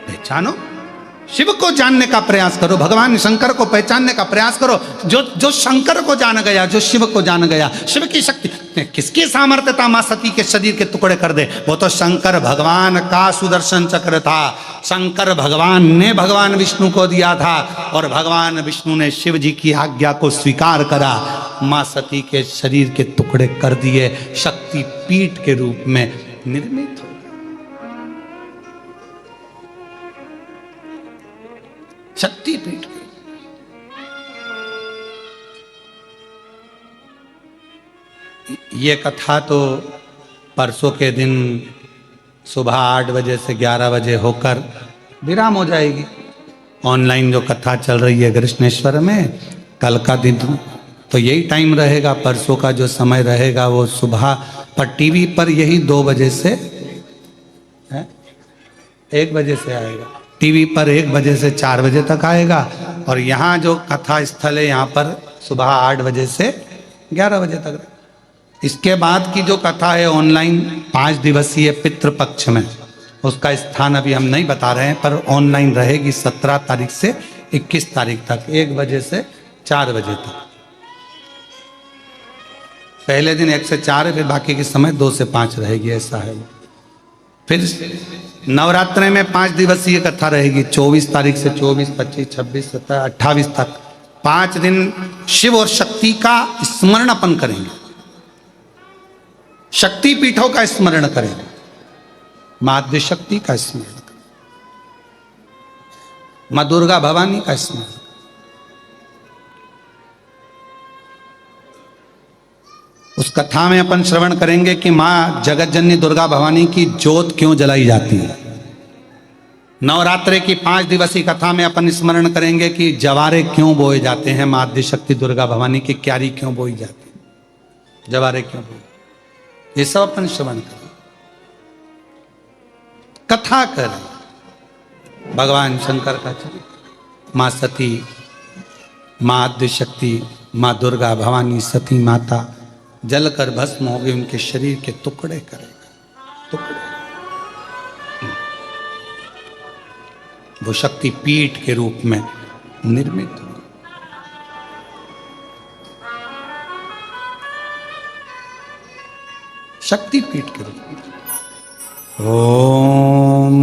पहचानो, शिव को जानने का प्रयास करो, भगवान शंकर को पहचानने का प्रयास करो। जो शंकर को जान गया, जो शिव को जान गया, शिव की शक्ति, किसकी सामर्थ्यता मां सती के शरीर के टुकड़े कर दे? वो तो शंकर भगवान का सुदर्शन चक्र था। शंकर भगवान ने भगवान विष्णु को दिया था और भगवान विष्णु ने शिव जी की आज्ञा को स्वीकार करा, मां सती के शरीर के टुकड़े कर दिए, शक्ति पीठ के रूप में निर्मित हो। शक्तिपीठ ये कथा तो परसों के दिन सुबह 8 बजे से 11 बजे होकर विराम हो जाएगी। ऑनलाइन जो कथा चल रही है कृष्णेश्वर में, कल का दिन तो यही टाइम रहेगा, परसों का जो समय रहेगा वो सुबह पर टीवी पर यही 2 बजे से 1 बजे से आएगा। टीवी पर 1 बजे से 4 बजे तक आएगा और यहाँ जो कथा स्थल है यहाँ पर सुबह 8 बजे से 11 बजे तक। इसके बाद की जो कथा है ऑनलाइन 5 दिवसीय पितृपक्ष में, उसका स्थान अभी हम नहीं बता रहे हैं, पर ऑनलाइन रहेगी 17 तारीख से 21 तारीख तक, 1 बजे से 4 बजे तक। पहले दिन 1 से 4 है, फिर बाकी के समय 2 से 5 रहेगी, ऐसा है वो। फिर नवरात्रि में 5 दिवसीय कथा रहेगी, 24 तारीख से 24, 25, 26, 27, 28 तक। 5 दिन शिव और शक्ति का स्मरण अपन करेंगे, शक्ति पीठों का स्मरण करेंगे, मां आद्यशक्ति का स्मरण करेंगे, मां दुर्गा भवानी का स्मरण। उस कथा में अपन श्रवण करेंगे कि मां जगत जननी दुर्गा भवानी की ज्योत क्यों जलाई जाती है। नवरात्रि की 5 दिवसीय कथा में अपन स्मरण करेंगे कि जवारे क्यों बोए जाते हैं, मां आद्यशक्ति दुर्गा भवानी की क्यारी क्यों बोई जाती है, जवारे क्यों बोए, ये सब अपन श्रवण करें, कथा करें। भगवान शंकर का चरित्र, मां सती, मां आद्यशक्ति, मां दुर्गा भवानी सती माता जलकर भस्म हो गई, उनके शरीर के टुकड़े करेगा, टुकड़े। वो शक्ति पीठ के रूप में निर्मित हो। शक्ति पीठ के रूप में। ओम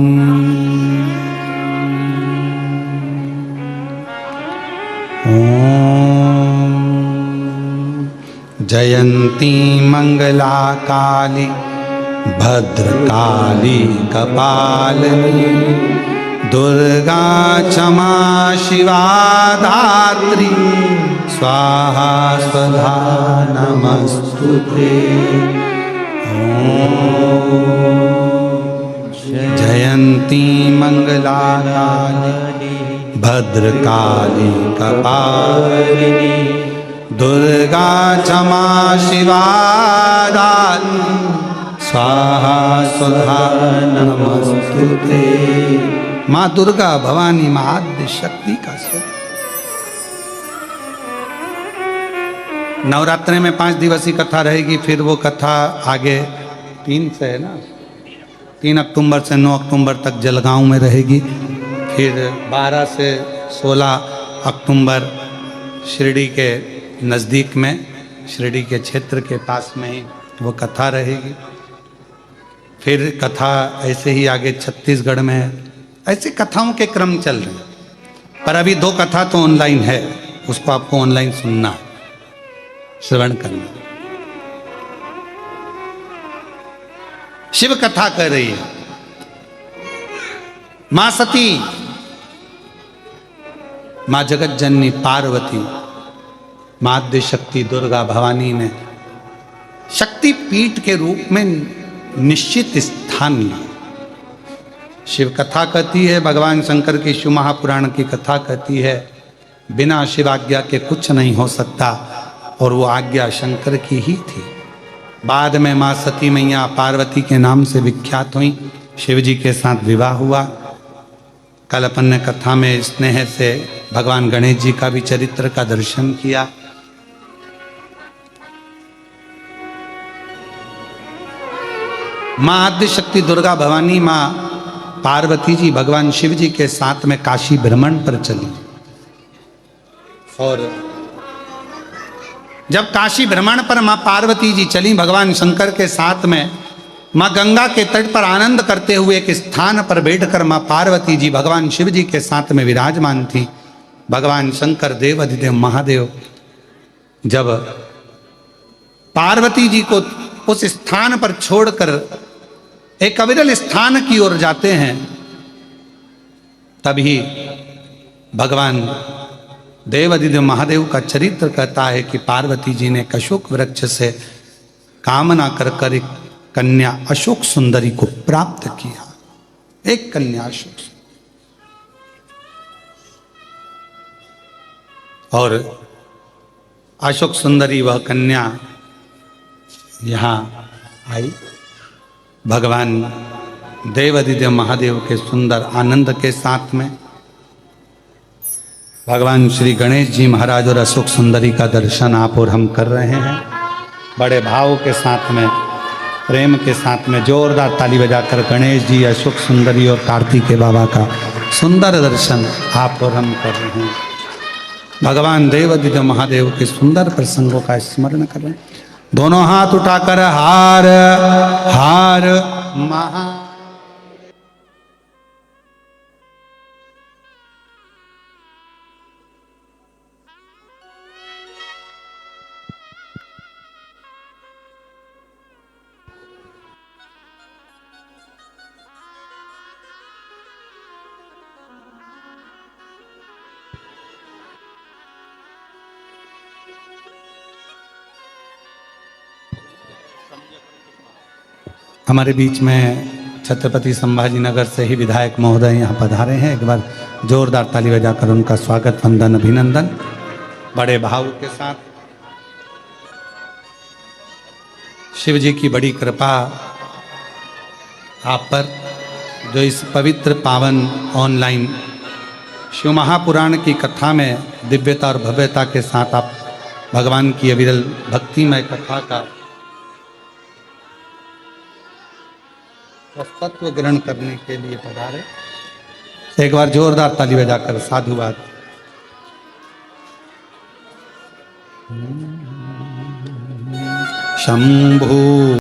जयंती मंगला काली भद्रकाली कपालिनी दुर्गा क्षमा शिवा धात्री स्वाहा स्वधा नमस्तुते। जयंती मंगला काली भद्रकाली कपालिनी दुर्गा क्षमा शिवा धात्री स्वाहा स्वधा नमस्तुते। माँ दुर्गा भवानी माँ आद्य शक्ति का स्वरूप। नवरात्रि में 5 दिवसीय कथा रहेगी, फिर वो कथा आगे 3 से है ना, 3 अक्टूबर से 9 अक्टूबर तक जलगांव में रहेगी। फिर 12 से 16 अक्टूबर शिरडी के नज़दीक में, शिरडी के क्षेत्र के पास में ही वो कथा रहेगी। फिर कथा ऐसे ही आगे छत्तीसगढ़ में है। ऐसे कथाओं के क्रम चल रहे हैं, पर अभी 2 कथा तो ऑनलाइन है, उसको आपको ऑनलाइन सुनना, श्रवण करना। शिव कथा कर रही है मां सती, मां जगत जननी पार्वती, माध्य शक्ति दुर्गा भवानी ने शक्ति पीठ के रूप में निश्चित स्थान लिया। शिव कथा कहती है, भगवान शंकर की शिव महापुराण की कथा कहती है, बिना शिव आज्ञा के कुछ नहीं हो सकता, और वो आज्ञा शंकर की ही थी। बाद में माँ सती मैया पार्वती के नाम से विख्यात हुई, शिव जी के साथ विवाह हुआ। कल अपन ने कथा में स्नेह से भगवान गणेश जी का भी चरित्र का दर्शन किया। माँ आद्य शक्ति दुर्गा भवानी, माँ पार्वती जी भगवान शिव जी के साथ में काशी भ्रमण पर चली, और जब काशी भ्रमण पर माँ पार्वती जी चली भगवान शंकर के साथ में, माँ गंगा के तट पर आनंद करते हुए एक स्थान पर बैठकर माँ पार्वती जी भगवान शिव जी के साथ में विराजमान थी। भगवान शंकर देव अधिदेव महादेव जब पार्वती जी को उस स्थान पर छोड़कर एक अविरल स्थान की ओर जाते हैं, तभी भगवान देव अधिदेव महादेव का चरित्र कहता है कि पार्वती जी ने अशोक वृक्ष से कामना कर कर एक कन्या अशोक सुंदरी को प्राप्त किया। एक कन्या अशोक, और अशोक सुंदरी वह कन्या यहां आई। भगवान देव अधिदेव महादेव के सुंदर आनंद के साथ में भगवान श्री गणेश जी महाराज और अशोक सुंदरी का दर्शन आप और हम कर रहे हैं। बड़े भाव के साथ में, प्रेम के साथ में जोरदार ताली बजाकर गणेश जी, अशोक सुंदरी और कार्तिकेय बाबा का सुंदर दर्शन आप और हम कर रहे हैं। भगवान देव अधिदेव महादेव के सुंदर प्रसंगों का स्मरण कर रहे हैं। दोनों हाथ उठाकर हार हार महा। हमारे बीच में छत्रपति संभाजी नगर से ही विधायक महोदय यहाँ पधारे हैं। एक बार जोरदार ताली बजाकर उनका स्वागत, वंदन, अभिनंदन बड़े भाव के साथ। शिव जी की बड़ी कृपा आप पर, जो इस पवित्र पावन ऑनलाइन शिव महापुराण की कथा में दिव्यता और भव्यता के साथ आप भगवान की अविरल भक्तिमय कथा का तत्व ग्रहण करने के लिए पधारे। एक बार जोरदार ताली बजाकर साधुवाद। शंभू